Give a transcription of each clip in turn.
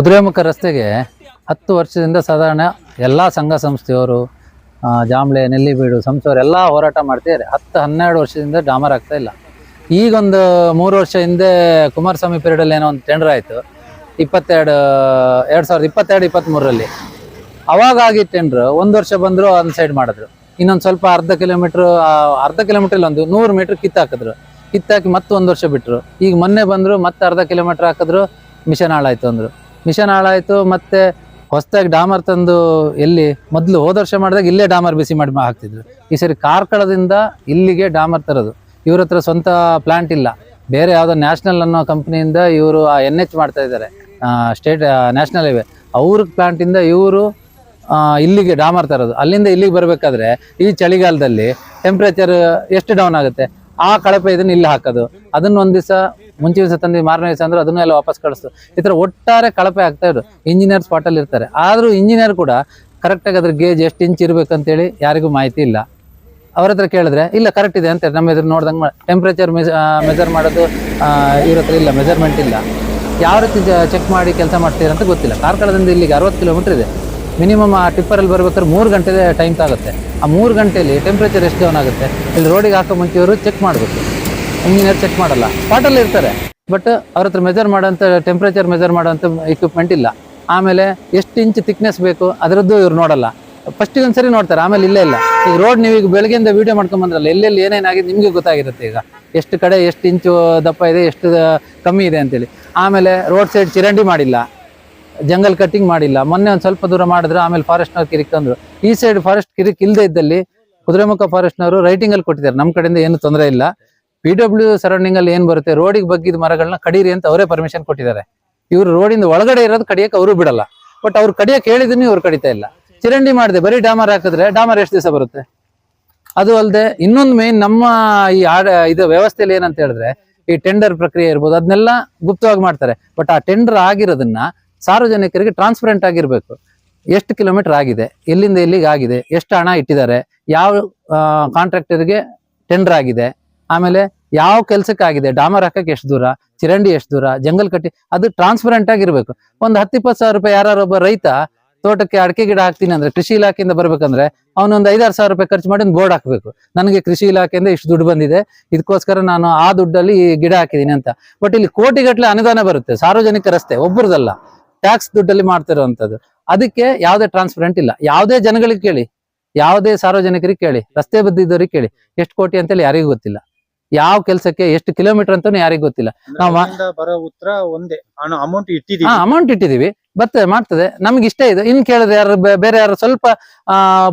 ಕುದುರೆಮುಖ ರಸ್ತೆಗೆ 10 ವರ್ಷದಿಂದ ಸಾಧಾರಣ ಎಲ್ಲ ಸಂಘ ಸಂಸ್ಥೆಯವರು ಜಾಂಬ್ಳೆ ನೆಲ್ಲಿಬೀಡು ಸಂಸ್ಥೆಯವರು ಎಲ್ಲ ಹೋರಾಟ ಮಾಡ್ತಿದ್ದಾರೆ. 10-12 ವರ್ಷದಿಂದ ಡಾಮರ್ ಆಗ್ತಾ ಇಲ್ಲ. ಈಗೊಂದು 3 ವರ್ಷ ಹಿಂದೆ ಕುಮಾರಸ್ವಾಮಿ ಪೀರಿಯಡಲ್ಲಿ ಏನೋ ಒಂದು ಟೆಂಡರ್ ಆಯಿತು 2022-23ರಲ್ಲಿ. ಅವಾಗ ಆಗಿ ಟೆಂಡ್ರು 1 ವರ್ಷ ಬಂದರು ಒಂದು ಸೈಡ್ ಮಾಡಿದ್ರು, ಇನ್ನೊಂದು ಸ್ವಲ್ಪ ಅರ್ಧ ಕಿಲೋಮೀಟ್ರಲ್ಲಿ ಒಂದು 100 ಮೀಟ್ರ್ ಕಿತ್ತಾಕಿದ್ರು. ಕಿತ್ತಾಕಿ ಮತ್ತೆ 1 ವರ್ಷ ಬಿಟ್ಟರು. ಈಗ ಮೊನ್ನೆ ಬಂದರು ಮತ್ತೆ ಅರ್ಧ ಕಿಲೋಮೀಟ್ರ್ ಹಾಕಿದ್ರು, ಮಿಷನ್ ಹಾಳಾಯಿತು ಅಂದರು. ಮಿಷನ್ ಹಾಳಾಯಿತು, ಮತ್ತೆ ಹೊಸದಾಗಿ ಡಾಮರ್ ತಂದು ಎಲ್ಲಿ ಮೊದಲು ಹೋದ ವರ್ಷ ಮಾಡಿದಾಗ ಇಲ್ಲೇ ಡಾಮರ್ ಬಿಸಿ ಮಾಡಿ ಹಾಕ್ತಿದ್ರು. ಈ ಸರಿ ಕಾರ್ಕಳದಿಂದ ಇಲ್ಲಿಗೆ ಡಾಮರ್ ತರೋದು. ಇವ್ರ ಹತ್ರ ಸ್ವಂತ ಪ್ಲಾಂಟ್ ಇಲ್ಲ, ಬೇರೆ ಯಾವುದೋ ನ್ಯಾಷನಲ್ ಅನ್ನೋ ಕಂಪ್ನಿಯಿಂದ ಇವರು NH ಮಾಡ್ತಾ ಇದ್ದಾರೆ, ಸ್ಟೇಟ್ ನ್ಯಾಷನಲ್ ಹೈವೇ. ಅವ್ರ ಪ್ಲಾಂಟಿಂದ ಇವರು ಇಲ್ಲಿಗೆ ಡಾಮರ್ ತರೋದು. ಅಲ್ಲಿಂದ ಇಲ್ಲಿಗೆ ಬರಬೇಕಾದ್ರೆ ಈ ಚಳಿಗಾಲದಲ್ಲಿ ಟೆಂಪ್ರೇಚರ್ ಎಷ್ಟು ಡೌನ್ ಆಗುತ್ತೆ, ಆ ಕಳಪೆ ಇದನ್ನ ಇಲ್ಲಿ ಹಾಕೋದು, ಅದನ್ನ ಒಂದ್ ದಿವಸ ಮುಂಚೆ ದಿವಸ ತಂದು ಮಾರನೇ ದಿವಸ ಅಂದ್ರೆ ಅದನ್ನೆಲ್ಲ ವಾಪಸ್ ಕಳಿಸ್ತು. ಈ ತರ ಒಟ್ಟಾರೆ ಕಳಪೆ ಆಗ್ತಾ ಇದ್ರು. ಇಂಜಿನಿಯರ್ ಸ್ಪಾಟಲ್ಲಿ ಇರ್ತಾರೆ, ಆದ್ರೂ ಇಂಜಿನಿಯರ್ ಕೂಡ ಕರೆಕ್ಟಾಗಿ ಅದ್ರ ಗೇಜ್ ಎಷ್ಟು ಇಂಚ್ ಇರ್ಬೇಕಂತೇಳಿ ಯಾರಿಗೂ ಮಾಹಿತಿ ಇಲ್ಲ. ಅವ್ರ ಹತ್ರ ಕೇಳಿದ್ರೆ ಇಲ್ಲ ಕರೆಕ್ಟ್ ಇದೆ ಅಂತ ನಮ್ಮ ಎದುರು ನೋಡ್ದಂಗೆ ಟೆಂಪ್ರೇಚರ್ ಮೆಜರ್ ಮಾಡೋದು ಇವ್ರ ಹತ್ರ ಇಲ್ಲ, ಮೆಜರ್ಮೆಂಟ್ ಇಲ್ಲ. ಯಾವ ರೀತಿ ಚೆಕ್ ಮಾಡಿ ಕೆಲಸ ಮಾಡ್ತೀರ ಅಂತ ಗೊತ್ತಿಲ್ಲ. ಕಾರ್ಕಳದಿಂದ ಇಲ್ಲಿಗೆ 60 ಕಿಲೋಮೀಟರ್ ಇದೆ. ಮಿನಿಮಮ್ ಆ ಟಿಪ್ಪರಲ್ಲಿ ಬರ್ಬೇಕಾದ್ರೆ 3 ಗಂಟೆ ಟೈಮ್ ತಾಗುತ್ತೆ. ಆ 3 ಗಂಟೆಯಲ್ಲಿ ಟೆಂಪ್ರೇಚರ್ ಎಷ್ಟು ಡೌನ್ ಆಗುತ್ತೆ, ಇಲ್ಲಿ ರೋಡಿಗೆ ಹಾಕೋ ಮುಂಚೆಯವರು ಚೆಕ್ ಮಾಡಬೇಕು. ಇಂಜಿನಿಯರ್ ಚೆಕ್ ಮಾಡಲ್ಲ, ಸ್ಪಾಟಲ್ಲಿ ಇರ್ತಾರೆ, ಬಟ್ ಅವ್ರ ಹತ್ರ ಮೆಜರ್ ಮಾಡೋಂಥ ಟೆಂಪ್ರೇಚರ್ ಮೆಜರ್ ಮಾಡೋಂಥ ಇಕ್ವಿಪ್ಮೆಂಟ್ ಇಲ್ಲ. ಆಮೇಲೆ ಎಷ್ಟು ಇಂಚ್ ಥಿಕ್ನೆಸ್ ಬೇಕು ಅದರದ್ದು ಇವ್ರು ನೋಡಲ್ಲ. ಫಸ್ಟಿಗೆ ಒಂದ್ಸರಿ ನೋಡ್ತಾರೆ, ಆಮೇಲೆ ಇಲ್ಲೇ ಇಲ್ಲ. ಈಗ ರೋಡ್ ನೀವು ಈಗ ಬೆಳಗ್ಗೆಯಿಂದ ವೀಡಿಯೋ ಮಾಡ್ಕೊಂಬಂದ್ರಲ್ಲ, ಎಲ್ಲೆಲ್ಲಿ ಏನೇನಾಗಿದೆ ನಿಮಗೆ ಗೊತ್ತಾಗಿರುತ್ತೆ. ಈಗ ಎಷ್ಟು ಕಡೆ ಎಷ್ಟು ಇಂಚು ದಪ್ಪ ಇದೆ, ಎಷ್ಟು ಕಮ್ಮಿ ಇದೆ ಅಂತೇಳಿ. ಆಮೇಲೆ ರೋಡ್ ಸೈಡ್ ಚಿರಂಡಿ ಮಾಡಿಲ್ಲ, ಜಂಗಲ್ ಕಟ್ಟಿಂಗ್ ಮಾಡಿಲ್ಲ. ಮೊನ್ನೆ ಒಂದು ಸ್ವಲ್ಪ ದೂರ ಮಾಡಿದ್ರು, ಆಮೇಲೆ ಫಾರೆಸ್ಟ್ನವ್ರು ಕಿರಿಕ್ ತಂದ್ರು. ಈ ಸೈಡ್ ಫಾರೆಸ್ಟ್ ಕಿರಿಕ್ ಇಲ್ಲದೆ ಇದ್ದಲ್ಲಿ ಕುದುರೆಮುಖ ಫಾರೆಸ್ಟ್ನವರು ರೈಟಿಂಗಲ್ಲಿ ಕೊಟ್ಟಿದ್ದಾರೆ, ನಮ್ಮ ಕಡೆಯಿಂದ ಏನು ತೊಂದರೆ ಇಲ್ಲ. PW ಸರೌಂಡಿಂಗ್ ಅಲ್ಲಿ ಏನ್ ಬರುತ್ತೆ, ರೋಡಿಗೆ ಬಗ್ಗಿದ ಮರಗಳನ್ನ ಕಡೀರಿ ಅಂತ ಅವರೇ ಪರ್ಮಿಷನ್ ಕೊಟ್ಟಿದ್ದಾರೆ. ಇವ್ರು ರೋಡಿಂದ ಒಳಗಡೆ ಇರೋದು ಕಡಿಯಕ್ಕೆ ಅವರು ಬಿಡಲ್ಲ, ಬಟ್ ಅವ್ರು ಕಡಿಯಕ್ಕೆ ಹೇಳಿದ್ರು ಇವ್ರು ಕಡಿತಾ ಇಲ್ಲ. ಚಿರಂಡಿ ಮಾಡಿದೆ ಬರೀ ಡಾಮರ್ ಹಾಕಿದ್ರೆ ಡಾಮರ್ ಎಷ್ಟು ದಿವಸ ಬರುತ್ತೆ? ಅದು ಅಲ್ಲದೆ ಇನ್ನೊಂದು ಮೇನ್ ನಮ್ಮ ಈ ಇದು ವ್ಯವಸ್ಥೆಯಲ್ಲಿ ಏನಂತ ಹೇಳಿದ್ರೆ, ಈ ಟೆಂಡರ್ ಪ್ರಕ್ರಿಯೆ ಇರ್ಬೋದು, ಅದನ್ನೆಲ್ಲ ಗುಪ್ತವಾಗಿ ಮಾಡ್ತಾರೆ. ಬಟ್ ಆ ಟೆಂಡರ್ ಆಗಿರೋದನ್ನ ಸಾರ್ವಜನಿಕರಿಗೆ ಟ್ರಾನ್ಸ್ಪರೆಂಟ್ ಆಗಿರ್ಬೇಕು. ಎಷ್ಟು ಕಿಲೋಮೀಟರ್ ಆಗಿದೆ, ಎಲ್ಲಿಂದ ಎಲ್ಲಿಗೆ ಆಗಿದೆ, ಎಷ್ಟು ಹಣ ಇಟ್ಟಿದ್ದಾರೆ, ಯಾವ ಕಾಂಟ್ರಾಕ್ಟರ್ಗೆ ಟೆಂಡರ್ ಆಗಿದೆ, ಆಮೇಲೆ ಯಾವ ಕೆಲ್ಸಕ್ಕೆ ಆಗಿದೆ, ಡಾಮರ್ ಹಾಕಕ್ಕೆ ಎಷ್ಟು ದೂರ, ಚಿರಂಡಿ ಎಷ್ಟು ದೂರ, ಜಂಗಲ್ ಕಟ್ಟಿ, ಅದು ಟ್ರಾನ್ಸ್ಪರೆಂಟ್ ಆಗಿರ್ಬೇಕು. ಒಂದು 10-20 ಸಾವಿರ ರೂಪಾಯಿ ಯಾರೊಬ್ಬ ರೈತ ತೋಟಕ್ಕೆ ಅಡಿಕೆ ಗಿಡ ಹಾಕ್ತೀನಿ ಅಂದ್ರೆ ಕೃಷಿ ಇಲಾಖೆಯಿಂದ ಬರ್ಬೇಕಂದ್ರೆ ಅವನೊಂದು 5-6 ಸಾವಿರ ರೂಪಾಯಿ ಖರ್ಚು ಮಾಡಿ ಒಂದು ಬೋರ್ಡ್ ಹಾಕ್ಬೇಕು, ನನಗೆ ಕೃಷಿ ಇಲಾಖೆಯಿಂದ ಇಷ್ಟು ದುಡ್ಡು ಬಂದಿದೆ, ಇದಕ್ಕೋಸ್ಕರ ನಾನು ಆ ದುಡ್ಡಲ್ಲಿ ಈ ಗಿಡ ಹಾಕಿದೀನಿ ಅಂತ. ಬಟ್ ಇಲ್ಲಿ ಕೋಟಿಗಟ್ಟಲೆ ಅನುದಾನ ಬರುತ್ತೆ, ಸಾರ್ವಜನಿಕ ರಸ್ತೆ ಒಬ್ಬರದಲ್ಲ, ಟ್ಯಾಕ್ಸ್ ದುಡ್ಡಲ್ಲಿ ಮಾಡ್ತಿರುವಂತದ್ದು. ಅದಕ್ಕೆ ಯಾವುದೇ ಟ್ರಾನ್ಸ್ಪರೆಂಟ್ ಇಲ್ಲ. ಯಾವುದೇ ಜನಗಳಿಗೆ ಕೇಳಿ, ಯಾವುದೇ ಸಾರ್ವಜನಿಕರಿಗೆ ಕೇಳಿ, ರಸ್ತೆ ಬದಿದ್ದವ್ರಿಗೆ ಕೇಳಿ, ಎಷ್ಟು ಕೋಟಿ ಅಂತೇಳಿ ಯಾರಿಗೂ ಗೊತ್ತಿಲ್ಲ. ಯಾವ ಕೆಲಸಕ್ಕೆ ಎಷ್ಟು ಕಿಲೋಮೀಟರ್ ಅಂತಾನು ಯಾರಿಗೂ ಗೊತ್ತಿಲ್ಲ. ನಾವು ಬರೋ ಉತ್ತರ ಒಂದೇ, ಅಮೌಂಟ್ ಇಟ್ಟಿದೀವಿ, ಮಾಡ್ತದೆ, ನಮ್ಗೆ ಇಷ್ಟ ಇದೆ. ಇನ್ ಕೇಳಿದ್ರೆ ಯಾರು ಬೇರೆ ಯಾರು ಸ್ವಲ್ಪ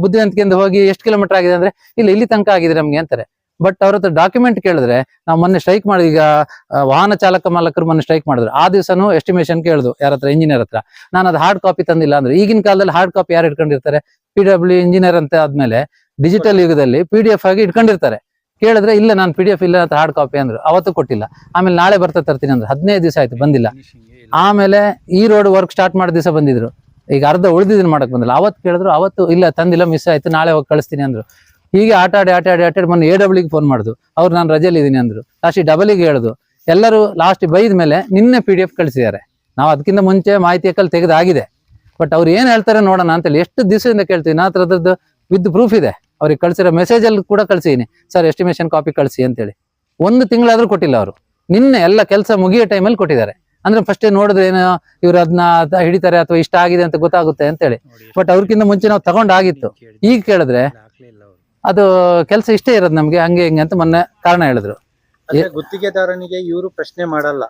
ಬುದ್ಧಿವಂತಿಕೆಯಿಂದ ಹೋಗಿ ಎಷ್ಟು ಕಿಲೋಮೀಟರ್ ಆಗಿದೆ ಅಂದ್ರೆ ಇಲ್ಲ ಇಲ್ಲಿ ತನಕ ಆಗಿದೆ ನಮ್ಗೆ ಅಂತಾರೆ. ಬಟ್ ಅವ್ರ ಹತ್ರ ಡಾಕ್ಯುಮೆಂಟ್ ಕೇಳಿದ್ರೆ, ನಾವು ಮೊನ್ನೆ ಸ್ಟ್ರೈಕ್ ಮಾಡಿ, ಈಗ ವಾಹನ ಚಾಲಕ ಮಾಲಕರು ಮೊನ್ನೆ ಸ್ಟ್ರೈಕ್ ಮಾಡಿದ್ರು, ಆ ದಿವಸನೂ ಎಸ್ಟಿಮೇಶನ್ ಕೇಳಿದ್ರು ಯಾರ ಹತ್ರ, ಇಂಜಿನಿಯರ್ ಹತ್ರ. ನಾನು ಅದು ಹಾರ್ಡ್ ಕಾಪಿ ತಂದಿಲ್ಲ ಅಂದ್ರೆ, ಈಗಿನ ಕಾಲದಲ್ಲಿ ಹಾರ್ಡ್ ಕಾಪಿ ಯಾರು ಇಟ್ಕೊಂಡಿರ್ತಾರೆ? PW ಇಂಜಿನಿಯರ್ ಅಂತ ಆದ್ಮೇಲೆ ಡಿಜಿಟಲ್ ಯುಗದಲ್ಲಿ PDF ಆಗಿ ಇಟ್ಕೊಂಡಿರ್ತಾರೆ. ಕೇಳಿದ್ರೆ ಇಲ್ಲ ನಾನು PDF ಇಲ್ಲ ಅಂತ ಹಾರ್ಡ್ ಕಾಪಿ ಅಂದ್ರು, ಅವತ್ತು ಕೊಟ್ಟಿಲ್ಲ. ಆಮೇಲೆ ನಾಳೆ ಬರ್ತಾ ತರ್ತೀನಿ ಅಂದ್ರೆ 15 ದಿವಸ ಆಯ್ತು ಬಂದಿಲ್ಲ. ಆಮೇಲೆ ಈ ರೋಡ್ ವರ್ಕ್ ಸ್ಟಾರ್ಟ್ ಮಾಡಿದ ದಿವಸ ಬಂದಿದ್ರು, ಈಗ ಅರ್ಧ ಉಳಿದಿದ್ದನ್ನು ಮಾಡಕ್ ಬಂದಿಲ್ಲ. ಅವತ್ತು ಕೇಳಿದ್ರು, ಅವತ್ತು ಇಲ್ಲ ತಂದಿಲ್ಲ, ಮಿಸ್ ಆಯ್ತು, ನಾಳೆ ಹೋಗಿ ಕಳಿಸ್ತೀನಿ ಅಂದ್ರು. ಹೀಗೆ ಆಟ ಆಡಿ ಮೊನ್ನೆ AWಗೆ ಫೋನ್ ಮಾಡಿದ್ರು, ಅವ್ರು ನಾನು ರಜೆಯಲ್ಲಿ ಇದೀನಿ ಅಂದ್ರು. ಲಾಸ್ಟ್ ಡಬಲಿಗೆ ಹೇಳಿದ್ರು, ಎಲ್ಲರೂ ಲಾಸ್ಟ್ ಬೈದ ಮೇಲೆ ನಿನ್ನೆ PDF ಕಳಿಸಿದ್ದಾರೆ. ನಾವು ಅದಕ್ಕಿಂತ ಮುಂಚೆ ಮಾಹಿತಿ ಹಾಕಲ್ಲಿ ತೆಗೆದಾಗಿದೆ. ಬಟ್ ಅವ್ರು ಏನ್ ಹೇಳ್ತಾರೆ ನೋಡೋಣ ಅಂತೇಳಿ ಎಷ್ಟು ದಿವಸದಿಂದ ಕೇಳ್ತೀವಿ. ನಾ ಹತ್ರ ಅದ್ರದ್ದು ವಿತ್ ಪ್ರೂಫ್ ಇದೆ, ಅವ್ರಿಗೆ ಕಳ್ಸಿರೋ ಮೆಸೇಜ್ ಅಲ್ಲಿ ಕೂಡ ಕಳ್ಸಿದೀನಿ, ಸರ್ ಎಸ್ಟಿಮೇಶನ್ ಕಾಪಿ ಕಳಿಸಿ ಅಂತೇಳಿ. 1 ತಿಂಗಳಾದ್ರೂ ಕೊಟ್ಟಿಲ್ಲ ಅವರು. ನಿನ್ನೆ ಎಲ್ಲ ಕೆಲಸ ಮುಗಿಯೋ ಟೈಮಲ್ಲಿ ಕೊಟ್ಟಿದ್ದಾರೆ. ಅಂದ್ರೆ ಫಸ್ಟ್ ನೋಡಿದ್ರೆ ಏನು ಇವ್ರು ಅದನ್ನ ಹಿಡಿತಾರೆ ಅಥವಾ ಇಷ್ಟ ಆಗಿದೆ ಅಂತ ಗೊತ್ತಾಗುತ್ತೆ ಅಂತೇಳಿ. ಬಟ್ ಅವ್ರಕ್ಕಿಂತ ಮುಂಚೆ ನಾವು ತಗೊಂಡಾಗಿತ್ತು. ಈಗ ಕೇಳಿದ್ರೆ ಅದು ಕೆಲಸ ಇಷ್ಟೇ ಇರೋದು ನಮ್ಗೆ, ಹಂಗೆ ಹಿಂಗೆ ಅಂತ ಮೊನ್ನೆ ಕಾರಣ ಹೇಳಿದ್ರು. ಗುತ್ತಿಗೆದಾರನಿಗೆ ಇವರು ಪ್ರಶ್ನೆ ಮಾಡಲ್ಲ.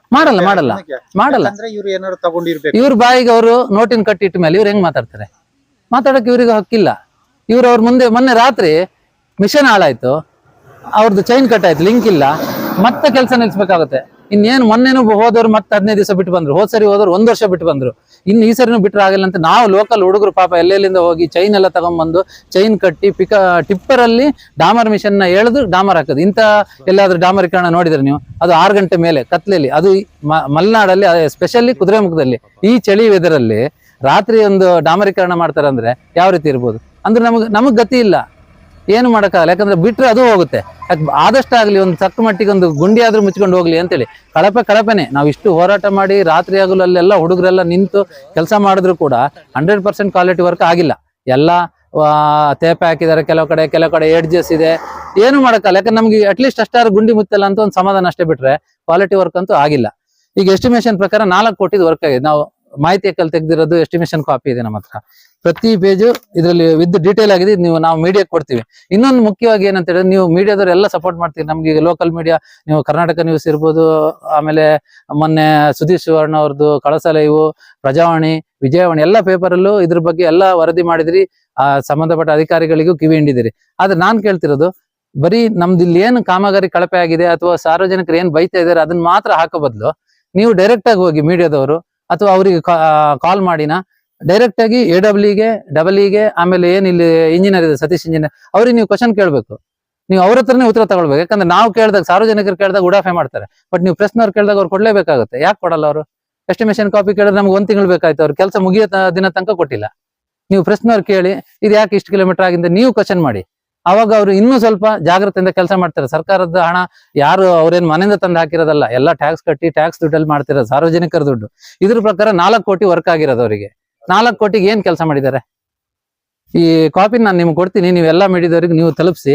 ಇವ್ರು ಏನಾದ್ರು ತಗೊಂಡಿರ್ಬೇಕು. ಇವ್ರ ಬಾಯಿಗೆ ಅವರು ನೋಟಿನ ಕಟ್ಟಿಟ್ಟ ಮೇಲೆ ಇವ್ರು ಹೆಂಗ್ ಮಾತಾಡ್ತಾರೆ? ಮಾತಾಡಕ್ಕೆ ಇವ್ರಿಗೆ ಹಕ್ಕಿಲ್ಲ. ಅವ್ರ ಮುಂದೆ ಮೊನ್ನೆ ರಾತ್ರಿ ಮಿಷನ್ ಹಾಳಾಯ್ತು, ಅವ್ರದ್ದು ಚೈನ್ ಕಟ್ ಆಯ್ತು, ಲಿಂಕ್ ಇಲ್ಲ, ಮತ್ತೆ ಕೆಲಸ ನಿಲ್ಸ್ಬೇಕಾಗುತ್ತೆ. ಇನ್ನೇನು ಮೊನ್ನೆನೂ ಹೋದವ್ರು ಮತ್ತೆ 15 ದಿವಸ ಬಿಟ್ಟು ಬಂದ್ರು, ಹೋದ್ ಸರಿ ಹೋದವ್ರು 1 ವರ್ಷ ಬಿಟ್ಟು ಬಂದ್ರು, ಇನ್ನು ಈ ಸರಿನೂ ಬಿಟ್ಟರೆ ಆಗಿಲ್ಲ ಅಂತ ನಾವು ಲೋಕಲ್ ಹುಡುಗರು ಪಾಪ ಎಲ್ಲೆಲ್ಲಿಂದ ಹೋಗಿ ಚೈನ್ ಎಲ್ಲ ತಗೊಂಡ್ಬಂದು ಚೈನ್ ಕಟ್ಟಿ ಟಿಪ್ಪರ್ ಅಲ್ಲಿ ಡಾಮರ್ ಮಿಷನ್ ನ ಎಳೆದು ಡಾಮರ್ ಹಾಕೋದು. ಇಂತ ಎಲ್ಲಾದ್ರೂ ಡಾಮರೀಕರಣ ನೋಡಿದ್ರೆ ನೀವು? ಅದು 6 ಗಂಟೆ ಮೇಲೆ ಕತ್ಲೆಯಲ್ಲಿ, ಅದು ಮಲೆನಾಡಲ್ಲಿ, ಸ್ಪೆಷಲಿ ಕುದುರೆಮುಖದಲ್ಲಿ ಈ ಚಳಿ ವೆದರಲ್ಲಿ ರಾತ್ರಿ ಒಂದು ಡಾಮರೀಕರಣ ಮಾಡ್ತಾರೆ ಅಂದ್ರೆ ಯಾವ ರೀತಿ ಇರ್ಬೋದು? ಅಂದ್ರೆ ನಮಗ್ ಗತಿ ಇಲ್ಲ, ಏನು ಮಾಡಕ್ಕಾಗಲ್ಲ. ಯಾಕಂದ್ರೆ ಬಿಟ್ರೆ ಅದು ಹೋಗುತ್ತೆ. ಆದಷ್ಟು ಆಗ್ಲಿ ಒಂದು ತಕ್ಕ ಮಟ್ಟಿಗೆ ಒಂದು ಗುಂಡಿ ಆದ್ರೂ ಮುಚ್ಕೊಂಡು ಹೋಗ್ಲಿ ಅಂತೇಳಿ. ಕಳಪೆನೆ ನಾವು ಇಷ್ಟು ಹೋರಾಟ ಮಾಡಿ ರಾತ್ರಿ ಹಗಲು ಅಲ್ಲೆಲ್ಲ ಹುಡುಗರೆಲ್ಲ ನಿಂತು ಕೆಲಸ ಮಾಡಿದ್ರು ಕೂಡ 100% ಕ್ವಾಲಿಟಿ ವರ್ಕ್ ಆಗಿಲ್ಲ. ಎಲ್ಲ ತೇಪೆ ಹಾಕಿದ್ದಾರೆ, ಕೆಲವು ಕಡೆ ಎಡ್ಜಸ್ ಇದೆ, ಏನು ಮಾಡಕ್ಕಲ್ಲ. ಯಾಕಂದ್ರೆ ನಮ್ಗೆ ಅಟ್ಲೀಸ್ಟ್ ಅಷ್ಟಾರು ಗುಂಡಿ ಮುತ್ತಲ್ಲ ಅಂತ ಒಂದು ಸಮಾಧಾನ ಅಷ್ಟೇ, ಬಿಟ್ರೆ ಕ್ವಾಲಿಟಿ ವರ್ಕ್ ಅಂತೂ ಆಗಿಲ್ಲ. ಈಗ ಎಸ್ಟಿಮೇಷನ್ ಪ್ರಕಾರ 4 ಕೋಟಿದು ವರ್ಕ್ ಆಗಿದೆ. ನಾವು ಮಾಹಿತಿ ತೆಗೆದಿರೋದು ಎಸ್ಟಿಮೇಷನ್ ಕಾಪಿ ಇದೆ ನಮ್ಮ ಹತ್ರ. ಪ್ರತಿ ಪೇಜು ಇದರಲ್ಲಿ ವಿತ್ ಡೀಟೇಲ್ ಆಗಿದೆ. ನಾವು ಮೀಡಿಯಾಕ್ಕೆ ಕೊಡ್ತೀವಿ. ಇನ್ನೊಂದು ಮುಖ್ಯವಾಗಿ ಏನಂತ ಹೇಳಿದ್ರೆ, ನೀವು ಮೀಡಿಯಾದವ್ರು ಎಲ್ಲ ಸಪೋರ್ಟ್ ಮಾಡ್ತೀವಿ ನಮ್ಗೆ. ಈಗ ಲೋಕಲ್ ಮೀಡಿಯಾ, ನೀವು ಕರ್ನಾಟಕ ನ್ಯೂಸ್ ಇರ್ಬೋದು, ಆಮೇಲೆ ಮೊನ್ನೆ ಸುದೀಶ್ ಸುವರ್ಣ ಅವ್ರದ್ದು ಕಳಸ ಲೈವ್, ಪ್ರಜಾವಾಣಿ, ವಿಜಯವಾಣಿ ಎಲ್ಲ ಪೇಪರಲ್ಲೂ ಇದ್ರ ಬಗ್ಗೆ ಎಲ್ಲ ವರದಿ ಮಾಡಿದ್ರಿ. ಸಂಬಂಧಪಟ್ಟ ಅಧಿಕಾರಿಗಳಿಗೂ ಕಿವಿ ಹಿಂಡಿದಿರಿ. ಆದ್ರೆ ನಾನ್ ಕೇಳ್ತಿರೋದು, ಬರೀ ನಮ್ದು ಇಲ್ಲಿ ಏನು ಕಾಮಗಾರಿ ಕಳಪೆ ಆಗಿದೆ ಅಥವಾ ಸಾರ್ವಜನಿಕರು ಏನ್ ಬೈತಾ ಇದಾರೆ ಅದನ್ನ ಮಾತ್ರ ಹಾಕೋ ಬದಲು, ನೀವು ಡೈರೆಕ್ಟ್ ಆಗಿ ಹೋಗಿ ಮೀಡಿಯಾದವರು ಅಥವಾ ಅವರಿಗೆ ಕಾಲ್ ಮಾಡಿನ ಡೈರೆಕ್ಟ್ ಆಗಿ AWE ಗೆ ಆಮೇಲೆ ಏನ್ ಇಲ್ಲಿ ಇಂಜಿನಿಯರ್ ಇದೆ ಸತೀಶ್ ಇಂಜಿನಿಯರ್, ಅವ್ರಿಗೆ ನೀವು ಕ್ವಶನ್ ಕೇಳ್ಬೇಕು. ನೀವು ಅವ್ರ ಹತ್ರನೇ ಉತ್ತರ ತಗೊಳ್ಬೇಕು. ಯಾಕಂದ್ರೆ ನಾವು ಕೇಳಿದಾಗ, ಸಾರ್ವಜನಿಕರು ಕೇಳಿದಾಗ ಉಡಾಫೆ ಮಾಡ್ತಾರೆ. ಬಟ್ ನೀವು ಪ್ರೆಸ್ನವ್ರು ಕೇಳಿದಾಗ ಅವ್ರು ಕೊಡ್ಲೇಬೇಕಾಗುತ್ತೆ. ಯಾಕೆ ಕೊಡಲ್ಲ ಅವರು? ಎಸ್ಟಿಮೇಷನ್ ಕಾಪಿ ಕೇಳಿದ್ರೆ ನಮ್ಗೆ 1 ತಿಂಗಳು ಬೇಕಾಯ್ತು, ಅವ್ರ ಕೆಲಸ ಮುಗಿಯೋ ದಿನ ತನಕ ಕೊಟ್ಟಿಲ್ಲ. ನೀವು ಪ್ರಶ್ನವ್ರು ಕೇಳಿ ಇದು ಯಾಕೆ ಇಷ್ಟು ಕಿಲೋಮೀಟರ್ ಆಗಿಂದ ನೀವು ಕ್ವಶನ್ ಮಾಡಿ. ಅವಾಗ ಅವರು ಇನ್ನೂ ಸ್ವಲ್ಪ ಜಾಗ್ರತೆಯಿಂದ ಕೆಲಸ ಮಾಡ್ತಾರೆ. ಸರ್ಕಾರದ ಹಣ ಯಾರು ಅವ್ರೇನ್ ಮನೆಯಿಂದ ತಂದು ಹಾಕಿರೋದಲ್ಲ, ಎಲ್ಲ ಟ್ಯಾಕ್ಸ್ ಕಟ್ಟಿ ಟ್ಯಾಕ್ಸ್ ದುಡ್ಡಲ್ಲಿ ಮಾಡ್ತಿರೋದು, ಸಾರ್ವಜನಿಕರ ದುಡ್ಡು. ಇದ್ರ ಪ್ರಕಾರ 4 ಕೋಟಿ ವರ್ಕ್ ಆಗಿರೋದು ಅವರಿಗೆ. 4 ಕೋಟಿಗೆ ಏನ್ ಕೆಲಸ ಮಾಡಿದ್ದಾರೆ? ಈ ಕಾಪಿ ನಾನು ನಿಮ್ಗೆ ಕೊಡ್ತೀನಿ, ನೀವೆಲ್ಲ ಮೀಡಿಯಾದವ್ರಿಗೆ ನೀವು ತಲುಪಿಸಿ.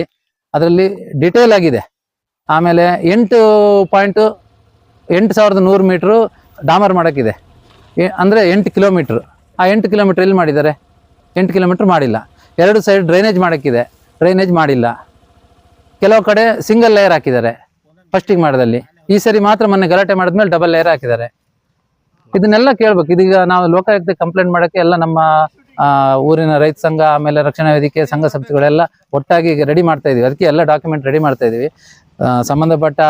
ಅದರಲ್ಲಿ ಡಿಟೇಲ್ ಆಗಿದೆ. ಆಮೇಲೆ 8.8100 ಮೀಟ್ರು ಡಾಮರ್ ಮಾಡಕ್ಕಿದೆ, ಅಂದ್ರೆ 8 ಕಿಲೋಮೀಟರ್. ಆ 8 ಕಿಲೋಮೀಟರ್ ಎಲ್ಲಿ ಮಾಡಿದ್ದಾರೆ? 8 ಕಿಲೋಮೀಟರ್ ಮಾಡಿಲ್ಲ. 2 ಸೈಡ್ ಡ್ರೈನೇಜ್ ಮಾಡಕ್ಕಿದೆ, ಡ್ರೈನೇಜ್ ಮಾಡಿಲ್ಲ. ಕೆಲವು ಕಡೆ ಸಿಂಗಲ್ ಲೇಯರ್ ಹಾಕಿದ್ದಾರೆ ಫಸ್ಟಿಗೆ ಮಾಡದಲ್ಲಿ. ಈ ಸರಿ ಮಾತ್ರ ಮೊನ್ನೆ ಗಲಾಟೆ ಮಾಡಿದ್ಮೇಲೆ ಡಬಲ್ ಲೇಯರ್ ಹಾಕಿದ್ದಾರೆ. ಇದನ್ನೆಲ್ಲ ಕೇಳ್ಬೇಕು. ಇದೀಗ ನಾವು ಲೋಕಾಯುಕ್ತ ಕಂಪ್ಲೇಂಟ್ ಮಾಡಕ್ಕೆ ಎಲ್ಲ ನಮ್ಮ ಊರಿನ ರೈತ ಸಂಘ, ಆಮೇಲೆ ರಕ್ಷಣಾ ವೇದಿಕೆ, ಸಂಘ ಸಂಸ್ಥೆಗಳೆಲ್ಲ ಒಟ್ಟಾಗಿ ರೆಡಿ ಮಾಡ್ತಾ ಇದೀವಿ. ಅದಕ್ಕೆ ಎಲ್ಲ ಡಾಕ್ಯುಮೆಂಟ್ ರೆಡಿ ಮಾಡ್ತಾ ಇದೀವಿ. ಸಂಬಂಧಪಟ್ಟ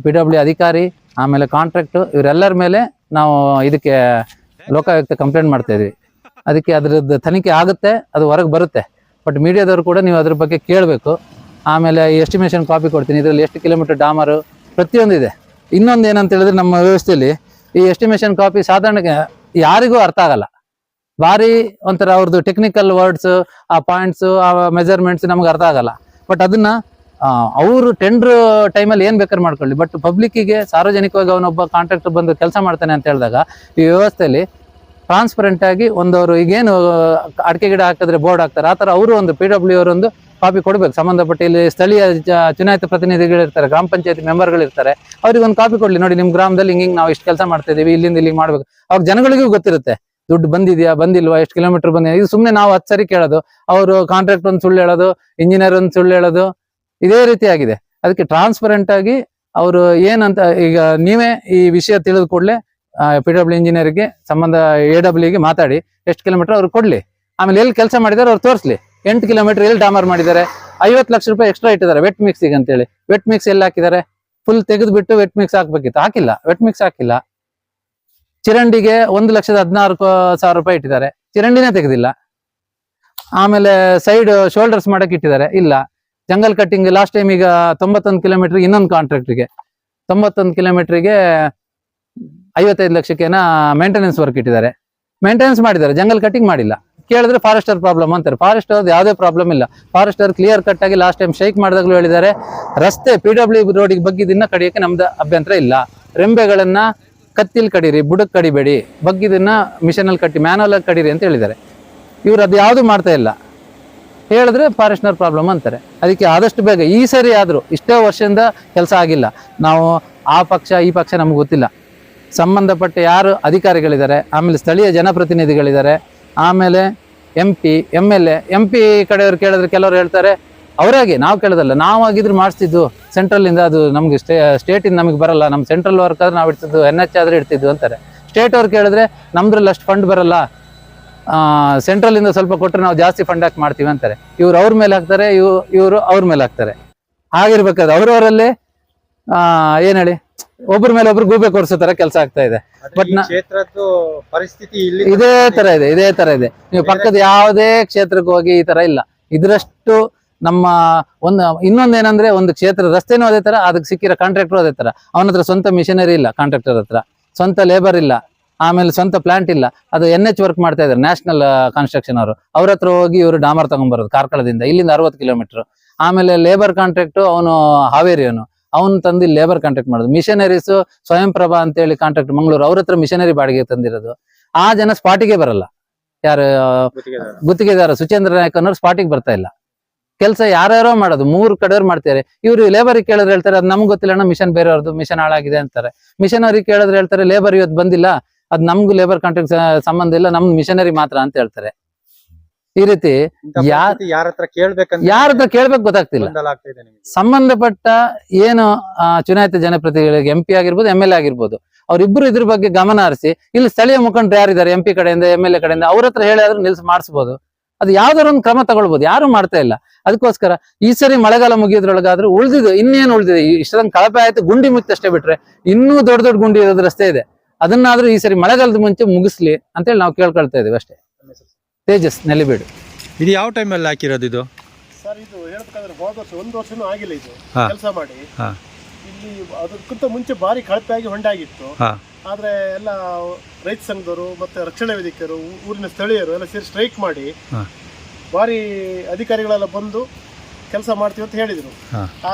PWD ಅಧಿಕಾರಿ, ಆಮೇಲೆ ಕಾಂಟ್ರಾಕ್ಟ್, ಇವರೆಲ್ಲರ ಮೇಲೆ ನಾವು ಇದಕ್ಕೆ ಲೋಕಾಯುಕ್ತ ಕಂಪ್ಲೇಂಟ್ ಮಾಡ್ತಾ ಇದೀವಿ. ಅದಕ್ಕೆ ಅದ್ರದ್ದು ತನಿಖೆ ಆಗುತ್ತೆ, ಅದು ಹೊರಗೆ ಬರುತ್ತೆ. ಬಟ್ ಮೀಡಿಯಾದವರು ಕೂಡ ನೀವು ಅದ್ರ ಬಗ್ಗೆ ಕೇಳಬೇಕು. ಆಮೇಲೆ ಎಸ್ಟಿಮೇಷನ್ ಕಾಪಿ ಕೊಡ್ತೀನಿ, ಇದರಲ್ಲಿ ಎಷ್ಟು ಕಿಲೋಮೀಟರ್ ಡಾಮರು ಪ್ರತಿಯೊಂದು ಇದೆ. ಇನ್ನೊಂದು ಏನಂತ ಹೇಳಿದ್ರೆ, ನಮ್ಮ ವ್ಯವಸ್ಥೆಯಲ್ಲಿ ಈ ಎಸ್ಟಿಮೇಷನ್ ಕಾಪಿ ಸಾಧಾರಣ ಯಾರಿಗೂ ಅರ್ಥ ಆಗಲ್ಲ. ಭಾರಿ ಒಂಥರ ಅವ್ರದ್ದು ಟೆಕ್ನಿಕಲ್ ವರ್ಡ್ಸ್, ಆ ಪಾಯಿಂಟ್ಸ್, ಆ ಮೆಜರ್ಮೆಂಟ್ಸ್ ನಮ್ಗೆ ಅರ್ಥ ಆಗಲ್ಲ. ಬಟ್ ಅದನ್ನ ಅವರು ಟೆಂಡರ್ ಟೈಮಲ್ಲಿ ಏನ್ ಬೇಕಾದ್ರೆ ಮಾಡ್ಕೊಳ್ಳಿ. ಬಟ್ ಪಬ್ಲಿಕ್ಕಿಗೆ, ಸಾರ್ವಜನಿಕವಾಗಿ ಅವನೊಬ್ಬ ಕಾಂಟ್ರಾಕ್ಟರ್ ಬಂದು ಕೆಲಸ ಮಾಡ್ತಾನೆ ಅಂತ ಹೇಳಿದಾಗ ಈ ವ್ಯವಸ್ಥೆಯಲ್ಲಿ ಟ್ರಾನ್ಸ್ಪರೆಂಟ್ ಆಗಿ ಒಂದವರು ಈಗೇನು ಅಡಿಕೆ ಗಿಡ ಹಾಕಿದ್ರೆ ಬೋರ್ಡ್ ಹಾಕ್ತಾರೆ, ಆ ಥರ ಅವರು ಒಂದು PWD ಅವರೊಂದು ಕಾಪಿ ಕೊಡ್ಬೇಕು. ಸಂಬಂಧಪಟ್ಟ ಇಲ್ಲಿ ಸ್ಥಳೀಯ ಚುನಾಯಿತ ಪ್ರತಿನಿಧಿಗಳಿರ್ತಾರೆ, ಗ್ರಾಮ ಪಂಚಾಯತಿ ಮೆಂಬರ್ಗಳಿರ್ತಾರೆ, ಅವ್ರಿಗೆ ಒಂದು ಕಾಪಿ ಕೊಡ್ಲಿ. ನೋಡಿ, ನಿಮ್ಮ ಗ್ರಾಮದಲ್ಲಿ ಹಿಂಗೆ ನಾವು ಇಷ್ಟು ಕೆಲಸ ಮಾಡ್ತಾ ಇದೀವಿ, ಇಲ್ಲಿಂದ ಇಲ್ಲಿಗೆ ಮಾಡ್ಬೇಕು. ಅವಾಗ ಜನಗಳಿಗೂ ಗೊತ್ತಿರುತ್ತೆ ದುಡ್ಡು ಬಂದಿದ್ಯಾ, ಬಂದಿಲ್ವಾ, ಎಷ್ಟು ಕಿಲೋಮೀಟರ್ ಬಂದಿದೆ. ಇದು ಸುಮ್ಮನೆ ನಾವು 10 ಸರಿ ಕೇಳೋದು, ಅವರು ಕಾಂಟ್ರಾಕ್ಟ್ ಒಂದು ಸುಳ್ಳು ಹೇಳೋದು, ಇಂಜಿನಿಯರ್ ಒಂದು ಸುಳ್ಳು ಹೇಳೋದು, ಇದೇ ರೀತಿ ಆಗಿದೆ. ಅದಕ್ಕೆ ಟ್ರಾನ್ಸ್ಪರೆಂಟ್ ಆಗಿ ಅವರು ಏನಂತ, ಈಗ ನೀವೇ ಈ ವಿಷಯ ತಿಳಿದು ಕೂಡಲೇ PWD ಇಂಜಿನಿಯರ್ಗೆ, ಸಂಬಂಧ AWE ಗೆ ಮಾತಾಡಿ ಎಷ್ಟು ಕಿಲೋಮೀಟರ್ ಅವ್ರು ಕೊಡ್ಲಿ. ಆಮೇಲೆ ಎಲ್ಲಿ ಕೆಲಸ ಮಾಡಿದಾರೆ ಅವ್ರು ತೋರಿಸ್ಲಿ. 8 ಕಿಲೋಮೀಟರ್ ಎಲ್ಲಿ ಡಾಮರ್ ಮಾಡಿದ್ದಾರೆ, 50 ಲಕ್ಷ ರೂಪಾಯಿ ಎಕ್ಸ್ಟ್ರಾ ಇಟ್ಟಿದ್ದಾರೆ ವೆಟ್ ಮಿಕ್ಸಿಗೆ ಅಂತೇಳಿ. ವೆಟ್ ಮಿಕ್ಸ್ ಎಲ್ಲಿ ಹಾಕಿದ್ದಾರೆ? ಫುಲ್ ತೆಗೆದು ಬಿಟ್ಟು ವೆಟ್ ಮಿಕ್ಸ್ ಹಾಕ್ಬೇಕಿತ್ತು, ಹಾಕಿಲ್ಲ. ವೆಟ್ ಮಿಕ್ಸ್ ಹಾಕಿಲ್ಲ. ಚಿರಂಡಿಗೆ 1,16,000 ರೂಪಾಯಿ ಇಟ್ಟಿದ್ದಾರೆ, ಚಿರಂಡಿನೇ ತೆಗೆದಿಲ್ಲ. ಆಮೇಲೆ ಸೈಡ್ ಶೋಲ್ಡರ್ಸ್ ಮಾಡಕ್ ಇಟ್ಟಿದ್ದಾರೆ, ಇಲ್ಲ. ಜಂಗಲ್ ಕಟ್ಟಿಂಗ್ ಲಾಸ್ಟ್ ಟೈಮ್ ಈಗ 91 ಕಿಲೋಮೀಟರ್ ಇನ್ನೊಂದು ಕಾಂಟ್ರಾಕ್ಟ್ರಿಗೆ 91 ಕಿಲೋಮೀಟರ್ಗೆ 55 ಲಕ್ಷಕ್ಕೇನ ಮೇಂಟೆನೆನ್ಸ್ ವರ್ಕ್ ಇಟ್ಟಿದ್ದಾರೆ. ಮೇಂಟೆನೆನ್ಸ್ ಮಾಡಿದ್ದಾರೆ, ಜಂಗಲ್ ಕಟ್ಟಿಂಗ್ ಮಾಡಿಲ್ಲ. ಕೇಳಿದ್ರೆ ಫಾರೆಸ್ಟರ್ ಪ್ರಾಬ್ಲಮ್ ಅಂತಾರೆ. ಫಾರೆಸ್ಟ್ ಅವ್ರದ್ದು ಯಾವುದೇ ಪ್ರಾಬ್ಲಮ್ ಇಲ್ಲ. ಫಾರೆಸ್ಟರ್ ಕ್ಲಿಯರ್ ಕಟ್ ಆಗಿ ಲಾಸ್ಟ್ ಟೈಮ್ ಶೈಕ್ ಮಾಡಿದಾಗಲೂ ಹೇಳಿದ್ದಾರೆ, ರಸ್ತೆ PWD ರೋಡಿಗೆ ಬಗ್ಗಿದ್ದನ್ನ ಕಡಿಯೋಕೆ ನಮ್ದು ಅಭ್ಯಂತರ ಇಲ್ಲ. ರೆಂಬೆಗಳನ್ನ ಕತ್ತಿಲ್ ಕಡೀರಿ, ಬುಡಕ್ ಕಡಿಬೇಡಿ, ಬಗ್ಗಿದನ್ನ ಮಿಷನ್ ಅಲ್ಲಿ ಕಟ್ಟಿ, ಮ್ಯಾನುವಲ್ ಆಗಿ ಕಡೀರಿ ಅಂತ ಹೇಳಿದ್ದಾರೆ. ಇವ್ರು ಅದು ಯಾವುದು ಮಾಡ್ತಾ ಇಲ್ಲ. ಹೇಳಿದ್ರೆ ಫಾರೆಸ್ಟ್ನರ್ ಪ್ರಾಬ್ಲಮ್ ಅಂತಾರೆ. ಅದಕ್ಕೆ ಆದಷ್ಟು ಬೇಗ ಈ ಸರಿ ಆದ್ರೂ, ಇಷ್ಟೇ ವರ್ಷದಿಂದ ಕೆಲಸ ಆಗಿಲ್ಲ. ನಾವು ಆ ಪಕ್ಷ ಈ ಪಕ್ಷ ನಮ್ಗೆ ಗೊತ್ತಿಲ್ಲ. ಸಂಬಂಧಪಟ್ಟ ಯಾರು ಅಧಿಕಾರಿಗಳಿದ್ದಾರೆ, ಆಮೇಲೆ ಸ್ಥಳೀಯ ಜನಪ್ರತಿನಿಧಿಗಳಿದ್ದಾರೆ, ಆಮೇಲೆ MP MLA MP ಕಡೆಯವ್ರು ಕೇಳಿದ್ರೆ ಕೆಲವರು ಹೇಳ್ತಾರೆ ಅವರಾಗಿ, ನಾವು ಕೇಳೋದಲ್ಲ, ನಾವಾಗಿದ್ರು ಮಾಡಿಸ್ತಿದ್ದು ಸೆಂಟ್ರಲ್ ಇಂದ, ಅದು ನಮ್ಗೆ ಸ್ಟೇಟ್ ಇಂದ ನಮಗೆ ಬರಲ್ಲ, ನಮ್ಮ ಸೆಂಟ್ರಲ್ ವರ್ಕ್ ಆದ್ರೆ ನಾವು ಇಡ್ತಿದ್ದು, NH ಆದ್ರೆ ಇಡ್ತಿದ್ದು ಅಂತಾರೆ. ಸ್ಟೇಟ್ ಅವ್ರು ಕೇಳಿದ್ರೆ ನಮ್ದ್ರಲ್ಲಿ ಅಷ್ಟು ಫಂಡ್ ಬರಲ್ಲ, ಸೆಂಟ್ರಲ್ ಇಂದ ಸ್ವಲ್ಪ ಕೊಟ್ಟರೆ ನಾವು ಜಾಸ್ತಿ ಫಂಡ್ ಹಾಕಿ ಮಾಡ್ತೀವಿ ಅಂತಾರೆ. ಇವ್ರು ಅವ್ರ ಮೇಲೆ ಹಾಕ್ತಾರೆ, ಇವರು ಅವ್ರ ಮೇಲೆ ಹಾಕ್ತಾರೆ. ಹಾಗಿರ್ಬೇಕಾದ್ರೆ ಅವ್ರವರಲ್ಲಿ ಏನ್ ಹೇಳಿ, ಒಬ್ಬರ ಮೇಲೆ ಒಬ್ರು ಗೂಬೆ ಕೊರ್ಸೋ ತರ ಕೆಲಸ ಆಗ್ತಾ ಇದೆ. ಬಟ್ ಕ್ಷೇತ್ರದ್ದು ಪರಿಸ್ಥಿತಿ ಇದೇ ತರ ಇದೆ. ನೀವು ಪಕ್ಕದ ಯಾವುದೇ ಕ್ಷೇತ್ರಕ್ಕೆ ಹೋಗಿ ಈ ತರ ಇಲ್ಲ. ಇದರಷ್ಟು ನಮ್ಮ ಇನ್ನೊಂದೇನಂದ್ರೆ, ಒಂದು ಕ್ಷೇತ್ರ ರಸ್ತೆನೂ ಅದೇ ತರ, ಅದಕ್ಕೆ ಸಿಕ್ಕಿರೋ ಕಾಂಟ್ರಾಕ್ಟರ್ ಅದೇ ತರ. ಅವನ ಹತ್ರ ಸ್ವಂತ ಮಿಷನರಿ ಇಲ್ಲ, ಕಾಂಟ್ರಾಕ್ಟರ್ ಹತ್ರ ಸ್ವಂತ ಲೇಬರ್ ಇಲ್ಲ, ಆಮೇಲೆ ಸ್ವಂತ ಪ್ಲಾಂಟ್ ಇಲ್ಲ. ಅದು NH ವರ್ಕ್ ಮಾಡ್ತಾ ಇದ್ದಾರೆ, ನ್ಯಾಷನಲ್ ಕನ್ಸ್ಟ್ರಕ್ಷನ್ ಅವರು. ಅವ್ರ ಹತ್ರ ಹೋಗಿ ಇವರು ಡಾಮರ್ ತಗೊಂಡ್ಬರೋದು ಕಾರ್ಕಳದಿಂದ, ಇಲ್ಲಿಂದ 60 ಕಿಲೋಮೀಟರ್. ಆಮೇಲೆ ಲೇಬರ್ ಕಾಂಟ್ರಾಕ್ಟ್ ಅವನು ಹಾವೇರಿಯವನು, ಅವನು ತಂದು ಲೇಬರ್ ಕಾಂಟ್ರಾಕ್ಟ್ ಮಾಡೋದು. ಮಿಷನರೀಸ್ ಸ್ವಯಂ ಪ್ರಭಾ ಅಂತ ಹೇಳಿ ಕಾಂಟ್ರಾಕ್ಟ್ ಮಂಗಳೂರು, ಅವ್ರ ಹತ್ರ ಮಿಷನರಿ ಬಾಡಿಗೆ ತಂದಿರೋದು. ಆ ಜನ ಸ್ಪಾಟಿಗೆ ಬರಲ್ಲ. ಯಾರು ಗುತ್ತಿಗೆದಾರ ಸುಚೇಂದ್ರ ನಾಯಕ್ ಅನ್ನೋರು ಸ್ಪಾಟಿಗೆ ಬರ್ತಾ ಇಲ್ಲ. ಕೆಲಸ ಯಾರ್ಯಾರೋ ಮಾಡೋದು, 3 ಕಡೆಯವ್ರು ಮಾಡ್ತಾರೆ. ಇವ್ರು ಲೇಬರ್ ಕೇಳಿದ್ರೆ ಹೇಳ್ತಾರೆ ಅದ್ ನಮ್ಗೆ ಗೊತ್ತಿಲ್ಲ ಅಣ್ಣ, ಮಿಷನ್ ಬೇರೆಯವ್ರದ್ದು, ಮಿಷನ್ ಹಾಳಾಗಿದೆ ಅಂತಾರೆ. ಮಿಷನರಿ ಕೇಳಿದ್ರೆ ಹೇಳ್ತಾರೆ ಲೇಬರ್ ಇವತ್ತು ಬಂದಿಲ್ಲ, ಅದ್ ನಮ್ಗೂ ಲೇಬರ್ ಕಾಂಟ್ರಾಕ್ಟ್ ಸಂಬಂಧ ಇಲ್ಲ, ನಮ್ದು ಮಿಷನರಿ ಮಾತ್ರ ಅಂತ ಹೇಳ್ತಾರೆ. ಈ ರೀತಿ ಯಾರ ಹತ್ರ ಕೇಳ್ಬೇಕಂತ ಯಾರ ಹತ್ರ ಕೇಳ್ಬೇಕು ಗೊತ್ತಾಗ್ತಿಲ್ಲ. ಸಂಬಂಧಪಟ್ಟ ಏನು ಚುನಾಯಿತ ಜನಪ್ರತಿನಿಧಿಗಳಿಗೆ MP ಆಗಿರ್ಬೋದು, MLA ಆಗಿರ್ಬೋದು, ಅವ್ರಿಬ್ರು ಇದ್ರ ಬಗ್ಗೆ ಗಮನ ಹರಿಸಿ, ಇಲ್ಲಿ ಸ್ಥಳೀಯ ಮುಖಂಡರು ಯಾರಿದ್ದಾರೆ MP ಕಡೆಯಿಂದ MLA ಕಡೆಯಿಂದ ಅವ್ರ ಹತ್ರ ಹೇಳಿದ್ರು ನಿಲ್ಸಿ ಮಾಡಿಸ್ಬೋದು. ಅದು ಯಾವ್ದಾರ ಒಂದು ಕ್ರಮ ತಗೊಳ್ಬೋದು, ಯಾರು ಮಾಡ್ತಾ ಇಲ್ಲ. ಅದಕ್ಕೋಸ್ಕರ ಈ ಸರಿ ಮಳೆಗಾಲ ಮುಗಿಯೋದ್ರೊಳಗಾದ್ರೂ ಉಳಿದಿದ್ದು ಇನ್ನೇನು ಉಳಿದಿದೆ, ಇಷ್ಟೊಂದು ಕಳಪೆ ಆಯ್ತು, ಗುಂಡಿ ಮುಚ್ಚಷ್ಟೇ ಬಿಟ್ರೆ ಇನ್ನೂ ದೊಡ್ಡ ದೊಡ್ಡ ಗುಂಡಿ ಇರೋದು ರಸ್ತೆ ಇದೆ. ಅದನ್ನಾದ್ರೂ ಈ ಸರಿ ಮಳೆಗಾಲದ ಮುಂಚೆ ಮುಗಿಸ್ಲಿ ಅಂತೇಳಿ ನಾವು ಕೇಳ್ಕೊಳ್ತಾ ಇದೀವಿ ಅಷ್ಟೇ. ತೇಜಸ್, ನೆಲ್ಲಿಬೀಡು. ಇದು ಯಾವ ಟೈಮಲ್ಲಿ ಹಾಕಿರೋದು ಇದು? ಸರ್ ಇದು ಹೇಳ್ಬೇಕಂದ್ರೆ ಹೋದ ವರ್ಷ 1 ವರ್ಷನೂ ಆಗಿಲ್ಲ ಇದು ಕೆಲಸ ಮಾಡಿ. ಇಲ್ಲಿ ಅದಕ್ಕಿಂತ ಮುಂಚೆ ಭಾರಿ ಕಳಪೆಯಾಗಿ ಹೊಂಡಾಗಿತ್ತು. ಆದ್ರೆ ಎಲ್ಲ ರೈತ ಸಂಘದವರು ಮತ್ತೆ ರಕ್ಷಣಾ ವೇದಿಕೆಯರು, ಊರಿನ ಸ್ಥಳೀಯರು ಎಲ್ಲ ಸೇರಿ ಸ್ಟ್ರೈಕ್ ಮಾಡಿ ಭಾರಿ ಅಧಿಕಾರಿಗಳೆಲ್ಲ ಬಂದು ಕೆಲಸ ಮಾಡ್ತೀವಿ ಅಂತ ಹೇಳಿದ್ರು.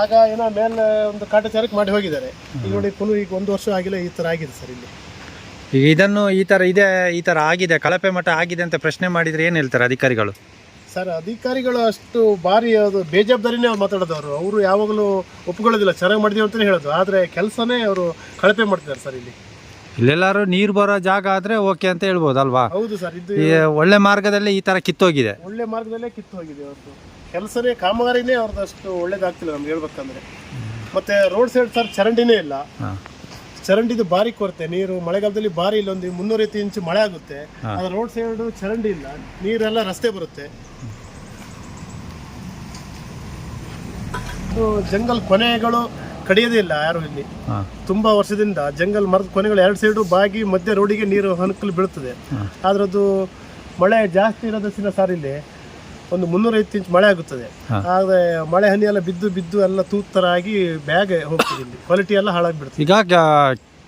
ಆಗ ಏನೋ ಮೇಲೆ ಒಂದು ಕಾಟಾಚಾರಕ್ಕೆ ಮಾಡಿ ಹೋಗಿದ್ದಾರೆ. ಈಗ ನೋಡಿ ಪುನಃ ಈಗ 1 ವರ್ಷ ಆಗಿಲ್ಲ, ಈ ತರ ಆಗಿದೆ ಸರ್ ಇಲ್ಲಿ. ಈಗ ಇದನ್ನು ಈ ತರ ಆಗಿದೆ, ಕಳಪೆ ಮಟ್ಟ ಆಗಿದೆ ಅಂತ ಪ್ರಶ್ನೆ ಮಾಡಿದ್ರೆ ಏನ್ ಹೇಳ್ತಾರೆ ಅಧಿಕಾರಿಗಳು? ಸರ್ ಅಧಿಕಾರಿಗಳು ಅಷ್ಟು ಭಾರಿ ಅದು ಬೇಜವಾಬ್ದಾರಿನೇ ಅವ್ರು ಮಾತಾಡೋದವರು. ಅವರು ಯಾವಾಗಲೂ ಒಪ್ಕೊಳ್ಳೋದಿಲ್ಲ, ಚೆನ್ನಾಗಿ ಮಾಡಿದೀವಿ ಅಂತಲೇ ಹೇಳೋದು, ಆದರೆ ಕೆಲಸನೇ ಅವರು ಕಳಪೆ ಮಾಡ್ತಿದ್ದಾರೆ ಸರ್ ಇಲ್ಲಿ. ಇಲ್ಲೆಲ್ಲಾರು ನೀರು ಬರೋ ಜಾಗ ಆದ್ರೆ ಓಕೆ ಅಂತ ಹೇಳ್ಬೋದಲ್ವಾ? ಹೌದು ಸರ್, ಇದು ಒಳ್ಳೆ ಮಾರ್ಗದಲ್ಲಿ ಈ ತರ ಕಿತ್ತೋಗಿದೆ. ಒಳ್ಳೆ ಮಾರ್ಗದಲ್ಲೇ ಕಿತ್ತೋಗಿದೆ ಅವ್ರದ್ದು ಕೆಲಸನೇ, ಕಾಮಗಾರಿನೇ ಅವ್ರದ್ದು ಅಷ್ಟು ಒಳ್ಳೇದಾಗ್ತಿಲ್ಲ ನಮ್ಗೆ ಹೇಳ್ಬೇಕಂದ್ರೆ. ಮತ್ತೆ ರೋಡ್ ಸೈಡ್ ಸರ್ ಚರಂಡಿನೇ ಇಲ್ಲ. ಚರಂಡಿದು ಭಾರಿ ಕೊರತೆ, ನೀರು ಮಳೆಗಾಲದಲ್ಲಿ ಭಾರಿ ಇಲ್ಲೊಂದು 350 ಇಂಚು ಮಳೆ ಆಗುತ್ತೆ, ಆದ್ರೆ ರೋಡ್ ಸೈಡ್ ಚರಂಡಿ ಇಲ್ಲ, ನೀರೆಲ್ಲ ರಸ್ತೆ ಬರುತ್ತೆ. ಜಂಗಲ್ ಕೊನೆಗಳು ಕಡಿಯೋದೇ ಇಲ್ಲ ಯಾರು ಇಲ್ಲಿ. ತುಂಬಾ ವರ್ಷದಿಂದ ಜಂಗಲ್ ಮರದ ಕೊನೆಗಳು 2 ಸೈಡು ಬಾಗಿ ಮಧ್ಯೆ ರೋಡಿಗೆ ನೀರು ಹನಕಲು ಬೀಳುತ್ತದೆ. ಆದ್ರೆ ಅದು ಮಳೆ ಜಾಸ್ತಿ ಇರೋದಕ್ಕಿಂತ ಸರ್ ಇಲ್ಲಿ ಒಂದು 350 ಇಂಚು ಮಳೆ ಆಗುತ್ತದೆ. ಆದ್ರೆ ಮಳೆ ಹನಿ ಎಲ್ಲ ಬಿದ್ದು ಎಲ್ಲ ತೂತರ ಆಗಿ ಬ್ಯಾಗ್ ಹೋಗ್ತದೆ, ಇಲ್ಲಿ ಕ್ವಾಲಿಟಿ ಎಲ್ಲ ಹಾಳಾಗ್ಬಿಡ್ತದೆ. ಈಗ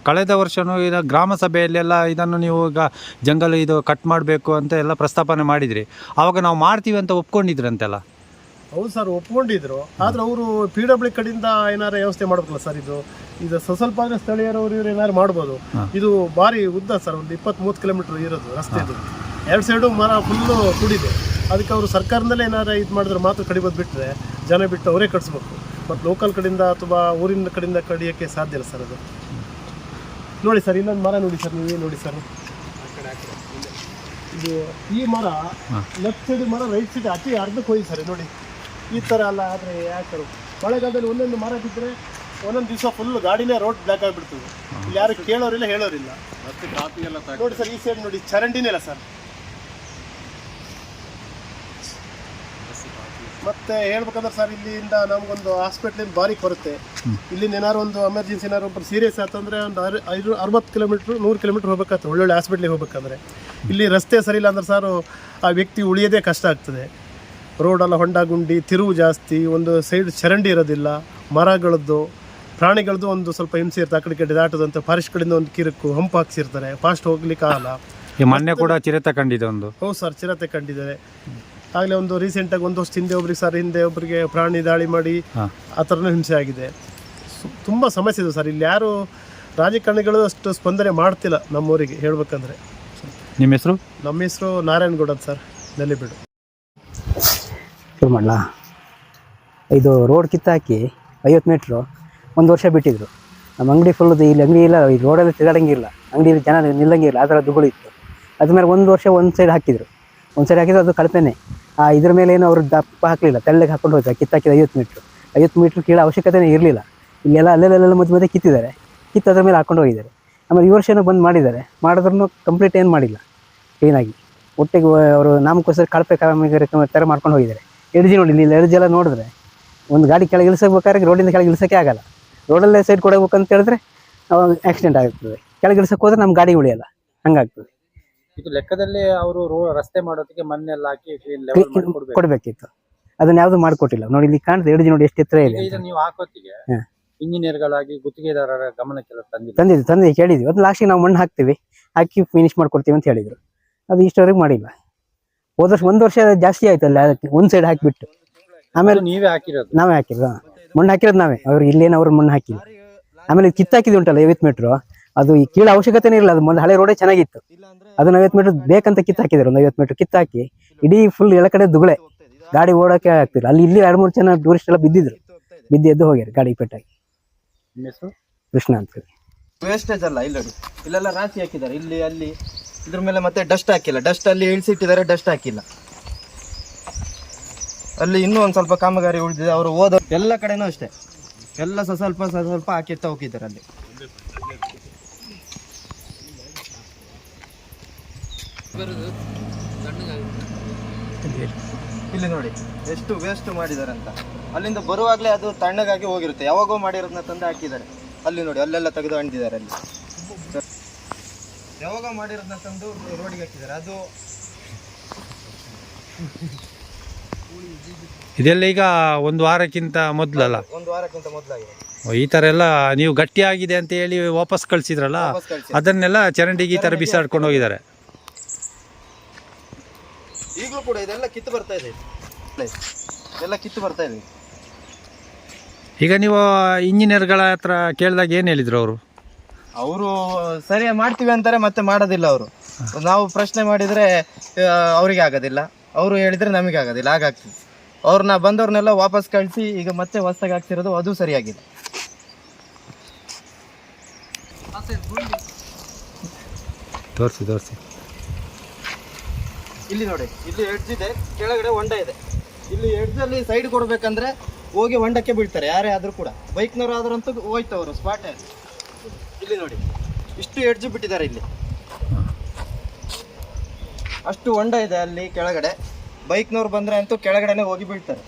ಕಳೆದ ವರ್ಷನೂ ಗ್ರಾಮ ಸಭೆಯಲ್ಲೆಲ್ಲ ಇದನ್ನು ನೀವು ಈಗ ಜಂಗಲ್ ಇದು ಕಟ್ ಮಾಡಬೇಕು ಅಂತ ಎಲ್ಲ ಪ್ರಸ್ತಾಪನೆ ಮಾಡಿದ್ರಿ, ಆವಾಗ ನಾವು ಮಾಡ್ತೀವಿ ಅಂತ ಒಪ್ಕೊಂಡಿದ್ರಂತೆಲ್ಲ. ಹೌದು ಸರ್, ಒಪ್ಕೊಂಡಿದ್ರು. ಆದ್ರೆ ಅವರು PWD ಕಡೆಯಿಂದ ಏನಾರು ವ್ಯವಸ್ಥೆ ಮಾಡ್ಬೇಕಲ್ಲ ಸರ್. ಇದು ಸ್ವಲ್ಪ ಆದ್ರೆ ಸ್ಥಳೀಯರವರು ಇವ್ರು ಏನಾರು ಮಾಡ್ಬೋದು. ಇದು ಭಾರಿ ಉದ್ದ ಸರ್, ಒಂದು 20-30 ಕಿಲೋಮೀಟರ್ ಇರೋದು ರಸ್ತೆ. ಇದು 2 ಸೈಡು ಮರ ಫುಲ್ಲು ಕುಡಿದೆ. ಅದಕ್ಕೆ ಅವರು ಸರ್ಕಾರದಲ್ಲೇ ಏನಾರು ಇದು ಮಾಡಿದ್ರೆ ಮಾತ್ರ ಕಡಿಬೋದು, ಬಿಟ್ಟರೆ ಜನ ಬಿಟ್ಟು ಅವರೇ ಕಟ್ಸ್ಬೇಕು. ಮತ್ತು ಲೋಕಲ್ ಕಡೆಯಿಂದ ಅಥವಾ ಊರಿನ ಕಡೆಯಿಂದ ಕಡಿಯೋಕ್ಕೆ ಸಾಧ್ಯ ಇಲ್ಲ ಸರ್ ಅದು. ನೋಡಿ ಸರ್, ಇನ್ನೊಂದು ಮರ ನೋಡಿ ಸರ್, ನೀವೇ ನೋಡಿ ಸರ್. ಇದು ಈ ಮರ ಲೆಫ್ಟ್ ಸೈಡ್ ಮರ, ರೈಟ್ ಸೈಡ್ ಅತಿ ಅರ್ಧಕ್ಕೆ ಹೋಗಿ ಸರ್. ನೋಡಿ ಈ ಥರ ಅಲ್ಲ. ಆದರೆ ಯಾಕೆ ಮಳೆಗಾಲದಲ್ಲಿ ಒಂದೊಂದು ಮರ ಬಿದ್ದರೆ ಒಂದೊಂದು ದಿವಸ ಫುಲ್ ಗಾಡಿನೇ ರೋಡ್ ಬ್ಲಾಕ್ ಆಗಿಬಿಡ್ತದೆ. ಇಲ್ಲಿ ಯಾರು ಕೇಳೋರಿಲ್ಲ, ಹೇಳೋರಿಲ್ಲ. ನೋಡಿ ಸರ್, ಈ ಸೈಡ್ ನೋಡಿ ಚರಂಡಿನೇ ಇಲ್ಲ ಸರ್. ಮತ್ತೆ ಹೇಳ್ಬೇಕಂದ್ರೆ ಸರ್, ಇಲ್ಲಿಂದ ನಮಗೊಂದು ಹಾಸ್ಪಿಟ್ಲಿಂದ ಭಾರಿ ಕೊರತೆ. ಇಲ್ಲಿಂದ ಏನಾರು ಒಂದು ಎಮರ್ಜೆನ್ಸಿ ಏನಾರು ಒಬ್ಬರು ಸೀರಿಯಸ್ ಆತಂದ್ರೆ ಒಂದು 60 ಕಿಲೋಮೀಟ್ರ್ 100 ಕಿಲೋಮೀಟ್ರ್ ಹೋಗ್ಬೇಕಾಗ್ತದೆ ಒಳ್ಳೊಳ್ಳೆ ಹಾಸ್ಪಿಟ್ಲಿಗೆ ಹೋಗ್ಬೇಕಂದ್ರೆ. ಇಲ್ಲಿ ರಸ್ತೆ ಸರಿ ಇಲ್ಲ ಅಂದ್ರೆ ಸರ್ ಆ ವ್ಯಕ್ತಿ ಉಳಿಯೋದೇ ಕಷ್ಟ ಆಗ್ತದೆ. ರೋಡೆಲ್ಲ ಹೊಂಡ ಗುಂಡಿ, ತಿರುವು ಜಾಸ್ತಿ, ಒಂದು ಸೈಡ್ ಚರಂಡಿ ಇರೋದಿಲ್ಲ, ಮರಗಳದ್ದು ಪ್ರಾಣಿಗಳದ್ದು ಒಂದು ಸ್ವಲ್ಪ ಹಿಂಸೆ ಇರುತ್ತೆ. ಆ ಕಡೆ ದಾಟದಂತ ಫಾರೆಸ್ಟ್ ಕಡೆಯಿಂದ ಒಂದು ಕಿರುಕು ಹಂಪ್ ಹಾಕ್ಸಿರ್ತಾರೆ, ಫಾಸ್ಟ್ ಹೋಗ್ಲಿಕ್ಕೆ ಆಗಲ್ಲ. ಮೊನ್ನೆ ಕೂಡ ಚಿರತೆ ಕಂಡಿದೆ ಒಂದು. ಹೌದು ಸರ್, ಚಿರತೆ ಕಂಡಿದ್ದಾರೆ. ಆಗಲೇ ಒಂದು ರೀಸೆಂಟಾಗಿ 1 ವರ್ಷ ಹಿಂದೆ ಒಬ್ರಿಗೆ ಸರ್, ಹಿಂದೆ ಒಬ್ಬರಿಗೆ ಪ್ರಾಣಿ ದಾಳಿ ಮಾಡಿ ಆ ಥರನೂ ಹಿಂಸೆ ಆಗಿದೆ. ತುಂಬ ಸಮಸ್ಯೆ ಇದೆ ಸರ್. ಇಲ್ಲಿ ಯಾರು ರಾಜಕಾರಣಿಗಳು ಅಷ್ಟು ಸ್ಪಂದನೆ ಮಾಡ್ತಿಲ್ಲ ನಮ್ಮೂರಿಗೆ ಹೇಳ್ಬೇಕಂದ್ರೆ. ನಿಮ್ಮ ಹೆಸರು? ನಮ್ಮ ಹೆಸರು ನಾರಾಯಣಗೌಡ ಸರ್, ನೆಲ್ಲಿಬೀಡು. ಶುರು ಮಾಡಲಾ? ಇದು ರೋಡ್ ಕಿತ್ತಾಕಿ 50 ಮೀಟ್ರು 1 ವರ್ಷ ಬಿಟ್ಟಿದ್ರು. ನಮ್ಮ ಅಂಗಡಿ ಫುಲ್ ಇಲ್ಲಿ ಅಂಗಡಿ ಇಲ್ಲ, ಈ ರೋಡಲ್ಲಿ ತಿರುಗಾಡಂಗಿಲ್ಲ, ಅಂಗಡಿಯಲ್ಲಿ ಜನ ನಿಲ್ಲಂಗಿಲ್ಲ, ಆ ಥರ ದುಗುಳಿತ್ತು. ಅದ್ಮೇಲೆ 1 ವರ್ಷ ಒಂದು ಸೈಡ್ ಹಾಕಿದ್ರು. ಒಂದು ಸೈಡ್ ಹಾಕಿದ್ರು, ಅದು ಕಳಪೆನೇ. ಇದ್ರ ಮೇಲೆ ಏನು ಅವರು ದಪ್ಪ ಹಾಕಲಿಲ್ಲ, ತೆಳ್ಳಗೆ ಹಾಕೊಂಡು ಹೋಗ್ತಾರೆ. ಕಿತ್ತಾಕಿದ 50 ಮೀಟ್ರ್ ಕೀಳೋ ಅವಶ್ಯಕತೆನೇ ಇರಲಿಲ್ಲ. ಇಲ್ಲೆಲ್ಲ ಅಲ್ಲೆಲ್ಲ ಮಧ್ಯೆ ಕಿತ್ತಿದ್ದಾರೆ, ಅದ್ರ ಮೇಲೆ ಹಾಕೊಂಡು ಹೋಗಿದ್ದಾರೆ. ಆಮೇಲೆ ಈ ವರ್ಷನೂ ಬಂದು ಮಾಡಿದ್ದಾರೆ, ಮಾಡಿದ್ರೂ ಕಂಪ್ಲೀಟ್ ಏನು ಮಾಡಿಲ್ಲ ಕ್ಲೀನಾಗಿ. ಒಟ್ಟಿಗೆ ಅವರು ನಾಮಕ್ಕೋಸ್ಕರ ಕಳಪೆ ಕಾಮಗಾರಿ ಥರ ಮಾಡ್ಕೊಂಡು ಹೋಗಿದ್ದಾರೆ. ಎಡ್ಜಿ ನೋಡಿ, ಇಲ್ಲಿ ಎಡ್ಜೆಲ್ಲ ನೋಡಿದ್ರೆ ಒಂದು ಗಾಡಿ ಕೆಳಗೆ ಇಳಿಸಬೇಕಾದ್ರೆ ರೋಡಿಂದ ಕೆಳಗೆ ಇಳಿಸೋಕ್ಕೆ ಆಗಲ್ಲ. ರೋಡಲ್ಲೇ ಸೈಡ್ ಕೊಡಬೇಕಂತ ಹೇಳಿದ್ರೆ ಆಕ್ಸಿಡೆಂಟ್ ಆಗುತ್ತದೆ. ಕೆಳಗೆ ಇಳಿಸೋಕೆ ಹೋದ್ರೆ ನಮ್ಮ ಗಾಡಿ ಉಳಿಯಲ್ಲ, ಹಂಗಾಗ್ತದೆ. ಇದು ಲೆಕ್ಕದಲ್ಲಿ ಅವರು ರಸ್ತೆ ಮಾಡೋದಕ್ಕೆ ಮಣ್ಣೆಲ್ಲ ಹಾಕಿ ಕೊಡಬೇಕಿತ್ತು, ಅದನ್ನ ಯಾವುದು ಮಾಡಿಕೊಟ್ಟಿಲ್ಲ. ನೋಡಿ ಇಲ್ಲಿ ಕಾಣ್ತದೆ, ಎಡ್ಜಿ ನೋಡಿ ಎಷ್ಟು ಎತ್ತರ ಇದೆ. ನೀವು ಹಾಕೋತಿಗೆ ಇಂಜಿನಿಯರ್ಗಳಾಗಿ ಗುತ್ತಿಗೆದಾರರ ಗಮನಕ್ಕೆಲ್ಲ ತಂದಿದ್ವಿ ಕೇಳಿದ್ವಿ. ಅದು ಲಾಸ್ಟಿಗೆ ನಾವು ಮಣ್ಣು ಹಾಕ್ತೀವಿ, ಹಾಕಿ ಫಿನಿಶ್ ಮಾಡ್ಕೊಡ್ತೀವಿ ಅಂತ ಹೇಳಿದ್ರು. ಅದು ಇಷ್ಟವರೆಗೆ ಮಾಡಿಲ್ಲ. ಹೋದ ವರ್ಷ 1 ವರ್ಷ ಜಾಸ್ತಿ ಆಯ್ತಲ್ಲ, ಅದಕ್ಕೆ ಒಂದು ಸೈಡ್ ಹಾಕಿಬಿಟ್ಟು ಆಮೇಲೆ ನೀವೇ ಹಾಕಿರೋದು? ನಾವೇ ಹಾಕಿರೋದು, ಮಣ್ಣು ಹಾಕಿರೋದು ನಾವೇ, ಅವ್ರಿಗೆ ಇಲ್ಲೇನು ಅವ್ರು ಮಣ್ಣು ಹಾಕಿಲ್ಲ. ಆಮೇಲೆ ಇದು ಕಿತ್ತಾಕಿದ್ದು ಉಂಟಲ್ಲ 50 ಮೀಟ್ರು, ಅದು ಈ ಕೀಳ ಅವಶ್ಯಕತೆನೇ ಇಲ್ಲ, ಅದು ಮೊದಲು ಹಳೆ ರೋಡೇ ಚೆನ್ನಾಗಿತ್ತು, ಅದನ್ನ 50 ಮೀಟರ್ ಬೇಕಂತ ಕಿತ್ತಾಕಿದ್ರು. ಒಂದು 50 ಮೀಟರ್ ಕಿತ್ತಾಕಿ ಇಡೀ ಫುಲ್ ಎಲ್ಲ ಕಡೆ ದುಗುಳೆ, ಗಾಡಿ ಓಡೋಕೆ ಆಗ್ತಿಲ್ಲ. ಅಲ್ಲಿ ಇಲ್ಲಿ 2-3 ಜನ ಟೂರಿಸ್ಟ್ ಎಲ್ಲ ಬಿದ್ದು ಎದ್ದು ಹೋಗ್ಯಾರ ಗಾಡಿ ಪೆಟ್ಟಾಗಿ. ನಿಮ್ಮ ಹೆಸರು? ಕೃಷ್ಣ ಅಂತ. ವೇಸ್ಟೇಜ್ ಅಲ್ಲ, ಇಲ್ಲಿ ನೋಡಿ ಇಲ್ಲೆಲ್ಲ ರಾಶಿ ಹಾಕಿದ್ದಾರೆ, ಇಲ್ಲಿ ಅಲ್ಲಿ ಇದ್ರ ಮೇಲೆ ಮತ್ತೆ ಡಸ್ಟ್ ಹಾಕಿಲ್ಲ, ಡಸ್ಟ್ ಅಲ್ಲಿ ಇಳಿಸಿಟ್ಟಿದ್ದಾರೆ, ಡಸ್ಟ್ ಹಾಕಿಲ್ಲ. ಅಲ್ಲಿ ಇನ್ನೂ ಒಂದು ಸ್ವಲ್ಪ ಕಾಮಗಾರಿ ಉಳಿದಿದೆ, ಅವರು ಓದೋ ಎಲ್ಲ ಕಡೆನೂ ಅಷ್ಟೇ, ಎಲ್ಲ ಸ್ವಲ್ಪ ಹಾಕಿರ್ತಾ ಹೋಗಿದ್ದಾರೆ ಅಲ್ಲಿ. ಇಲ್ಲಿ ನೋಡಿ ಎಷ್ಟು ವೇಸ್ಟ್ ಮಾಡಿದ್ದಾರೆ ಅಂತ. ಅಲ್ಲಿಂದ ಬರುವಾಗಲೇ ಅದು ತಣ್ಣಗಾಗಿ ಹೋಗಿರುತ್ತೆ, ಯಾವಾಗೋ ಮಾಡಿರೋದನ್ನ ತಂದು ಹಾಕಿದ್ದಾರೆ. ಅಲ್ಲಿ ನೋಡಿ ಅಲ್ಲೆಲ್ಲ ತೆಗೆದು ಅಂಟಿದ್ದಾರೆ, ಅಲ್ಲಿ ಯಾವಾಗ ಮಾಡಿರೋದನ್ನ ತಂದು ರೋಡಿಗೆ ಹಾಕಿದ್ದಾರೆ. ಅದು ಇದೆಲ್ಲ ಈಗ ಒಂದು ವಾರಕ್ಕಿಂತ ಮೊದಲಲ್ಲ, 1 ವಾರಕ್ಕಿಂತ ಮೊದಲಾಗಿದೆ. ಈ ಥರ ಎಲ್ಲ ನೀವು ಗಟ್ಟಿಯಾಗಿದೆ ಅಂತ ಹೇಳಿ ವಾಪಸ್ ಕಳಿಸಿದ್ರಲ್ಲ, ಅದನ್ನೆಲ್ಲ ಚರಂಡಿಗೆ ಈ ಥರ ಬಿಸಾಡ್ಕೊಂಡು ಹೋಗಿದ್ದಾರೆ. ಈಗಲೂ ಕೂಡ ಇದೆಲ್ಲ ಕಿತ್ತು ಬರ್ತಾ ಇದೆ, ಎಲ್ಲ ಕಿತ್ತು ಬರ್ತಾ ಇದೆ. ಈಗ ನೀವು ಇಂಜಿನಿಯರ್ಗಳ ಹತ್ರ ಕೇಳಿದಾಗ ಏನು ಹೇಳಿದ್ರು ಅವರು? ಅವರು ಸರಿ ಮಾಡ್ತೀವಿ ಅಂತಾರೆ, ಮತ್ತೆ ಮಾಡೋದಿಲ್ಲ ಅವರು. ನಾವು ಪ್ರಶ್ನೆ ಮಾಡಿದರೆ ಅವರಿಗೆ ಆಗೋದಿಲ್ಲ, ಅವರು ಹೇಳಿದರೆ ನಮಗೆ ಆಗೋದಿಲ್ಲ, ಹಾಗಾಗ್ತದೆ. ಅವ್ರನ್ನ ಬಂದವ್ರನ್ನೆಲ್ಲ ವಾಪಸ್ ಕಳಿಸಿ ಈಗ ಮತ್ತೆ ಹೊಸ್ದಾಗಿ ಆಗ್ತಿರೋದು, ಅದು ಸರಿಯಾಗಿದೆ. ತೋರಿಸಿ ಇಲ್ಲಿ ನೋಡಿ, ಇಲ್ಲಿ ಎಡ್ಜ್ ಇದೆ, ಕೆಳಗಡೆ ಹೊಂಡ ಇದೆ. ಇಲ್ಲಿ ಎಡ್ಜಲ್ಲಿ ಸೈಡ್ ಕೊಡ್ಬೇಕಂದ್ರೆ ಹೋಗಿ ಹೊಂಡಕ್ಕೆ ಬೀಳ್ತಾರೆ, ಯಾರೇ ಆದರೂ ಕೂಡ. ಬೈಕ್ನವ್ರು ಆದ್ರಂತೂ ಹೋಯ್ತವರು ಸ್ಪಾಟ್. ಇಲ್ಲಿ ನೋಡಿ ಇಷ್ಟು ಎಡ್ಜ್ ಬಿಟ್ಟಿದ್ದಾರೆ, ಇಲ್ಲಿ ಅಷ್ಟು ಹೊಂಡ ಇದೆ ಅಲ್ಲಿ ಕೆಳಗಡೆ. ಬೈಕ್ನವ್ರು ಬಂದರೆ ಅಂತೂ ಕೆಳಗಡೆನೆ ಹೋಗಿ ಬೀಳ್ತಾರೆ.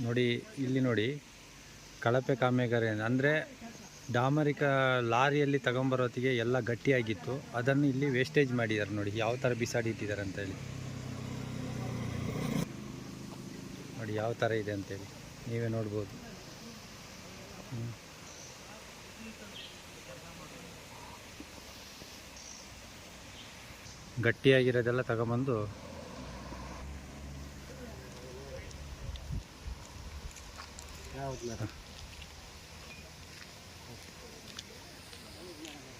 ನೋಡಿ ಇಲ್ಲಿ ನೋಡಿ, ಕಳಪೆ ಕಾಮಗಾರಿ ಅಂದರೆ ಡಾಮರಿಕ ಲಾರಿಯಲ್ಲಿ ತಗೊಂಬರೋತ್ತಿಗೆ ಎಲ್ಲ ಗಟ್ಟಿಯಾಗಿತ್ತು, ಅದನ್ನು ಇಲ್ಲಿ ವೇಸ್ಟೇಜ್ ಮಾಡಿದ್ದಾರೆ. ನೋಡಿ ಯಾವ ಥರ ಬಿಸಾಡಿ ಇಟ್ಟಿದ್ದಾರೆ ಅಂತೇಳಿ, ನೋಡಿ ಯಾವ ಥರ ಇದೆ ಅಂತೇಳಿ ನೀವೇ ನೋಡ್ಬೋದು. ಗಟ್ಟಿಯಾಗಿರೋದೆಲ್ಲ ತಗೊಂಬಂದು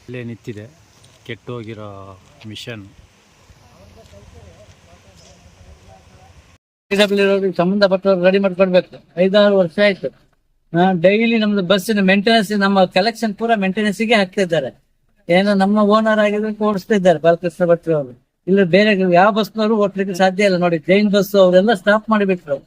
ಇಲ್ಲೇ ನಿಂತಿದೆ ಕೆಟ್ಟೋಗಿರೋ ಮಿಷನ್. ಸಂಬಂಧಪಟ್ಟವ್ರು ರೆಡಿ ಮಾಡ್ಕೊಡ್ಬೇಕು. 5-6 ವರ್ಷ ಆಯ್ತು. ಡೈಲಿ ನಮ್ದು ಬಸ್ಸಿನ ಮೇಂಟೆನೆನ್ಸ್, ನಮ್ಮ ಕಲೆಕ್ಷನ್ ಪೂರಾ ಮೇಂಟೆನೆನ್ಸ್ಗೆ ಹಾಕ್ತಿದ್ದಾರೆ. ಏನೋ ನಮ್ಮ ಓನರ್ ಆಗಿದ್ರೆ ಓಡಿಸ್ತಾ ಇದ್ದಾರೆ ಬಾಲಕೃಷ್ಣ ಭಟ್ರು ಅವರು. ಇಲ್ಲ ಬೇರೆ ಯಾವ ಬಸ್ನವರು ಓಡ್ಲಿಕ್ಕೆ ಸಾಧ್ಯ ಇಲ್ಲ. ನೋಡಿ ಜೈನ್ ಬಸ್ ಅವರೆಲ್ಲ ಸ್ಟಾಪ್ ಮಾಡಿಬಿಟ್ರು.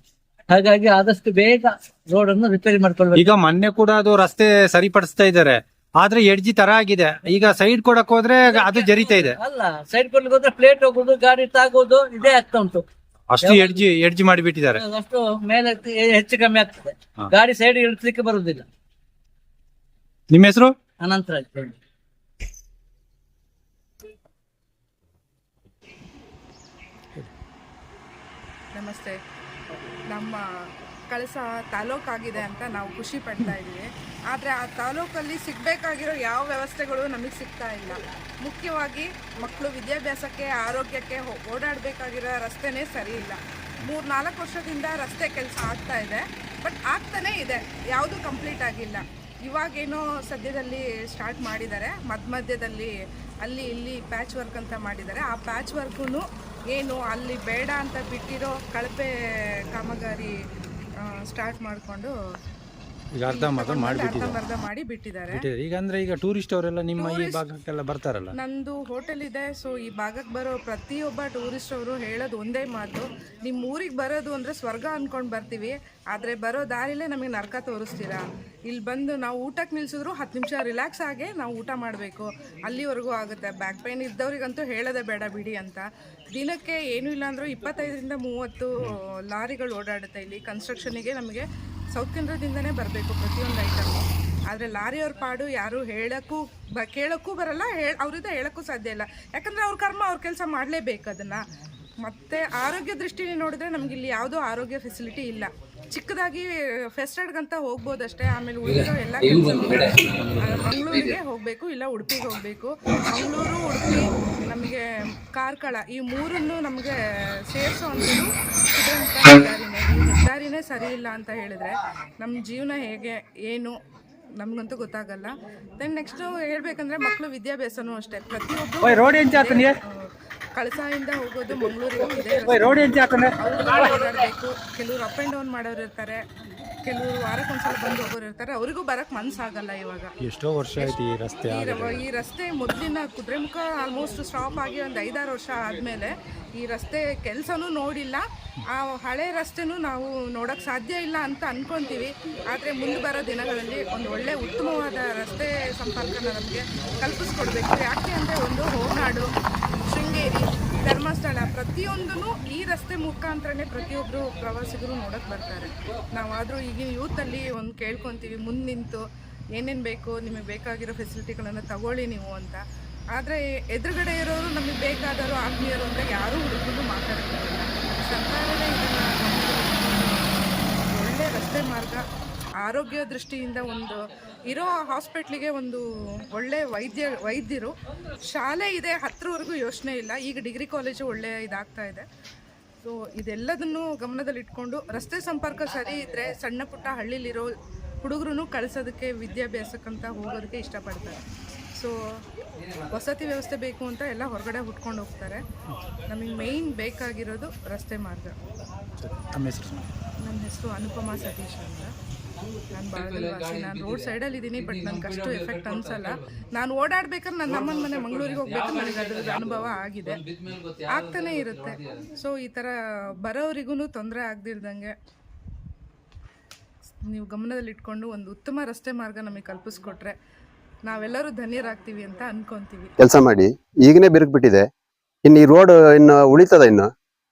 ಹಾಗಾಗಿ ಆದಷ್ಟು ಬೇಗ ರೋಡ್ ಅನ್ನು ರಿಪೇರಿ ಮಾಡ್ಕೊಳ್ಬೇಕು. ಈಗ ಮೊನ್ನೆ ಕೂಡ ಅದು ರಸ್ತೆ ಸರಿಪಡಿಸ್ತಾ ಇದ್ದಾರೆ, ಆದ್ರೆ ಎಡ್ಜಿ ತರ ಆಗಿದೆ. ಈಗ ಸೈಡ್ ಕೊಡಕ್ ಹೋದ್ರೆ ಅದು ಜರಿತಾ ಇದೆ. ಅಲ್ಲ, ಸೈಡ್ ಕೊಡ್ಲಿಕ್ಕೆ ಹೋದ್ರೆ ಪ್ಲೇಟ್ ಹೋಗೋದು, ಗಾಡಿ ತಾಗೋದು ಇದೇ ಆಗ್ತಾ ಉಂಟು. ಅಷ್ಟು ಎಡ್ಜಿ ಮಾಡಿಬಿಟ್ಟಿದ್ದಾರೆ. ಅಷ್ಟು ಮೇಲೆ ಹೆಚ್ಚು ಕಮ್ಮಿ ಆಗ್ತದೆ, ಗಾಡಿ ಸೈಡ್ ಇಳಿಸ್ಲಿಕ್ಕೆ ಬರುದಿಲ್ಲ. ನಿಮ್ಮ ಹೆಸರು? ಅನಂತರಾಜ್. ನಮಸ್ತೆ. ನಮ್ಮ ಕಳಸ ತಾಲೂಕಾಗಿದೆ ಅಂತ ನಾವು ಖುಷಿ ಪಡ್ತಾ ಇದ್ದೀವಿ. ಆದರೆ ಆ ತಾಲೂಕಲ್ಲಿ ಸಿಗಬೇಕಾಗಿರೋ ಯಾವ ವ್ಯವಸ್ಥೆಗಳು ನಮಗೆ ಸಿಗ್ತಾ ಇಲ್ಲ. ಮುಖ್ಯವಾಗಿ ಮಕ್ಕಳು ವಿದ್ಯಾಭ್ಯಾಸಕ್ಕೆ, ಆರೋಗ್ಯಕ್ಕೆ ಓಡಾಡಬೇಕಾಗಿರೋ ರಸ್ತೆನೇ ಸರಿ ಇಲ್ಲ. 3-4 ವರ್ಷದಿಂದ ರಸ್ತೆ ಕೆಲಸ ಆಗ್ತಾ ಇದೆ, ಬಟ್ ಆಗ್ತಾನೇ ಇದೆ, ಯಾವುದೂ ಕಂಪ್ಲೀಟ್ ಆಗಿಲ್ಲ. ಇವಾಗೇನೋ ಸದ್ಯದಲ್ಲಿ ಸ್ಟಾರ್ಟ್ ಮಾಡಿದ್ದಾರೆ, ಮಧ್ಯದಲ್ಲಿ ಅಲ್ಲಿ ಇಲ್ಲಿ ಪ್ಯಾಚ್ ವರ್ಕ್ ಅಂತ ಮಾಡಿದ್ದಾರೆ. ಆ ಪ್ಯಾಚ್ ವರ್ಕು ಏನು ಅಲ್ಲಿ ಬೇಡ ಅಂತ ಬಿಟ್ಟಿರೋ ಕಳಪೆ ಕಾಮಗಾರಿ ಸ್ಟಾರ್ಟ್ ಮಾಡಿಕೊಂಡು ಈಗ ಅರ್ಧಂಬರ್ಧ ಮಾಡಿ ಬಿಟ್ಟಿದ್ದಾರೆ. ಈಗ ಅಂದ್ರೆ ಈಗ ಟೂರಿಸ್ಟ್ ಅವರೆಲ್ಲ ನಿಮ್ಮ ಈ ಭಾಗಕ್ಕೆಲ್ಲ ಬರ್ತಾರಲ್ಲ. ನಂದು ಹೋಟೆಲ್ ಇದೆ, ಸೊ ಈ ಭಾಗಕ್ಕೆ ಬರೋ ಪ್ರತಿಯೊಬ್ಬ ಟೂರಿಸ್ಟ್ ಅವರು ಹೇಳೋದು ಒಂದೇ ಮಾತು, ನಿಮ್ಮ ಊರಿಗೆ ಬರೋದು ಅಂದರೆ ಸ್ವರ್ಗ ಅಂದ್ಕೊಂಡು ಬರ್ತೀವಿ, ಆದರೆ ಬರೋ ದಾರಿಲೇ ನಮಗೆ ನರಕ ತೋರಿಸ್ತೀರಾ. ಇಲ್ಲಿ ಬಂದು ನಾವು ಊಟಕ್ಕೆ ನಿಲ್ಸಿದ್ರು 10 ನಿಮಿಷ ರಿಲ್ಯಾಕ್ಸ್ ಆಗಿ ನಾವು ಊಟ ಮಾಡಬೇಕು, ಅಲ್ಲಿವರೆಗೂ ಆಗುತ್ತೆ. ಬ್ಯಾಕ್ ಪೈನ್ ಇದ್ದವ್ರಿಗಂತೂ ಹೇಳೋದೇ ಬೇಡ ಬಿಡಿ ಅಂತ. ದಿನಕ್ಕೆ ಏನೂ ಇಲ್ಲ ಅಂದರೂ 25-30 ಲಾರಿಗಳು ಓಡಾಡುತ್ತೆ ಇಲ್ಲಿ. ಕನ್ಸ್ಟ್ರಕ್ಷನಿಗೆ ನಮಗೆ ಸೌತ್ ಕೇಂದ್ರದಿಂದನೇ ಬರಬೇಕು ಪ್ರತಿಯೊಂದು ಐಟಮ್ಮು. ಆದರೆ ಲಾರಿಯವ್ರ ಪಾಡು ಯಾರು ಕೇಳೋಕ್ಕೂ ಬರಲ್ಲ, ಅವರಿಂದ ಹೇಳೋಕ್ಕೂ ಸಾಧ್ಯ ಇಲ್ಲ. ಯಾಕಂದರೆ ಅವ್ರ ಕರ್ಮ, ಅವ್ರ ಕೆಲಸ ಮಾಡಲೇಬೇಕು ಅದನ್ನು. ಮತ್ತು ಆರೋಗ್ಯ ದೃಷ್ಟಿನೇ ನೋಡಿದ್ರೆ ನಮಗಿಲ್ಲಿ ಯಾವುದೂ ಆರೋಗ್ಯ ಫೆಸಿಲಿಟಿ ಇಲ್ಲ. ಚಿಕ್ಕದಾಗಿ ಫೆಸ್ಟೆಡ್ಗಂತ ಹೋಗ್ಬೋದಷ್ಟೇ. ಆಮೇಲೆ ಉಳಿದಿರೋ ಎಲ್ಲ ಮಂಗಳೂರಿಗೆ ಹೋಗಬೇಕು, ಇಲ್ಲ ಉಡುಪಿಗೆ ಹೋಗಬೇಕು. ಮಂಗಳೂರು, ಉಡುಪಿ, ನಮಗೆ ಕಾರ್ಕಳ ಈ ಮೂರನ್ನು ನಮಗೆ ಸೇರಿಸೋ ಅಂಥದ್ದು ಸಿಗೋಂಥ ಹೆದ್ದಾರಿನೇ. ಈ ಹೆದ್ದಾರಿನೇ ಸರಿ ಇಲ್ಲ ಅಂತ ಹೇಳಿದ್ರೆ ನಮ್ಮ ಜೀವನ ಹೇಗೆ ಏನು ನಮಗಂತೂ ಗೊತ್ತಾಗಲ್ಲ. ದೆನ್ ನೆಕ್ಸ್ಟು ಹೇಳ್ಬೇಕಂದ್ರೆ ಮಕ್ಕಳು ವಿದ್ಯಾಭ್ಯಾಸನೂ ಅಷ್ಟೇ. ಪ್ರತಿಯೊಬ್ಬರು ಕಳಸಾಯಿಂದ ಹೋಗೋದು ಮಂಗಳೂರಿಗೂ ಇದೆ, ಓಡಾಡಬೇಕು. ಕೆಲವರು ಅಪ್ ಆ್ಯಂಡ್ ಡೌನ್ ಮಾಡೋರು ಇರ್ತಾರೆ, ಕೆಲವರು ವಾರಕ್ಕೊಂದ್ಸಲ ಬಂದು ಹೋಗೋರು ಇರ್ತಾರೆ, ಅವರಿಗೂ ಬರೋಕ್ಕೆ ಮನಸ್ಸಾಗಲ್ಲ. ಇವಾಗ ಎಷ್ಟೋ ವರ್ಷ ಆಯ್ತು ಈ ರಸ್ತೆ ಈ ರಸ್ತೆ ಮೊದಲಿನ ಕುದುರೆಮುಖ ಆಲ್ಮೋಸ್ಟ್ ಸ್ಟಾಪ್ ಆಗಿ ಒಂದು 5-6 ವರ್ಷ ಆದಮೇಲೆ ಈ ರಸ್ತೆ ಕೆಲಸನೂ ನೋಡಿಲ್ಲ. ಆ ಹಳೆ ರಸ್ತೆನೂ ನಾವು ನೋಡೋಕ್ಕೆ ಸಾಧ್ಯ ಇಲ್ಲ ಅಂತ ಅಂದ್ಕೊತೀವಿ. ಆದರೆ ಮುಂದೆ ಬರೋ ದಿನಗಳಲ್ಲಿ ಒಂದು ಒಳ್ಳೆ ಉತ್ತಮವಾದ ರಸ್ತೆ ಸಂಪರ್ಕನ ನಮಗೆ ಕಲ್ಪಿಸ್ಕೊಡ್ಬೇಕು. ಯಾಕೆ ಅಂದರೆ ಒಂದು ಹೋನಾಡು, ಶೃಂಗೇರಿ, ಧರ್ಮಸ್ಥಳ ಪ್ರತಿಯೊಂದೂ ಈ ರಸ್ತೆ ಮುಖಾಂತರನೇ ಪ್ರತಿಯೊಬ್ಬರು ಪ್ರವಾಸಿಗರು ನೋಡೋಕ್ಕೆ ಬರ್ತಾರೆ. ನಾವಾದರೂ ಈಗಿನ ಯೂತಲ್ಲಿ ಒಂದು ಕೇಳ್ಕೊತೀವಿ, ಮುಂದೆ ನಿಂತು ಏನೇನು ಬೇಕು ನಿಮಗೆ ಬೇಕಾಗಿರೋ ಫೆಸಿಲಿಟಿಗಳನ್ನು ತಗೊಳ್ಳಿ ನೀವು ಅಂತ. ಆದರೆ ಎದುರುಗಡೆ ಇರೋರು ನಮಗೆ ಬೇಕಾದವರು ಆತ್ಮೀಯರು ಅಂತ ಯಾರೂ ಹುಡುಗರು ಮಾತಾಡ್ತಿರಲಿಲ್ಲ. ಸರ್ಕಾರವೇ ಇದನ್ನು ಒಳ್ಳೆಯ ರಸ್ತೆ ಮಾರ್ಗ, ಆರೋಗ್ಯ ದೃಷ್ಟಿಯಿಂದ ಒಂದು ಇರೋ ಹಾಸ್ಪಿಟ್ಲಿಗೆ ಒಂದು ಒಳ್ಳೆ ವೈದ್ಯರು, ಶಾಲೆ ಇದೆ, ಹತ್ತಿರವರೆಗೂ ಯೋಚನೆ ಇಲ್ಲ. ಈಗ ಡಿಗ್ರಿ ಕಾಲೇಜು ಒಳ್ಳೆ ಇದಾಗ್ತಾ ಇದೆ. ಸೊ ಇದೆಲ್ಲದನ್ನು ಗಮನದಲ್ಲಿಟ್ಕೊಂಡು ರಸ್ತೆ ಸಂಪರ್ಕ ಸರಿ ಇದ್ದರೆ ಸಣ್ಣ ಪುಟ್ಟ ಹಳ್ಳಿಲಿರೋ ಹುಡುಗರು ಕಳಿಸೋದಕ್ಕೆ ವಿದ್ಯಾಭ್ಯಾಸಕ್ಕಂತ ಹೋಗೋದಕ್ಕೆ ಇಷ್ಟಪಡ್ತಾರೆ. ಸೊ ವಸತಿ ವ್ಯವಸ್ಥೆ ಬೇಕು ಅಂತ ಎಲ್ಲ ಹೊರಗಡೆ ಹುಟ್ಕೊಂಡು ಹೋಗ್ತಾರೆ. ನಮಗೆ ಮೇಯ್ನ್ ಬೇಕಾಗಿರೋದು ರಸ್ತೆ ಮಾರ್ಗ. ನನ್ನ ಹೆಸರು ಅನುಪಮಾ ಸತೀಶ್ ಅಂತ. ನಾನು ಬಾಳಗಲ್ವಾಸಿ. ನಾನು ರೋಡ್ ಸೈಡಲ್ಲಿ ಇದ್ದೀನಿ, ಬಟ್ ನನಗೆ ಅಷ್ಟು ಎಫೆಕ್ಟ್ ಅನಿಸಲ್ಲ. ನಾನು ಓಡಾಡ್ಬೇಕಾದ್ರೆ ನನ್ನ ಅಮ್ಮನ ಮನೆ ಮಂಗಳೂರಿಗೆ ಹೋಗ್ಬೇಕಾದ್ರೆ ನನಗೆ ಅದ್ರದ್ದು ಅನುಭವ ಆಗಿದೆ, ಆಗ್ತಾನೆ ಇರುತ್ತೆ. ಸೊ ಈ ಥರ ಬರೋರಿಗೂ ತೊಂದರೆ ಆಗದಿಲ್ದಂಗೆ ನೀವು ಗಮನದಲ್ಲಿಟ್ಕೊಂಡು ಒಂದು ಉತ್ತಮ ರಸ್ತೆ ಮಾರ್ಗ ನಮಗೆ ಕಲ್ಪಿಸ್ಕೊಟ್ರೆ ನಾವೆಲ್ಲರೂ ಧನ್ಯರಾಗ್ತೀವಿ ಅಂತ ಅನ್ಕೊಂತೀವಿ. ಕೆಲಸ ಮಾಡಿ ಈಗನೇ ಬಿರುಗ್ಬಿಟ್ಟಿದೆ, ಇನ್ನು ಈ ರೋಡ್ ಇನ್ನು ಉಳಿತದ. ಇನ್ನು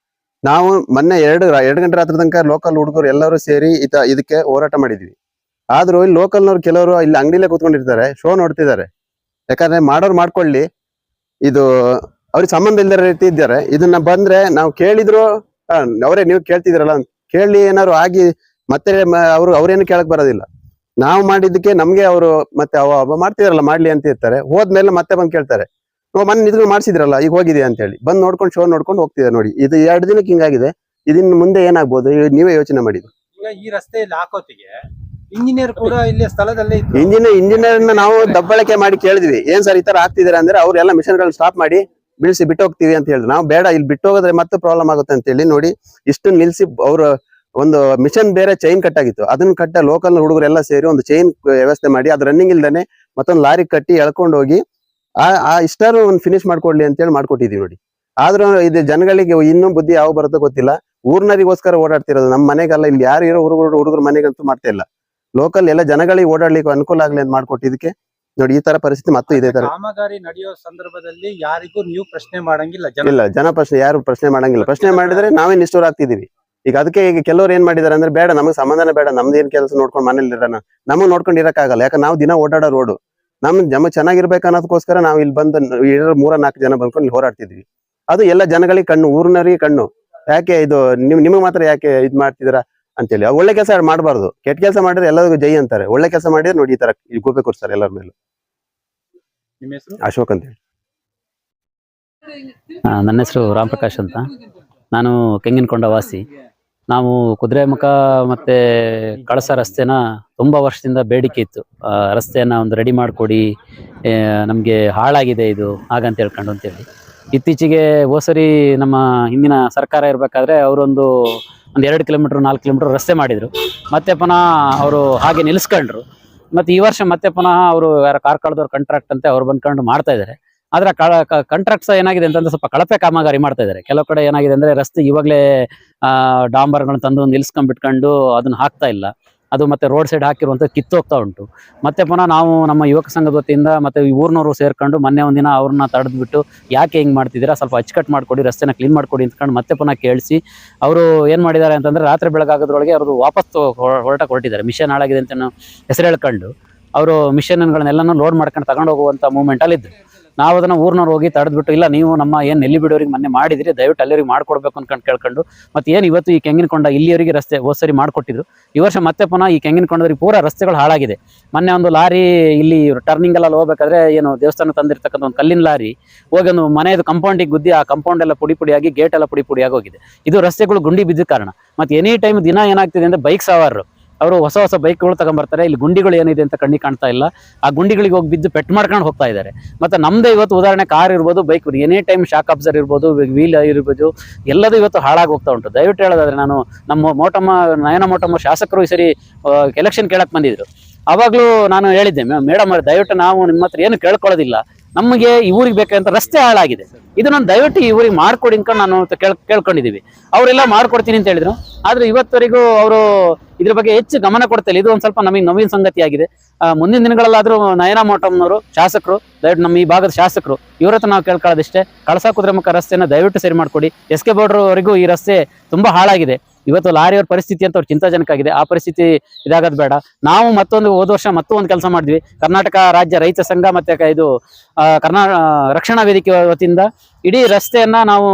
ನಾವು ಮೊನ್ನೆ 2 ಗಂಟೆ ರಾತ್ರಿ ತನಕ ಲೋಕಲ್ ಹುಡುಗರು ಎಲ್ಲರೂ ಸೇರಿ ಇದಕ್ಕೆ ಹೋರಾಟ ಮಾಡಿದ್ವಿ. ಆದ್ರೂ ಇಲ್ಲಿ ಲೋಕಲ್ನವ್ರು ಕೆಲವರು ಇಲ್ಲಿ ಅಂಗಡಿಲೇ ಕೂತ್ಕೊಂಡಿರ್ತಾರೆ, ಶೋ ನೋಡ್ತಿದ್ದಾರೆ. ಯಾಕಂದ್ರೆ ಮಾಡೋರು ಮಾಡ್ಕೊಳ್ಳಿ, ಇದು ಅವ್ರಿಗೆ ಸಂಬಂಧ ಇಲ್ಲದ ರೀತಿ ಇದ್ದಾರೆ. ಇದನ್ನ ಬಂದ್ರೆ ನಾವು ಕೇಳಿದ್ರು ಅವರೇ ನೀವು ಕೇಳ್ತಿದ್ರಲ್ಲ ಕೇಳಿ ಏನಾದ್ರು ಆಗಿ ಮತ್ತೆ ಅವ್ರೇನು ಕೇಳಕ್ ಬರೋದಿಲ್ಲ. ನಾವು ಮಾಡಿದ್ದಕ್ಕೆ ನಮ್ಗೆ ಅವರು ಮತ್ತೆ ಮಾಡ್ತಿದಾರಲ್ಲ ಮಾಡ್ಲಿ ಅಂತ ಇರ್ತಾರೆ. ಹೋದ್ಮೇಲೆ ಮತ್ತೆ ಬಂದು ಕೇಳ್ತಾರೆ, ಮೊನ್ನೆ ನಿದ್ಗೂ ಮಾಡ್ಸಿದ್ರಲ್ಲ ಈಗ ಹೋಗಿದೆ ಅಂತ ಹೇಳಿ ಬಂದು ನೋಡ್ಕೊಂಡು ಶೋ ನೋಡ್ಕೊಂಡು ಹೋಗ್ತಿದ್ದಾರೆ. ನೋಡಿ ಇದು 2 ದಿನಕ್ಕೆ ಹಿಂಗಾಗಿದೆ. ಇದನ್ನ ಮುಂದೆ ಏನಾಗ್ಬೋದು ನೀವೇ ಯೋಚನೆ ಮಾಡಿ. ಈ ರಸ್ತೆಯಲ್ಲಿ ಹಾಕೋತಿಗೆ ಇಂಜಿನಿಯರ್ ಕೂಡ ಇಲ್ಲಿ ಸ್ಥಳದಲ್ಲೇ ಇಂಜಿನಿಯರ್ ನಾವು ದಬ್ಬಳಕೆ ಮಾಡಿ ಕೇಳಿದ್ವಿ, ಏನ್ ಸರ್ ಈ ತರ ಆಗ್ತಿದಾರೆ ಅಂದ್ರೆ ಅವ್ರೆಲ್ಲ ಮಿಷನ್ಗಳನ್ನ ಸ್ಟಾಪ್ ಮಾಡಿ ಬಿಡಿಸಿ ಬಿಟ್ಟು ಹೋಗ್ತೀವಿ ಅಂತ ಹೇಳಿದ್ರು. ನಾವು ಬೇಡ, ಇಲ್ಲಿ ಬಿಟ್ಟು ಹೋಗೋದ್ರೆ ಮತ್ತೆ ಪ್ರಾಬ್ಲಮ್ ಆಗುತ್ತೆ ಅಂತ ಹೇಳಿ ನೋಡಿ ಇಷ್ಟು ನಿಲ್ಸಿ ಅವ್ರ ಒಂದು ಮಿಷನ್ ಬೇರೆ ಚೈನ್ ಕಟ್ ಆಗಿತ್ತು, ಅದನ್ನ ಕಟ್ಟ ಲೋಕಲ್ ಹುಡುಗರು ಎಲ್ಲ ಸೇರಿ ಒಂದು ಚೈನ್ ವ್ಯವಸ್ಥೆ ಮಾಡಿ ಅದು ರನ್ನಿಂಗ್ ಇಲ್ದೇನೆ ಮತ್ತೊಂದು ಲಾರಿ ಕಟ್ಟಿ ಎಳ್ಕೊಂಡು ಹೋಗಿ ಆ ಇಷ್ಟಾರು ಒಂದು ಫಿನಿಶ್ ಮಾಡ್ಕೊಡ್ಲಿ ಅಂತ ಹೇಳಿ ಮಾಡ್ಕೊಟ್ಟಿದೀವಿ ನೋಡಿ. ಆದ್ರೂ ಇದು ಜನಗಳಿಗೆ ಇನ್ನೂ ಬುದ್ಧಿ ಯಾವ ಬರುತ್ತೋ ಗೊತ್ತಿಲ್ಲ. ಊರ್ನರಿಗೋಸ್ಕರ ಓಡಾಡ್ತಿರೋದು, ನಮ್ಮ ಮನೆಗೆಲ್ಲ ಇಲ್ಲಿ ಯಾರು ಇರೋ ಹುಡುಗರ ಮನೆಗಂತೂ ಮಾಡ್ತಾ ಇಲ್ಲ. ಲೋಕಲ್ ಎಲ್ಲ ಜನಗಳಿಗೆ ಓಡಾಡ್ಲಿಕ್ಕೆ ಅನುಕೂಲ ಆಗ್ಲಿ ಅಂತ ಮಾಡ್ಕೊಟ್ಟಿದಕ್ಕೆ ನೋಡಿ ಈ ತರ ಪರಿಸ್ಥಿತಿ ಮತ್ತೆ ಇದೇ ತರ. ಕಾಮಗಾರಿ ನಡೆಯೋ ಸಂದರ್ಭದಲ್ಲಿ ಯಾರಿಗೂ ನೀವು ಪ್ರಶ್ನೆ ಮಾಡಂಗಿಲ್ಲ? ಇಲ್ಲ, ಜನ ಪ್ರಶ್ನೆ ಯಾರು ಪ್ರಶ್ನೆ ಮಾಡಂಗಿಲ್ಲ. ಪ್ರಶ್ನೆ ಮಾಡಿದ್ರೆ ನಾವೇ ನಿಷ್ಠೂರ ಆಗ್ತಿದೀವಿ. ಈಗ ಅದಕ್ಕೆ ಈಗ ಕೆಲವ್ರು ಏನ್ ಮಾಡಿದಾರೆ ಅಂದ್ರೆ ಬೇಡ ನಮಗೆ ಸಂಬಂಧನೇ ಬೇಡ, ನಮ್ದೇನ್ ಕೆಲಸ ನೋಡ್ಕೊಂಡು ಮನೇಲಿ ಇರೋಣ, ನಮಗ್ ನೋಡ್ಕೊಂಡು ಇರಕ್ಕಾಗಲ್ಲ. ಯಾಕಂದ್ರೆ ನಾವು ದಿನ ಓಡಾಡೋ ರೋಡು ನಮ್ ಚೆನ್ನಾಗಿರ್ಬೇಕು ಅನ್ನೋದಕ್ಕೋಸ್ಕರ ನಾವು ಇಲ್ಲಿ ಬಂದು 3-4 ಜನ ಬಂದ್ಕೊಂಡು ಇಲ್ಲಿ ಹೋರಾಡ್ತಿದ್ವಿ. ಅದು ಎಲ್ಲ ಜನಗಳಿಗೆ ಕಣ್ಣು, ಊರಿನರಿಗೆ ಕಣ್ಣು. ಯಾಕೆ ಇದು ನಿಮಗೆ ಮಾತ್ರ ಯಾಕೆ ಇದ್ ಮಾಡ್ತಿದ್ದೀರಾ ಅಂತೇಳಿ. ಒಳ್ಳೆ ಕೆಲಸ ಮಾಡಬಾರ್ದು, ಕೆಟ್ಟ ಕೆಲಸ ಮಾಡಿದ್ರೆ ಎಲ್ಲರಿಗೂ ಜೈ ಅಂತಾರೆ. ಒಳ್ಳೆ ಕೆಲಸ ಮಾಡಿದ್ರೆ ನೋಡಿ ಈ ತರ ಗೋಪೆ ಕೊಡ್ತಾರೆ ಎಲ್ಲರ ಮೇಲೂ. ನಿಮ್ಮ ಹೆಸರು? ಅಶೋಕ್ ಅಂತ ಹೇಳಿ. ನನ್ನ ಹೆಸರು ರಾಮಪ್ರಕಾಶ್ ಅಂತ. ನಾನು ಕೆಂಗಿನಕೊಂಡ ವಾಸಿ. ನಾವು ಕುದುರೆಮುಖ ಮತ್ತೆ ಕಳಸ ರಸ್ತೆನ ತುಂಬ ವರ್ಷದಿಂದ ಬೇಡಿಕೆ ಇತ್ತು. ರಸ್ತೆಯನ್ನು ಒಂದು ರೆಡಿ ಮಾಡಿಕೊಡಿ, ನಮಗೆ ಹಾಳಾಗಿದೆ ಇದು ಹಾಗಂತ ಹೇಳ್ಕೊಂಡು ಅಂತೇಳಿ. ಇತ್ತೀಚೆಗೆ ಹೋಸರಿ ನಮ್ಮ ಹಿಂದಿನ ಸರ್ಕಾರ ಇರಬೇಕಾದ್ರೆ ಅವರೊಂದು 2 ಕಿಲೋಮೀಟ್ರ್ 4 ಕಿಲೋಮೀಟ್ರ್ ರಸ್ತೆ ಮಾಡಿದರು. ಮತ್ತೆ ಪುನಃ ಅವರು ಹಾಗೆ ನಿಲ್ಲಿಸ್ಕೊಂಡ್ರು. ಮತ್ತು ಈ ವರ್ಷ ಮತ್ತೆ ಪುನಃ ಅವರು ಯಾರು ಕಾರ್ಕಳದವ್ರು ಕಾಂಟ್ರಾಕ್ಟ್ ಅಂತೆ ಅವ್ರು ಬಂದ್ಕೊಂಡು ಮಾಡ್ತಾ ಇದ್ದಾರೆ. ಆದರೆ ಕಾಂಟ್ರಾಕ್ಟ್ಸ್ ಏನಾಗಿದೆ ಅಂತಂದ್ರೆ ಸ್ವಲ್ಪ ಕಳಪೆ ಕಾಮಗಾರಿ ಮಾಡ್ತಾ ಇದ್ದಾರೆ. ಕೆಲವು ಕಡೆ ಏನಾಗಿದೆ ಅಂದರೆ ರಸ್ತೆ ಇವಾಗಲೇ ಡಾಂಬರ್ಗಳನ್ನ ತಂದು ನಿಲ್ಲಿಸ್ಕೊಂಡ್ಬಿಟ್ಕೊಂಡು ಅದನ್ನ ಹಾಕ್ತಾ ಇಲ್ಲ. ಅದು ಮತ್ತೆ ರೋಡ್ ಸೈಡ್ ಹಾಕಿರುವಂಥ ಕಿತ್ತೋಗ್ತಾ ಉಂಟು. ಮತ್ತೆ ಪುನಃ ನಾವು ನಮ್ಮ ಯುವಕ ಸಂಘದ ವತಿಯಿಂದ ಮತ್ತೆ ಈ ಊರಿನವರು ಸೇರ್ಕೊಂಡು ಮೊನ್ನೆ ಒಂದಿನ ಅವ್ರನ್ನ ತಡೆದ್ಬಿಟ್ಟು ಯಾಕೆ ಹಿಂಗೆ ಮಾಡ್ತಿದ್ದೀರಾ, ಸ್ವಲ್ಪ ಅಚ್ಚುಕಟ್ಟು ಮಾಡಿಕೊಡಿ, ರಸ್ತೆನ ಕ್ಲೀನ್ ಮಾಡಿಕೊಡಿ ಅಂದ್ಕೊಂಡು ಮತ್ತೆ ಪುನಃ ಕೇಳಿಸಿ ಅವರು ಏನು ಮಾಡಿದ್ದಾರೆ ಅಂತಂದರೆ ರಾತ್ರಿ ಬೆಳಗಾಗೋದ್ರೊಳಗೆ ಅವ್ರದ್ದು ವಾಪಸ್ ಹೊರಟಿದ್ದಾರೆ. ಮಿಷನ್ ಹಾಳಾಗಿದೆ ಅಂತ ಹೆಸರು ಹೇಳ್ಕೊಂಡು ಅವರು ಮಿಷನ್ಗಳನ್ನೆಲ್ಲನೂ ಲೋಡ್ ಮಾಡ್ಕೊಂಡು ತಗೊಂಡು ಹೋಗುವಂಥ ಮೂವ್ಮೆಂಟಲ್ಲಿದ್ದರು. ನಾವು ಅದನ್ನ ಊರ್ನವ್ರು ಹೋಗಿ ತಡೆದ್ಬಿಟ್ಟು, ಇಲ್ಲ ನೀವು ನಮ್ಮ ಏನ್ ನೆಲ್ಲಿ ಬಿಡೋರಿಗೆ ಮೊನ್ನೆ ಮಾಡಿದ್ರಿ, ದಯವಿಟ್ಟು ಅಲ್ಲಿವರಿಗೆ ಮಾಡ್ಕೊಡ್ಬೇಕು ಅನ್ಕೊಂಡು ಕೇಳ್ಕೊಂಡು, ಮತ್ತೆ ಏನ್ ಇವತ್ತು ಈ ಕೆಂಗಿನಕೊಂಡ ಇಲ್ಲಿಯವರಿಗೆ ರಸ್ತೆ ಹೋದ್ ಸರಿ ಮಾಡ್ಕೊಟ್ಟಿದ್ರು, ಈ ವರ್ಷ ಮತ್ತೆ ಪುನಃ ಈ ಕೆಂಗಿನಕೊಂಡವರಿಗೆ ಪೂರಾ ರಸ್ತೆಗಳು ಹಾಳಾಗಿದೆ. ಮೊನ್ನೆ ಒಂದು ಲಾರಿ ಇಲ್ಲಿ ಟರ್ನಿಂಗ್ ಎಲ್ಲ ಹೋಗ್ಬೇಕಾದ್ರೆ ಏನು ದೇವಸ್ಥಾನ ತಂದಿರ್ತಕ್ಕಂಥ ಒಂದು ಕಲ್ಲಿನ ಲಾರಿ ಹೋಗಿ ಒಂದು ಮನೆಯದು ಕಂಪೌಂಡಿಗೆ ಗುದ್ದಿ, ಆ ಕಂಪೌಂಡ್ ಎಲ್ಲ ಪುಡಿಯಾಗಿ, ಗೇಟ್ ಎಲ್ಲ ಪುಡಿಯಾಗಿ ಹೋಗಿದೆ. ಇದು ರಸ್ತೆಗಳು ಗುಂಡಿ ಬಿದ್ದ ಕಾರಣ. ಮತ್ತೆ ಎನಿ ಟೈಮ್ ದಿನ ಏನಾಗ್ತಿದೆ ಅಂದ್ರೆ ಬೈಕ್ ಸವಾರರು ಅವರು ಹೊಸ ಬೈಕ್ಗಳು ತಗೊಂಡ್ಬರ್ತಾರೆ, ಇಲ್ಲಿ ಗುಂಡಿಗಳು ಏನಿದೆ ಅಂತ ಕಣ್ಣಿಗೆ ಕಾಣ್ತಾ ಇಲ್ಲ, ಆ ಗುಂಡಿಗಳಿಗೆ ಹೋಗಿ ಬಿದ್ದು ಪೆಟ್ಟು ಮಾಡ್ಕೊಂಡು ಹೋಗ್ತಾ ಇದ್ದಾರೆ. ಮತ್ತೆ ನಮ್ದೇ ಇವತ್ತು ಉದಾಹರಣೆ ಕಾರ್ ಇರ್ಬೋದು, bike any time shock absorber ಇರ್ಬೋದು, ವೀಲ್ ಇರ್ಬೋದು, ಎಲ್ಲದೂ ಇವತ್ತು ಹಾಳಾಗಿ ಹೋಗ್ತಾ ಉಂಟು. ದಯವಿಟ್ಟು ಹೇಳೋದಾದ್ರೆ, ನಾನು ನಮ್ಮ ನಯನ ಮೋಟಮ್ಮ ಶಾಸಕರು ಈ ಸರಿ ಎಲೆಕ್ಷನ್ ಕೇಳಕ್ ಬಂದಿದ್ರು. ಅವಾಗ್ಲೂ ನಾನು ಹೇಳಿದ್ದೆ, ಮೇಡಮ್ ದಯವಿಟ್ಟು ನಾವು ನಿಮ್ಮ ಹತ್ರ ಏನು ಕೇಳ್ಕೊಳ್ಳೋದಿಲ್ಲ, ನಮಗೆ ಈ ಊರಿಗೆ ಬೇಕಂತ ರಸ್ತೆ ಹಾಳಾಗಿದೆ, ಇದನ್ನ ದಯವಿಟ್ಟು ಈ ಊರಿಗೆ ಮಾಡ್ಕೊಡಿ ಅನ್ಕೊಂಡು ನಾನು ಕೇಳ್ಕೊಂಡಿದೀವಿ. ಅವರೆಲ್ಲ ಮಾಡ್ಕೊಡ್ತೀನಿ ಅಂತ ಹೇಳಿದ್ರು. ಆದ್ರೆ ಇವತ್ತವರೆಗೂ ಅವರು ಇದ್ರ ಬಗ್ಗೆ ಹೆಚ್ಚು ಗಮನ ಕೊಡ್ತಾ ಇಲ್ಲ. ಇದು ಒಂದ್ ಸ್ವಲ್ಪ ನಮಗೆ ನವೀನ ಸಂಗತಿ ಆಗಿದೆ. ಮುಂದಿನ ದಿನಗಳಲ್ಲಾದ್ರೂ ನಯನ ಮೋಟಮ್ನವರು ಶಾಸಕರು, ದಯವಿಟ್ಟು ನಮ್ಮ ಈ ಭಾಗದ ಶಾಸಕರು, ಇವ್ರ ಹತ್ರ ನಾವು ಕೇಳ್ಕೊಳ್ಳೋದಿಷ್ಟೇ, ಕಳಸಾ ಕುದುರೆಮುಖ ರಸ್ತೆನ ದಯವಿಟ್ಟು ಸರಿ ಮಾಡ್ಕೊಡಿ. SK ಬೌಡ್ರವರೆಗೂ ಈ ರಸ್ತೆ ತುಂಬಾ ಹಾಳಾಗಿದೆ. ಇವತ್ತು ಲಾರಿಯವ್ರ ಪರಿಸ್ಥಿತಿ ಅಂತ ಅವ್ರು ಚಿಂತಾಜನಕ ಆಗಿದೆ. ಆ ಪರಿಸ್ಥಿತಿ ಇದಾಗದ್ ಬೇಡ. ನಾವು ಹೋದ ವರ್ಷ ಮತ್ತೊಂದು ಕೆಲಸ ಮಾಡಿದ್ವಿ. ಕರ್ನಾಟಕ ರಾಜ್ಯ ರೈತ ಸಂಘ ಮತ್ತೆ ಇದು ರಕ್ಷಣಾ ವೇದಿಕೆ ವತಿಯಿಂದ ಇಡೀ ರಸ್ತೆಯನ್ನ ನಾವು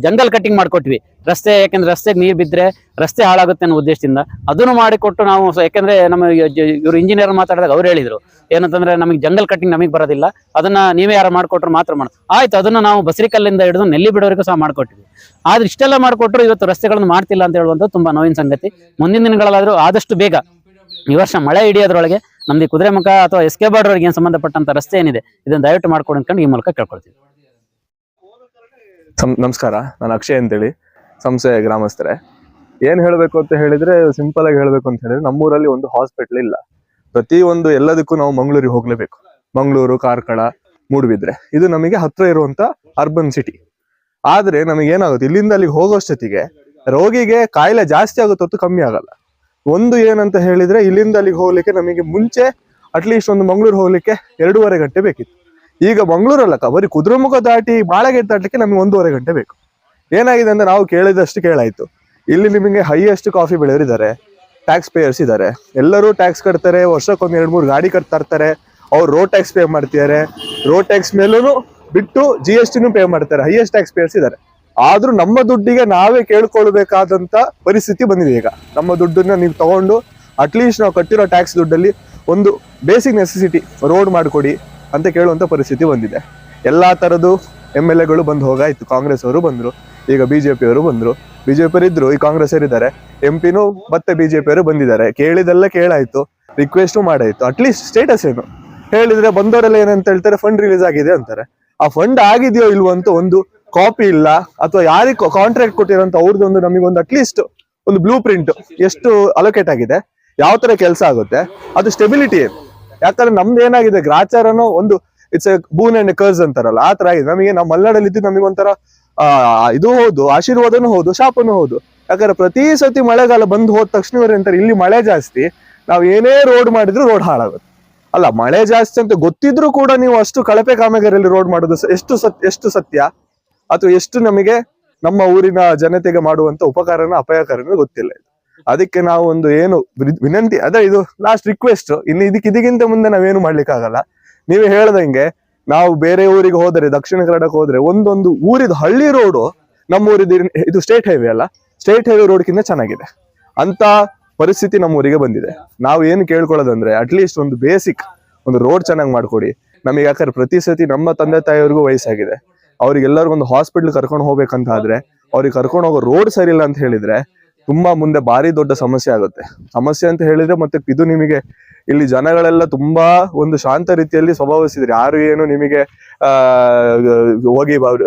ಜಂಗಲ್ ಕಟ್ಟಿಂಗ್ ಮಾಡ್ಕೊಟ್ವಿ. ರಸ್ತೆ ಯಾಕೆಂದ್ರೆ ರಸ್ತೆಗೆ ನೀರು ಬಿದ್ದರೆ ರಸ್ತೆ ಹಾಳಾಗುತ್ತೆ ಅನ್ನೋ ಉದ್ದೇಶದಿಂದ ಅದನ್ನು ಮಾಡಿಕೊಟ್ಟು ನಾವು, ಯಾಕೆಂದ್ರೆ ನಮ್ಮ ಇವರು ಇಂಜಿನಿಯರ್ ಮಾತಾಡಿದಾಗ ಅವ್ರು ಹೇಳಿದ್ರು ಏನಂತಂದ್ರೆ, ನಮಗೆ ಜಂಗಲ್ ಕಟ್ಟಿಂಗ್ ನಮಗೆ ಬರೋದಿಲ್ಲ, ಅದನ್ನ ನೀವೇ ಯಾರು ಮಾಡ್ಕೊಟ್ರು ಮಾತ್ರ ಆಯ್ತು. ಅದನ್ನ ನಾವು ಬಸರಿಕಲ್ಲಿಂದ ಹಿಡಿದು ನೆಲ್ಲಿ ಬಿಡೋವರೆಗೂ ಸಹ ಮಾಡ್ಕೊಟ್ಟಿದ್ವಿ. ಆದ್ರೆ ಇಷ್ಟೆಲ್ಲ ಮಾಡ್ಕೊಟ್ರು ಇವತ್ತು ರಸ್ತೆಗಳನ್ನು ಮಾಡ್ತಿಲ್ಲ ಅಂತ ಹೇಳುವಂಥದ್ದು ತುಂಬಾ ನೋವಿನ ಸಂಗತಿ. ಮುಂದಿನ ದಿನಗಳಾದ್ರೂ ಆದಷ್ಟು ಬೇಗ, ಈ ವರ್ಷ ಮಳೆ ಹಿಡಿಯೋದ್ರೊಳಗೆ ನಮ್ದು ಕುದುರೆಮುಖ ಅಥವಾ SK ಬೌಡ್ರವರಿಗೆ ಏನು ಸಂಬಂಧಪಟ್ಟಂತ ರಸ್ತೆ ಏನಿದೆ ಇದನ್ನ ದಯವಿಟ್ಟು ಮಾಡ್ಕೊಂಡು ಅನ್ಕೊಂಡು ಈ ಮೂಲಕ ಕೇಳ್ಕೊಳ್ತೀವಿ. ನಮಸ್ಕಾರ, ನಾನು ಅಕ್ಷಯ್ ಅಂತೇಳಿ, ಸಂಸ್ಥೆ ಗ್ರಾಮಸ್ಥರೇ. ಏನ್ ಹೇಳ್ಬೇಕು ಅಂತ ಹೇಳಿದ್ರೆ, ಸಿಂಪಲ್ ಆಗಿ ಹೇಳ್ಬೇಕು ಅಂತ ಹೇಳಿದ್ರೆ, ನಮ್ಮೂರಲ್ಲಿ ಒಂದು ಹಾಸ್ಪಿಟಲ್ ಇಲ್ಲ. ಪ್ರತಿಯೊಂದು ಎಲ್ಲದಕ್ಕೂ ನಾವು ಮಂಗಳೂರಿಗೆ ಹೋಗ್ಲೇಬೇಕು. ಮಂಗಳೂರು, ಕಾರ್ಕಳ, ಮೂಡುಬಿದ್ರೆ, ಇದು ನಮಗೆ ಹತ್ರ ಇರುವಂತ ಅರ್ಬನ್ ಸಿಟಿ. ಆದ್ರೆ ನಮಗೆ ಏನಾಗುತ್ತೆ, ಇಲ್ಲಿಂದ ಅಲ್ಲಿಗೆ ಹೋಗೋಷ್ಟೊತ್ತಿಗೆ ರೋಗಿಗೆ ಕಾಯಿಲೆ ಜಾಸ್ತಿ ಆಗುತ್ತೆ ಹೊತ್ತು ಕಮ್ಮಿ ಆಗಲ್ಲ. ಒಂದು ಏನಂತ ಹೇಳಿದ್ರೆ, ಇಲ್ಲಿಂದ ಅಲ್ಲಿಗೆ ಹೋಗ್ಲಿಕ್ಕೆ ನಮಗೆ ಮುಂಚೆ ಅಟ್ಲೀಸ್ಟ್ ಒಂದು ಮಂಗಳೂರು ಹೋಗ್ಲಿಕ್ಕೆ 2.5 ಗಂಟೆ ಬೇಕಿತ್ತು. ಈಗ ಮಂಗಳೂರಲ್ಲಕ್ಕ ಬರೀ ಕುದುರೆಮುಖ ದಾಟಿ ಬಾಳೆಗೇಟ್ ದಾಟ್ಲಿಕ್ಕೆ ನಮಗೆ 1.5 ಗಂಟೆ ಬೇಕು. ಏನಾಗಿದೆ ಅಂದ್ರೆ, ನಾವು ಕೇಳಿದಷ್ಟು ಕೇಳಾಯ್ತು. ಇಲ್ಲಿ ನಿಮಗೆ ಹೈಯೆಸ್ಟ್ ಕಾಫಿ ಬೆಳೆಯೋರಿದ್ದಾರೆ, ಟ್ಯಾಕ್ಸ್ ಪೇಯರ್ಸ್ ಇದ್ದಾರೆ, ಎಲ್ಲರೂ ಟ್ಯಾಕ್ಸ್ ಕಟ್ತಾರೆ. ವರ್ಷಕ್ಕೊಂದು 2-3 ಗಾಡಿ ತರ್ತಾರೆ. ಅವ್ರು ರೋಡ್ ಟ್ಯಾಕ್ಸ್ ಪೇ ಮಾಡ್ತಿದ್ದಾರೆ. ರೋಡ್ ಟ್ಯಾಕ್ಸ್ ಮೇಲೂ ಬಿಟ್ಟು GSTನೂ ಪೇ ಮಾಡ್ತಾರೆ. ಹೈಯೆಸ್ಟ್ ಟ್ಯಾಕ್ಸ್ ಪೇಯರ್ಸ್ ಇದ್ದಾರೆ. ಆದ್ರೂ ನಮ್ಮ ದುಡ್ಡಿಗೆ ನಾವೇ ಕೇಳ್ಕೊಳ್ಬೇಕಾದಂತ ಪರಿಸ್ಥಿತಿ ಬಂದಿದೆ. ಈಗ ನಮ್ಮ ದುಡ್ಡನ್ನ ನೀವು ತಗೊಂಡು ಅಟ್ಲೀಸ್ಟ್ ನಾವು ಕಟ್ಟಿರೋ ಟ್ಯಾಕ್ಸ್ ದುಡ್ಡಲ್ಲಿ ಒಂದು ಬೇಸಿಕ್ ನೆಸೆಸಿಟಿ ರೋಡ್ ಮಾಡಿಕೊಡಿ ಅಂತ ಕೇಳುವಂತ ಪರಿಸ್ಥಿತಿ ಬಂದಿದೆ. ಎಲ್ಲಾ ತರದ್ದು MLAಗಳು ಬಂದು ಹೋಗಾಯ್ತು. ಕಾಂಗ್ರೆಸ್ ಅವರು ಬಂದ್ರು, ಈಗ BJP ಅವರು ಬಂದ್ರು. BJP ಅವರು ಇದ್ರು, ಈ ಕಾಂಗ್ರೆಸ್ ಅವರಿದ್ದಾರೆ. MP ನೂ ಮತ್ತೆ BJP ಅವರು ಬಂದಿದ್ದಾರೆ. ಕೇಳಿದೆಲ್ಲ ಕೇಳಾಯ್ತು, ರಿಕ್ವೆಸ್ಟ್ ಮಾಡಾಯ್ತು. ಅಟ್ಲೀಸ್ಟ್ ಸ್ಟೇಟಸ್ ಏನು ಹೇಳಿದ್ರೆ, ಬಂದವರೆಲ್ಲ ಏನಂತ ಹೇಳ್ತಾರೆ, ಫಂಡ್ ರಿಲೀಸ್ ಆಗಿದೆ ಅಂತಾರೆ. ಆ ಫಂಡ್ ಆಗಿದೆಯೋ ಇಲ್ವೋ ಅಂತ ಒಂದು ಕಾಪಿ ಇಲ್ಲ, ಅಥವಾ ಯಾರಿಗೆ ಕಾಂಟ್ರಾಕ್ಟ್ ಕೊಟ್ಟಿರೋಂತ ಅವ್ರದ್ದೊಂದು ನಮಗೊಂದು ಅಟ್ಲೀಸ್ಟ್ ಒಂದು ಬ್ಲೂ ಪ್ರಿಂಟ್, ಎಷ್ಟು ಅಲೋಕೇಟ್ ಆಗಿದೆ, ಯಾವ ತರ ಕೆಲಸ ಆಗುತ್ತೆ, ಅದು ಸ್ಟೆಬಿಲಿಟಿ ಏನು. ಯಾಕಂದ್ರೆ ನಮ್ದು ಏನಾಗಿದೆ, ಗ್ರಾಚಾರನೋ ಒಂದು ಇಟ್ಸ್ ಎ ಬೂನ್ ಅಂಡ್ ಕರ್ಸ್ ಅಂತಾರಲ್ಲ, ಆ ತರ ಆಗಿದೆ. ನಮಗೆ ನಮ್ಮ ಮಲೆನಾಡಲ್ಲಿ ಇದ್ದು ನಮಗೆ ಒಂಥರ ಇದು ಹೌದು, ಆಶೀರ್ವಾದನೂ ಹೌದು, ಶಾಪನೂ ಹೌದು. ಯಾಕಂದ್ರೆ ಪ್ರತಿ ಸತಿ ಮಳೆಗಾಲ ಬಂದು ಹೋದ ತಕ್ಷಣ ಇವ್ರು ಅಂತಾರೆ, ಇಲ್ಲಿ ಮಳೆ ಜಾಸ್ತಿ, ನಾವು ಏನೇ ರೋಡ್ ಮಾಡಿದ್ರು ರೋಡ್ ಹಾಳಾಗುತ್ತೆ. ಅಲ್ಲ, ಮಳೆ ಜಾಸ್ತಿ ಅಂತ ಗೊತ್ತಿದ್ರು ಕೂಡ ನೀವು ಅಷ್ಟು ಕಳಪೆ ಕಾಮಗಾರಿಯಲ್ಲಿ ರೋಡ್ ಮಾಡೋದು ಎಷ್ಟು ಸತ್ಯ, ಅಥವಾ ಎಷ್ಟು ನಮಗೆ ನಮ್ಮ ಊರಿನ ಜನತೆಗೆ ಮಾಡುವಂತ ಉಪಕಾರನ ಅಪಾಯಕಾರನ ಗೊತ್ತಿಲ್ಲ. ಅದಕ್ಕೆ ನಾವು ಒಂದು ಏನು ವಿನಂತಿ, ಅದೇ ಇದು ಲಾಸ್ಟ್ ರಿಕ್ವೆಸ್ಟ್. ಇನ್ನು ಇದಕ್ಕಿಂತ ಮುಂದೆ ನಾವೇನು ಮಾಡ್ಲಿಕ್ಕೆ ಆಗಲ್ಲ. ನೀವೇ ಹೇಳ್ದಂಗೆ, ನಾವು ಬೇರೆ ಊರಿಗೆ ಹೋದರೆ, ದಕ್ಷಿಣ ಕನ್ನಡಕ್ಕೆ ಹೋದ್ರೆ, ಒಂದೊಂದು ಊರಿದ ಹಳ್ಳಿ ರೋಡು ನಮ್ಮ ಊರಿದ, ಇದು ಸ್ಟೇಟ್ ಹೈವೇ ಅಲ್ಲ, ಸ್ಟೇಟ್ ಹೈವೇ ರೋಡ್ಕಿಂತ ಚೆನ್ನಾಗಿದೆ ಅಂತ ಪರಿಸ್ಥಿತಿ ನಮ್ಮ ಊರಿಗೆ ಬಂದಿದೆ. ನಾವು ಏನು ಕೇಳ್ಕೊಳ್ಳೋದಂದ್ರೆ, ಅಟ್ಲೀಸ್ಟ್ ಒಂದು ಬೇಸಿಕ್ ಒಂದು ರೋಡ್ ಚೆನ್ನಾಗಿ ಮಾಡ್ಕೊಡಿ ನಮಗೆ. ಯಾಕಂದ್ರೆ ಪ್ರತಿ ಸತಿ ನಮ್ಮ ತಂದೆ ತಾಯಿಯವ್ರಿಗೂ ವಯಸ್ಸಾಗಿದೆ, ಅವ್ರಿಗೆಲ್ಲರಿಗೂ ಒಂದು ಹಾಸ್ಪಿಟ್ಲ್ ಕರ್ಕೊಂಡು ಹೋಗ್ಬೇಕಂತ ಆದ್ರೆ, ಅವ್ರಿಗೆ ಕರ್ಕೊಂಡು ಹೋಗೋ ರೋಡ್ ಸರಿ ಇಲ್ಲ ಅಂತ ಹೇಳಿದ್ರೆ ತುಂಬಾ ಮುಂದೆ ಭಾರಿ ದೊಡ್ಡ ಸಮಸ್ಯೆ ಆಗುತ್ತೆ. ಸಮಸ್ಯೆ ಅಂತ ಹೇಳಿದ್ರೆ, ಮತ್ತೆ ಇದು ನಿಮಗೆ ಇಲ್ಲಿ ಜನಗಳೆಲ್ಲ ತುಂಬಾ ಒಂದು ಶಾಂತ ರೀತಿಯಲ್ಲಿ ಸ್ವಭಾವಿಸಿದ್ರೆ, ಯಾರು ಏನು ನಿಮಗೆ ಹೋಗಿ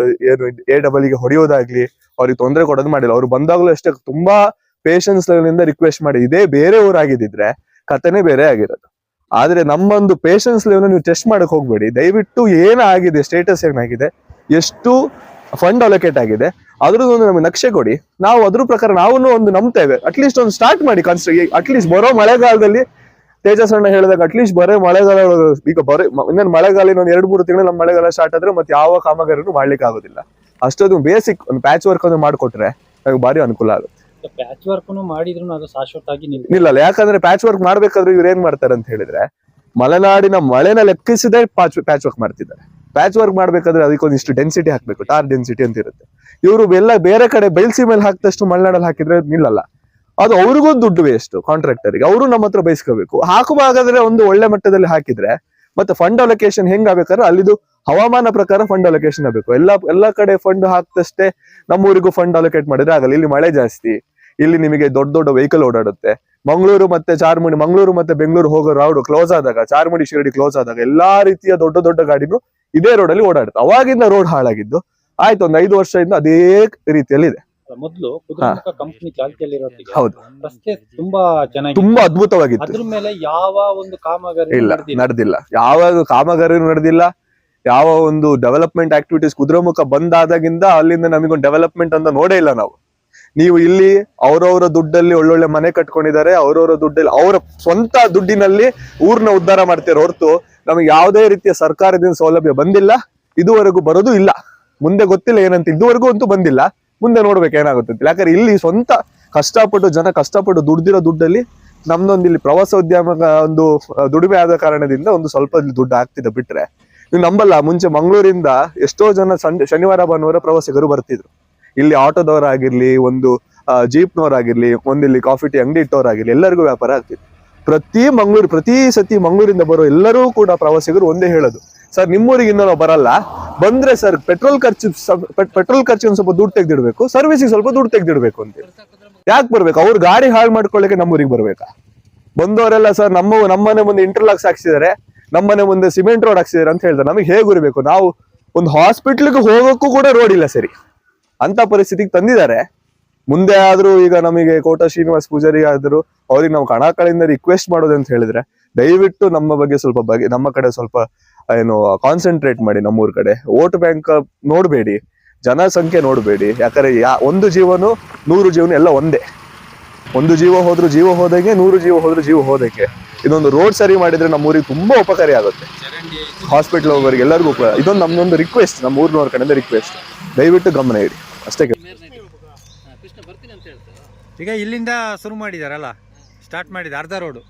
ಏನು AAA ಹೊಡೆಯೋದಾಗ್ಲಿ, ಅವ್ರಿಗೆ ತೊಂದರೆ ಕೊಡೋದು ಮಾಡಿಲ್ಲ. ಅವ್ರು ಬಂದಾಗ್ಲೂ ಅಷ್ಟೇ ತುಂಬಾ ಪೇಷನ್ಸ್ ಲೆವೆಲಿಂದ ರಿಕ್ವೆಸ್ಟ್ ಮಾಡಿ. ಇದೇ ಬೇರೆ ಊರಾಗಿದ್ದಿದ್ರೆ ಕಥೆನೇ ಬೇರೆ ಆಗಿರೋದು. ಆದ್ರೆ ನಮ್ಮೊಂದು ಪೇಷನ್ಸ್ ಲೆವೆಲ್ ನೀವು ಟೆಸ್ಟ್ ಮಾಡಕ್ ಹೋಗ್ಬೇಡಿ. ದಯವಿಟ್ಟು ಏನಾಗಿದೆ, ಸ್ಟೇಟಸ್ ಏನಾಗಿದೆ, ಎಷ್ಟು ಫಂಡ್ ಅಲೋಕೇಟ್ ಆಗಿದೆ, ಅದ್ರದ್ದೊಂದು ನಮಗೆ ನಕ್ಷೆ ಕೊಡಿ. ನಾವು ಅದ್ರ ಪ್ರಕಾರ ನಾವು ಒಂದು ನಂಬ್ತೇವೆ. ಅಟ್ಲೀಸ್ಟ್ ಒಂದು ಸ್ಟಾರ್ಟ್ ಮಾಡಿ ಅಟ್ಲೀಸ್ಟ್ ಬರೋ ಮಳೆಗಾಲದಲ್ಲಿ. ತೇಜಸ್ ಅಣ್ಣ ಹೇಳಿದಾಗ ಅಟ್ಲೀಸ್ಟ್ ಬರೋ ಮಳೆಗಾಲ, ಈಗ ಇನ್ನೊಂದು ಮಳೆಗಾಲ ಇನ್ನೊಂದು 2-3 ತಿಂಗಳು ನಮ್ಮ ಮಳೆಗಾಲ ಸ್ಟಾರ್ಟ್ ಆದ್ರೆ ಮತ್ತೆ ಯಾವ ಕಾಮಗಾರಿನೂ ಮಾಡ್ಲಿಕ್ಕೆ ಆಗೋದಿಲ್ಲ. ಅಷ್ಟೊಂದು ಬೇಸಿಕ್ ಒಂದು ಪ್ಯಾಚ್ ವರ್ಕ್ ಅನ್ನು ಮಾಡಿಕೊಟ್ರೆ ನಮಗೆ ಭಾರಿ ಅನುಕೂಲ ಆಗುತ್ತೆ. ಪ್ಯಾಚ್ ವರ್ಕ್ ಮಾಡಿದ್ರು ಅದು ಶಾಶ್ವತವಾಗಿ ಇಲ್ಲ, ಯಾಕಂದ್ರೆ ಪ್ಯಾಚ್ ವರ್ಕ್ ಮಾಡ್ಬೇಕಾದ್ರೆ ಇವ್ರು ಏನ್ ಮಾಡ್ತಾರೆ ಅಂತ ಹೇಳಿದ್ರೆ, ಮಲೆನಾಡಿನ ಮಳೆನ ಲೆಕ್ಕಿಸದೆ ಪ್ಯಾಚ್ ವರ್ಕ್ ಮಾಡ್ತಿದ್ದಾರೆ. ಪ್ಯಾಚ್ ವರ್ಕ್ ಮಾಡ್ಬೇಕಾದ್ರೆ ಅದಕ್ಕೊಂದಿಷ್ಟು ಡೆನ್ಸಿಟಿ ಹಾಕ್ಬೇಕು, ಟಾರ್ ಡೆನ್ಸಿಟಿ ಅಂತ ಇರುತ್ತೆ. ಇವರು ಎಲ್ಲ ಬೇರೆ ಕಡೆ ಬೈಲ್ಸಿ ಮೇಲೆ ಹಾಕಿದಷ್ಟು ಮಲೆನಾಡಲ್ಲಿ ಹಾಕಿದ್ರೆ ನಿಲ್ಲಲ್ಲ. ಅದು ಅವ್ರಿಗೂ ದುಡ್ಡು ವೇಸ್ಟ್, ಕಾಂಟ್ರಾಕ್ಟರ್ಗೆ. ಅವರು ನಮ್ಮ ಹತ್ರ ಬಯಸ್ಕೋಬೇಕು. ಹಾಕುವಾಗಾದ್ರೆ ಒಂದು ಒಳ್ಳೆ ಮಟ್ಟದಲ್ಲಿ ಹಾಕಿದ್ರೆ ಮತ್ತೆ ಫಂಡ್ ಅಲೋಕೇಶನ್ ಹೆಂಗಾಗಬೇಕಾದ್ರೆ ಅಲ್ಲಿದು ಹವಾಮಾನ ಪ್ರಕಾರ ಫಂಡ್ ಅಲೋಕೇಶನ್ ಆಗಬೇಕು. ಎಲ್ಲ ಕಡೆ ಫಂಡ್ ಹಾಕ್ದಷ್ಟೇ ನಮ್ಮೂರಿಗೂ ಫಂಡ್ ಅಲೋಕೇಟ್ ಮಾಡಿದ್ರೆ ಆಗಲ್ಲ. ಇಲ್ಲಿ ಮಳೆ ಜಾಸ್ತಿ, ಇಲ್ಲಿ ನಿಮಗೆ ದೊಡ್ಡ ದೊಡ್ಡ ವೆಹಿಕಲ್ ಓಡಾಡುತ್ತೆ. ಮಂಗಳೂರು ಮತ್ತೆ ಬೆಂಗಳೂರು ಹೋಗೋ ರೋಡ್ ಕ್ಲೋಸ್ ಆದಾಗ, ಚಾರ್ಮುಡಿ ಶಿರಡಿ ಕ್ಲೋಸ್ ಆದಾಗ ಎಲ್ಲಾ ರೀತಿಯ ದೊಡ್ಡ ದೊಡ್ಡ ಗಾಡಿನೂ ಇದೇ ರೋಡ್ ಅಲ್ಲಿ ಓಡಾಡುತ್ತೆ. ಅವಾಗಿಂದ ರೋಡ್ ಹಾಳಾಗಿದ್ದು ಆಯ್ತು, ಒಂದು 5 ವರ್ಷದಿಂದ ಅದೇ ರೀತಿಯಲ್ಲಿ ಇದೆ. ಮೊದಲು ಕುದುರೆಮುಖ ಕಂಪನಿ ಚಾಲ್ತಿಯಲ್ಲಿ ಇರೋತ್ತಿಗೆ ಹೌದು, ರಸ್ತೆ ತುಂಬಾ ಚೆನ್ನಾಗಿ, ತುಂಬಾ ಅದ್ಭುತವಾಗಿತ್ತು. ಅದ್ರ ಮೇಲೆ ಯಾವ ಒಂದು ಕಾಮಗಾರಿ ಇಲ್ಲ, ನಡೆದಿಲ್ಲ. ಯಾವ ಕಾಮಗಾರಿನೂ ನಡೆದಿಲ್ಲ. ಯಾವ ಒಂದು ಡೆವಲಪ್ಮೆಂಟ್ ಆಕ್ಟಿವಿಟೀಸ್ ಕುದುರೆಮುಖ ಬಂದಾದಾಗಿಂದ ಅಲ್ಲಿಂದ ನಮಗೊಂದು ಡೆವಲಪ್ಮೆಂಟ್ ಅಂತ ನೋಡೇ ಇಲ್ಲ ನಾವು. ನೀವು ಇಲ್ಲಿ ಅವರವರ ದುಡ್ಡಲ್ಲಿ ಒಳ್ಳೊಳ್ಳೆ ಮನೆ ಕಟ್ಕೊಂಡಿದ್ದಾರೆ, ಅವರವರ ದುಡ್ಡಲ್ಲಿ ಅವರ ಸ್ವಂತ ದುಡ್ಡಿನಲ್ಲಿ ಊರ್ನ ಉದ್ಧಾರ ಮಾಡ್ತಾರೆ ಹೊರತು ನಮಗೆ ಯಾವುದೇ ರೀತಿಯ ಸರ್ಕಾರದಿಂದ ಸೌಲಭ್ಯ ಬಂದಿಲ್ಲ, ಇದುವರೆಗೂ ಬರೋದು ಇಲ್ಲ. ಮುಂದೆ ಗೊತ್ತಿಲ್ಲ ಏನಂತ, ಇದುವರೆಗೂ ಅಂತೂ ಬಂದಿಲ್ಲ. ಮುಂದೆ ನೋಡ್ಬೇಕು ಏನಾಗುತ್ತೆ ಅಂತ. ಯಾಕಂದ್ರೆ ಇಲ್ಲಿ ಸ್ವಂತ ಕಷ್ಟಪಟ್ಟು ದುಡ್ದಿರೋ ದುಡ್ಡಲ್ಲಿ ನಮ್ದೊಂದು ಇಲ್ಲಿ ಪ್ರವಾಸೋದ್ಯಮ ಒಂದು ದುಡಿಮೆ ಆದ ಕಾರಣದಿಂದ ಒಂದು ಸ್ವಲ್ಪ ಇಲ್ಲಿ ದುಡ್ಡು ಆಗ್ತಿದೆ. ಬಿಟ್ರೆ ನೀವು ನಂಬಲ್ಲ, ಮುಂಚೆ ಮಂಗಳೂರಿಂದ ಎಷ್ಟೋ ಜನ ಶನಿವಾರ ಭಾನುವಾರ ಪ್ರವಾಸಿಗರು ಬರ್ತಿದ್ರು. ಇಲ್ಲಿ ಆಟೋದವರಾಗಿರ್ಲಿ, ಒಂದು ಜೀಪ್ನವರಾಗಿರ್ಲಿ, ಒಂದಿಲ್ಲಿ ಕಾಫಿ ಟೀ ಅಂಗಡಿ ಇಟ್ಟವರಾಗಿರ್ಲಿ, ಎಲ್ಲರಿಗೂ ವ್ಯಾಪಾರ ಆಗ್ತಿತ್ತು. ಪ್ರತಿ ಸತಿ ಮಂಗಳೂರಿಂದ ಬರೋ ಎಲ್ಲರೂ ಕೂಡ ಪ್ರವಾಸಿಗರು ಒಂದೇ ಹೇಳೋದು, ಸರ್ ನಿಮ್ಮೂರಿಗೆ ಇನ್ನೂ ನಾವು ಬರಲ್ಲ, ಬಂದ್ರೆ ಸರ್ ಪೆಟ್ರೋಲ್ ಖರ್ಚಿಗೆ ಸ್ವಲ್ಪ ದುಡ್ಡು ತೆಗ್ದಿಡ್ಬೇಕು, ಸರ್ವಿಸಿಗೆ ಸ್ವಲ್ಪ ದುಡ್ಡು ತೆಗ್ದಿಡ್ಬೇಕು ಅಂತ. ಯಾಕೆ ಬರ್ಬೇಕು? ಅವ್ರು ಗಾಡಿ ಹಾಳು ಮಾಡ್ಕೊಳ್ಳಿಕ್ಕೆ ನಮ್ಮೂರಿಗೆ ಬರ್ಬೇಕಾ? ಬಂದವರೆಲ್ಲ ಸರ್ ನಮ್ಮನೆ ಮುಂದೆ ಇಂಟರ್ಲಾಕ್ಸ್ ಹಾಕ್ಸಿದ್ದಾರೆ, ನಮ್ಮನೆ ಮುಂದೆ ಸಿಮೆಂಟ್ ರೋಡ್ ಹಾಕ್ಸಿದ್ದಾರೆ ಅಂತ ಹೇಳ್ತಾರೆ. ನಮಗೆ ಹೇಗೆ ಇರಬೇಕು? ನಾವು ಒಂದು ಹಾಸ್ಪಿಟ್ಲಿಗೆ ಹೋಗೋಕ್ಕೂ ಕೂಡ ರೋಡ್ ಇಲ್ಲ ಸರಿ ಅಂತ ಪರಿಸ್ಥಿತಿಗೆ ತಂದಿದ್ದಾರೆ. ಮುಂದೆ ಆದ್ರೂ ಈಗ ನಮಗೆ ಕೋಟ ಶ್ರೀನಿವಾಸ್ ಪೂಜಾರಿ ಆದ್ರು ಅವ್ರಿಗೆ ನಾವು ಕಣಕಳಿಂದ ರಿಕ್ವೆಸ್ಟ್ ಮಾಡೋದು ಅಂತ ಹೇಳಿದ್ರೆ, ದಯವಿಟ್ಟು ನಮ್ಮ ಕಡೆ ಸ್ವಲ್ಪ ಏನು ಕಾನ್ಸಂಟ್ರೇಟ್ ಮಾಡಿ. ನಮ್ಮೂರ್ ಕಡೆ ವೋಟ್ ಬ್ಯಾಂಕ್ ನೋಡ್ಬೇಡಿ, ಜನಸಂಖ್ಯೆ ನೋಡ್ಬೇಡಿ. ಯಾಕಂದ್ರೆ ಒಂದು ಜೀವನು 100 ಜೀವನ ಎಲ್ಲ ಒಂದೇ. ಒಂದು ಜೀವ ಹೋದಂಗೆ, 100 ಜೀವ ಹೋದ್ರು ಜೀವ ಹೋದಂಗೆ. ಇದೊಂದು ರೋಡ್ ಸರಿ ಮಾಡಿದ್ರೆ ನಮ್ಮೂರಿಗೆ ತುಂಬಾ ಉಪಕಾರಿ ಆಗುತ್ತೆ. ಹಾಸ್ಪಿಟಲ್ ಹೋಗೋರಿಗೆ ಎಲ್ಲರಿಗೂ ಇದೊಂದು ನಮ್ದೊಂದು ರಿಕ್ವೆಸ್ಟ್, ನಮ್ಮ ಊರಿನವ್ರ ಕಡೆಯಿಂದ ರಿಕ್ವೆಸ್ಟ್, ದಯವಿಟ್ಟು ಗಮನ ಇಡಿ ಅಷ್ಟೇ. ಈಗ ಇಲ್ಲಿಂದ ಶುರು ಮಾಡಿದಾರಲ್ಲ, ಸ್ಟಾರ್ಟ್ ಮಾಡಿದ ಅರ್ಧ ರೋಡು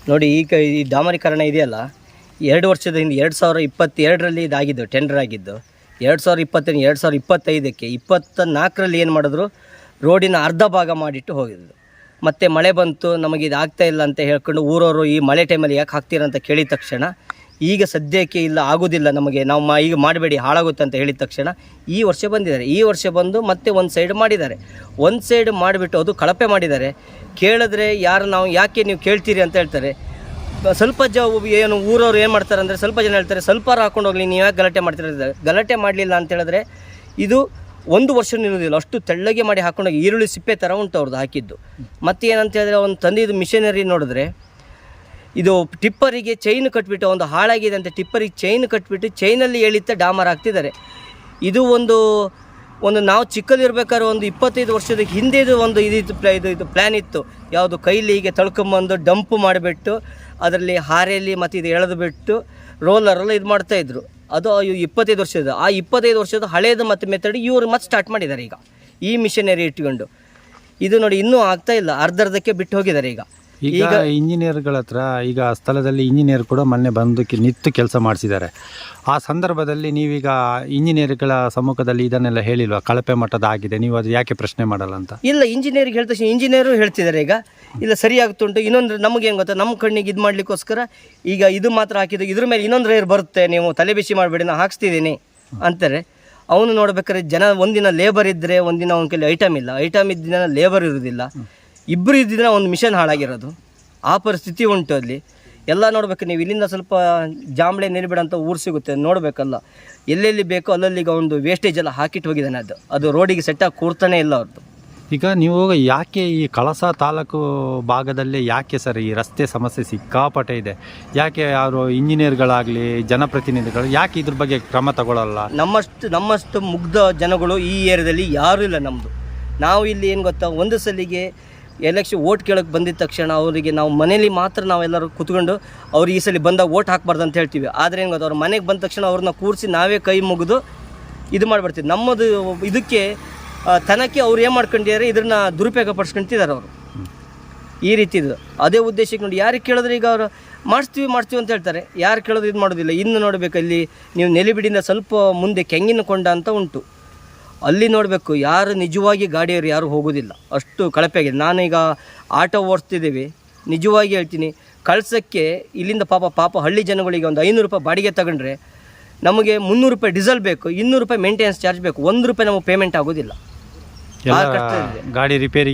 ನೋಡಿ. ಈಗ ಈ ಡಾಮರೀಕರಣ ಇದೆಯಲ್ಲ, 2 ವರ್ಷದ ಹಿಂದೆ 2022ರಲ್ಲಿ ಇದಾಗಿದ್ದು, ಟೆಂಡರ್ ಆಗಿದ್ದು. 2020 2025ಕ್ಕೆ 24ರಲ್ಲಿ ಏನು ಮಾಡಿದ್ರು, ರೋಡಿನ ಅರ್ಧ ಭಾಗ ಮಾಡಿಟ್ಟು ಹೋಗಿದ್ರು. ಮತ್ತು ಮಳೆ ಬಂತು, ನಮಗೆ ಇದು ಆಗ್ತಾ ಇಲ್ಲ ಅಂತ ಹೇಳ್ಕೊಂಡು ಊರವರು ಈ ಮಳೆ ಟೈಮಲ್ಲಿ ಯಾಕೆ ಹಾಕ್ತೀರ ಅಂತ ಕೇಳಿದ ತಕ್ಷಣ, ಈಗ ಸದ್ಯಕ್ಕೆ ಇಲ್ಲ ಆಗೋದಿಲ್ಲ ನಮಗೆ, ನಾವು ಈಗ ಮಾಡಬೇಡಿ ಹಾಳಾಗುತ್ತೆ ಅಂತ ಹೇಳಿದ ತಕ್ಷಣ ಈ ವರ್ಷ ಬಂದಿದ್ದಾರೆ. ಈ ವರ್ಷ ಬಂದು ಮತ್ತೆ ಒಂದು ಸೈಡ್ ಮಾಡಿದ್ದಾರೆ. ಒಂದು ಸೈಡ್ ಮಾಡಿಬಿಟ್ಟು ಅದು ಕಳಪೆ ಮಾಡಿದ್ದಾರೆ. ಕೇಳಿದ್ರೆ ನಾವು ಯಾಕೆ ನೀವು ಕೇಳ್ತೀರಿ ಅಂತ ಹೇಳ್ತಾರೆ. ಸ್ವಲ್ಪ ಏನು ಊರವ್ರು ಏನು ಮಾಡ್ತಾರೆ ಅಂದರೆ, ಸ್ವಲ್ಪ ಜನ ಹೇಳ್ತಾರೆ ಸ್ವಲ್ಪ ಹಾಕೊಂಡು ಹೋಗಲಿ, ನೀವು ಯಾಕೆ ಗಲಾಟೆ ಮಾಡ್ತೀರ. ಗಲಾಟೆ ಮಾಡಲಿಲ್ಲ ಅಂತ ಹೇಳಿದ್ರೆ ಇದು 1 ವರ್ಷ ನಿಲ್ಲೋದಿಲ್ಲ, ಅಷ್ಟು ತೆಳ್ಳಗೆ ಮಾಡಿ ಹಾಕೊಂಡೋಗಿ ಈರುಳ್ಳಿ ಸಿಪ್ಪೆ ಥರ ಉಂಟು ಅವ್ರದ್ದು ಹಾಕಿದ್ದು. ಮತ್ತು ಏನಂತ ಹೇಳಿದ್ರೆ, ಒಂದು ತಂದಿದ್ದು ಮಿಷನರಿ ನೋಡಿದ್ರೆ, ಇದು ಟಿಪ್ಪರಿಗೆ ಚೈನ್ ಕಟ್ಬಿಟ್ಟು, ಒಂದು ಹಾಳಾಗಿದೆ ಅಂತ ಟಿಪ್ಪರಿಗೆ ಚೈನ್ ಕಟ್ಬಿಟ್ಟು ಚೈನಲ್ಲಿ ಎಳಿತ ಡಾಮರ್ ಹಾಕ್ತಿದ್ದಾರೆ. ಇದು ಒಂದು ನಾವು ಚಿಕ್ಕದಿರ್ಬೇಕಾದ್ರೆ ಒಂದು 25 ವರ್ಷದ ಹಿಂದೆದು ಒಂದು ಇದು ಪ್ಲ್ಯಾನ್ ಇತ್ತು. ಯಾವುದು ಕೈಲಿ ಹೀಗೆ ತಳ್ಕೊಂಬಂದು ಡಂಪ್ ಮಾಡಿಬಿಟ್ಟು ಅದರಲ್ಲಿ ಹಾರೆಯಲ್ಲಿ ಮತ್ತು ಇದು ಎಳೆದು ಬಿಟ್ಟು ರೋಲರೆಲ್ಲ ಇದು ಮಾಡ್ತಾಯಿದ್ರು. ಅದು 25 ವರ್ಷದ, ಆ 25 ವರ್ಷದ ಹಳೇದು ಮತ್ತು ಮೆಥಡ್ ಇವರು ಮತ್ತೆ ಸ್ಟಾರ್ಟ್ ಮಾಡಿದ್ದಾರೆ ಈಗ ಈ ಮಿಷನರಿ ಇಟ್ಕೊಂಡು. ಇದು ನೋಡಿ ಇನ್ನೂ ಆಗ್ತಾ ಇಲ್ಲ, ಅರ್ಧಕ್ಕೆ ಬಿಟ್ಟು ಹೋಗಿದ್ದಾರೆ. ಈಗ ಇಂಜಿನಿಯರ್ಗಳ ಹತ್ರ ಈಗ ಸ್ಥಳದಲ್ಲಿ ಇಂಜಿನಿಯರ್ ಕೂಡ ಮೊನ್ನೆ ಬಂದು ನಿಂತು ಕೆಲಸ ಮಾಡಿಸಿದ್ದಾರೆ. ಆ ಸಂದರ್ಭದಲ್ಲಿ ನೀವೀಗ ಇಂಜಿನಿಯರ್ಗಳ ಸಮ್ಮುಖದಲ್ಲಿ ಇದನ್ನೆಲ್ಲ ಹೇಳಿಲ್ವಾ, ಕಳಪೆ ಮಟ್ಟದ ಆಗಿದೆ, ನೀವು ಅದು ಯಾಕೆ ಪ್ರಶ್ನೆ ಮಾಡಲ್ಲ ಅಂತ? ಇಲ್ಲ, ಇಂಜಿನಿಯರ್ಗೆ ಹೇಳ್ತಾ ಇಂಜಿನಿಯರು ಹೇಳ್ತಿದ್ದಾರೆ ಈಗ ಇಲ್ಲ ಸರಿಯಾಗ್ತುಂಟು. ಇನ್ನೊಂದು ನಮಗೇನು ಗೊತ್ತಾ, ನಮ್ಮ ಕಣ್ಣಿಗೆ ಇದು ಮಾಡಲಿಕ್ಕೋಸ್ಕರ ಈಗ ಇದು ಮಾತ್ರ ಹಾಕಿದ್ದು, ಇದ್ರ ಮೇಲೆ ಇನ್ನೊಂದು ರೇರ್ ಬರುತ್ತೆ, ನೀವು ತಲೆ ಬಿಸಿ ಮಾಡಬೇಡಿ, ನಾನು ಹಾಕ್ಸ್ತಿದ್ದೀನಿ ಅಂತಾರೆ. ಅವನು ನೋಡ್ಬೇಕಾದ್ರೆ ಒಂದಿನ ಲೇಬರ್ ಇದ್ದರೆ ಒಂದಿನ ಅವನ ಕೈಲಿ ಐಟಮ್ ಇಲ್ಲ, ಐಟಮ್ ಇದ್ದಿನ ಲೇಬರ್ ಇರೋದಿಲ್ಲ, ಇಬ್ಬರು ಇದ್ದಿದ್ರೆ ಒಂದು ಮಿಷನ್ ಹಾಳಾಗಿರೋದು. ಆ ಪರಿಸ್ಥಿತಿ ಉಂಟು ಅಲ್ಲಿ ಎಲ್ಲ ನೋಡ್ಬೇಕು. ನೀವು ಇಲ್ಲಿಂದ ಸ್ವಲ್ಪ ಜಾಂಬಳೆ ನೀರ್ಬಿಡ ಅಂತ ಊರು ಸಿಗುತ್ತೆ, ನೋಡಬೇಕಲ್ಲ. ಎಲ್ಲೆಲ್ಲಿ ಬೇಕೋ ಅಲ್ಲಲ್ಲಿಗ ಒಂದು ವೇಸ್ಟೇಜ್ ಎಲ್ಲ ಹಾಕಿಟ್ಟು ಹೋಗಿದ್ದಾನೆ. ಅದು ರೋಡಿಗೆ ಸೆಟ್ಟಾಗಿ ಕೂರ್ತಾನೆ ಇಲ್ಲ ಅವ್ರದ್ದು. ಈಗ ನೀವು ಯಾಕೆ ಈ ಕಳಸ ತಾಲೂಕು ಭಾಗದಲ್ಲೇ ಯಾಕೆ ಸರ್ ಈ ರಸ್ತೆ ಸಮಸ್ಯೆ ಸಿಕ್ಕಾಪಟ್ಟೆ ಇದೆ, ಯಾಕೆ ಯಾರು ಇಂಜಿನಿಯರ್ಗಳಾಗಲಿ ಜನಪ್ರತಿನಿಧಿಗಳು ಯಾಕೆ ಇದ್ರ ಬಗ್ಗೆ ಕ್ರಮ ತಗೊಳ್ಳಲ್ಲ? ನಮ್ಮಷ್ಟು ಮುಗ್ಧ ಜನಗಳು ಈ ಏರಿಯಾದಲ್ಲಿ ಯಾರೂ ಇಲ್ಲ ನಮ್ಮದು. ನಾವು ಇಲ್ಲಿ ಏನು ಗೊತ್ತಾ, ಒಂದು ಸಲಿಗೆ ಎಲೆಕ್ಷನ್ ಓಟ್ ಕೇಳೋಕ್ಕೆ ಬಂದಿದ್ದ ತಕ್ಷಣ ಅವರಿಗೆ ನಾವು ಮನೇಲಿ ಮಾತ್ರ ನಾವೆಲ್ಲರೂ ಕೂತ್ಕೊಂಡು ಅವ್ರು ಈ ಸಲ ಬಂದಾಗ ಓಟ್ ಹಾಕ್ಬಾರ್ದು ಅಂತ ಹೇಳ್ತೀವಿ. ಆದರೆ ಏನು ಗೊತ್ತಾ, ಅವ್ರ ಮನೆಗೆ ಬಂದ ತಕ್ಷಣ ಅವ್ರನ್ನ ಕೂರಿಸಿ ನಾವೇ ಕೈ ಮುಗಿದು ಇದು ಮಾಡಿಬಿಡ್ತೀವಿ. ನಮ್ಮದು ಇದಕ್ಕೆ ತನಕ್ಕೆ ಅವ್ರು ಏನು ಮಾಡ್ಕೊಂಡಿದ್ದಾರೆ, ಇದನ್ನ ದುರುಪಯೋಗ ಪಡಿಸ್ಕೊಳ್ತಿದ್ದಾರೆ ಅವರು ಈ ರೀತಿದು. ಅದೇ ಉದ್ದೇಶಕ್ಕೆ ನೋಡಿ, ಯಾರಿಗೆ ಕೇಳಿದ್ರೆ ಈಗ ಅವರು ಮಾಡಿಸ್ತೀವಿ ಅಂತ ಹೇಳ್ತಾರೆ. ಯಾರು ಕೇಳೋದು ಇದು ಮಾಡೋದಿಲ್ಲ. ಇನ್ನು ನೋಡಬೇಕು, ಅಲ್ಲಿ ನೀವು ನೆಲಿಬಿಡಿಯಿಂದ ಸ್ವಲ್ಪ ಮುಂದೆ ಕೆಂಗಿನಕೊಂಡ ಅಂತ ಉಂಟು, ಅಲ್ಲಿ ನೋಡಬೇಕು ಯಾರು ನಿಜವಾಗಿ ಗಾಡಿಯವರು ಯಾರು ಹೋಗೋದಿಲ್ಲ, ಅಷ್ಟು ಕಳಪೆ ಆಗಿದೆ. ನಾನೀಗ ಆಟೋ ಓಡಿಸ್ತಿದ್ದೀವಿ, ನಿಜವಾಗಿ ಹೇಳ್ತೀನಿ, ಕಳ್ಸೋಕ್ಕೆ ಇಲ್ಲಿಂದ ಪಾಪ ಹಳ್ಳಿ ಜನಗಳಿಗೆ ಒಂದು 500 ರೂಪಾಯಿ ಬಾಡಿಗೆ ತಗೊಂಡ್ರೆ ನಮಗೆ 300 ರೂಪಾಯಿ ಡೀಸೆಲ್ ಬೇಕು, 200 ರೂಪಾಯಿ ಮೇಂಟೆನೆನ್ಸ್ ಚಾರ್ಜ್ ಬೇಕು, 1 ರೂಪಾಯಿ ನಮಗೆ ಪೇಮೆಂಟ್ ಆಗೋದಿಲ್ಲ. ಗಾಡಿ ರಿಪೇರಿ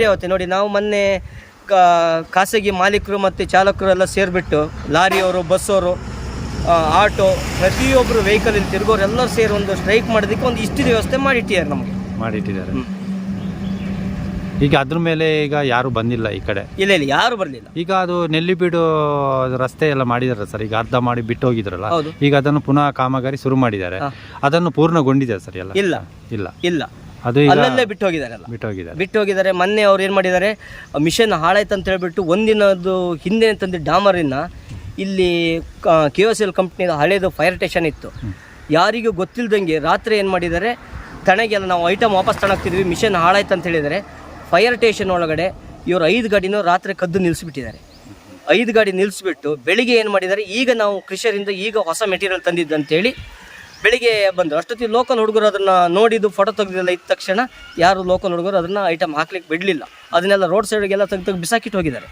ಆಗುತ್ತೆ ನೋಡಿ. ನಾವು ಮೊನ್ನೆ ಖಾಸಗಿ ಮಾಲೀಕರು ಮತ್ತು ಚಾಲಕರು ಎಲ್ಲ ಸೇರಿಬಿಟ್ಟು, ಲಾರಿಯವರು, ಬಸ್ಸವರು, ಆಟೋ, ಪ್ರತಿಯೊಬ್ಬರು ವೆಹಿಕಲ್ ಇಲ್ಲಿ ತಿರುಗೋರು ಎಲ್ಲರೂ ಸೇರಿ ಒಂದು ಸ್ಟ್ರೈಕ್ ಮಾಡೋದಕ್ಕೆ ಒಂದು ಇಷ್ಟು ವ್ಯವಸ್ಥೆ ಮಾಡಿಟ್ಟಿದ್ದಾರೆ. ಈಗ ಅದ್ರ ಮೇಲೆ ಈಗ ಯಾರು ಬಂದಿಲ್ಲ ಈ ಕಡೆ? ಇಲ್ಲ ಯಾರು ಬರಲಿಲ್ಲ. ಈಗ ಅದು ನೆಲ್ಲಿಬೀಡು ರಸ್ತೆ ಎಲ್ಲ ಮಾಡಿದಾರೆ ಸರ್, ಈಗ ಅರ್ಧ ಮಾಡಿ ಬಿಟ್ಟು ಹೋಗಿದ್ರಲ್ಲ, ಹೌದು. ಈಗ ಅದನ್ನು ಪುನಃ ಕಾಮಗಾರಿ ಶುರು ಮಾಡಿದ್ದಾರೆ. ಅದನ್ನು ಪೂರ್ಣಗೊಂಡಿದೆ ಸರ್ ಎಲ್ಲ? ಇಲ್ಲ ಅದು ಅಲ್ಲಲ್ಲೇ ಬಿಟ್ಟು ಹೋಗಿದ್ದಾರೆ. ಮೊನ್ನೆ ಅವ್ರು ಏನು ಮಾಡಿದ್ದಾರೆ, ಮಿಷನ್ ಹಾಳಾಯ್ತು ಅಂತ ಹೇಳ್ಬಿಟ್ಟು ಒಂದಿನದ್ದು ಹಿಂದೆ ತಂದು ಡಾಮರಿನ ಇಲ್ಲಿ KOCL ಕಂಪ್ನಿದ ಹಳೇದು ಫೈರ್ ಸ್ಟೇಷನ್ ಇತ್ತು, ಯಾರಿಗೂ ಗೊತ್ತಿಲ್ಲದಂಗೆ ರಾತ್ರಿ ಏನು ಮಾಡಿದ್ದಾರೆ, ತಣಗೆಲ್ಲ ನಾವು ಐಟಮ್ ವಾಪಸ್ ತಗೊಳ್ತಿದ್ವಿ, ಮಿಷನ್ ಹಾಳಾಯ್ತು ಅಂತ ಹೇಳಿದರೆ ಫೈರ್ ಸ್ಟೇಷನ್ ಒಳಗಡೆ ಇವರು 5 ಗಾಡಿನೂ ರಾತ್ರಿ ಕದ್ದು ನಿಲ್ಲಿಸಿಬಿಟ್ಟಿದ್ದಾರೆ. 5 ಗಾಡಿ ನಿಲ್ಲಿಸ್ಬಿಟ್ಟು ಬೆಳಿಗ್ಗೆ ಏನು ಮಾಡಿದ್ದಾರೆ, ಈಗ ನಾವು ಕೃಷಿಯರಿಂದ ಈಗ ಹೊಸ ಮೆಟೀರಿಯಲ್ ತಂದಿದ್ದು ಅಂತೇಳಿ ಬೆಳಿಗ್ಗೆ ಬಂದರು. ಅಷ್ಟೊತ್ತಿಗೆ ಲೋಕಲ್ ಹುಡುಗರು ಅದನ್ನು ನೋಡಿದ್ದು ಫೋಟೋ ತೆಗೆದಿಲ್ಲ. ಇದ್ದ ತಕ್ಷಣ ಯಾರು ಲೋಕಲ್ ಹುಡುಗರು ಅದನ್ನು ಐಟಮ್ ಹಾಕ್ಲಿಕ್ಕೆ ಬಿಡಲಿಲ್ಲ, ಅದನ್ನೆಲ್ಲ ರೋಡ್ ಸೈಡ್ಗೆಲ್ಲ ತೆಗೆದು ಬಿಸಾಕಿಟ್ಟು ಹೋಗಿದ್ದಾರೆ.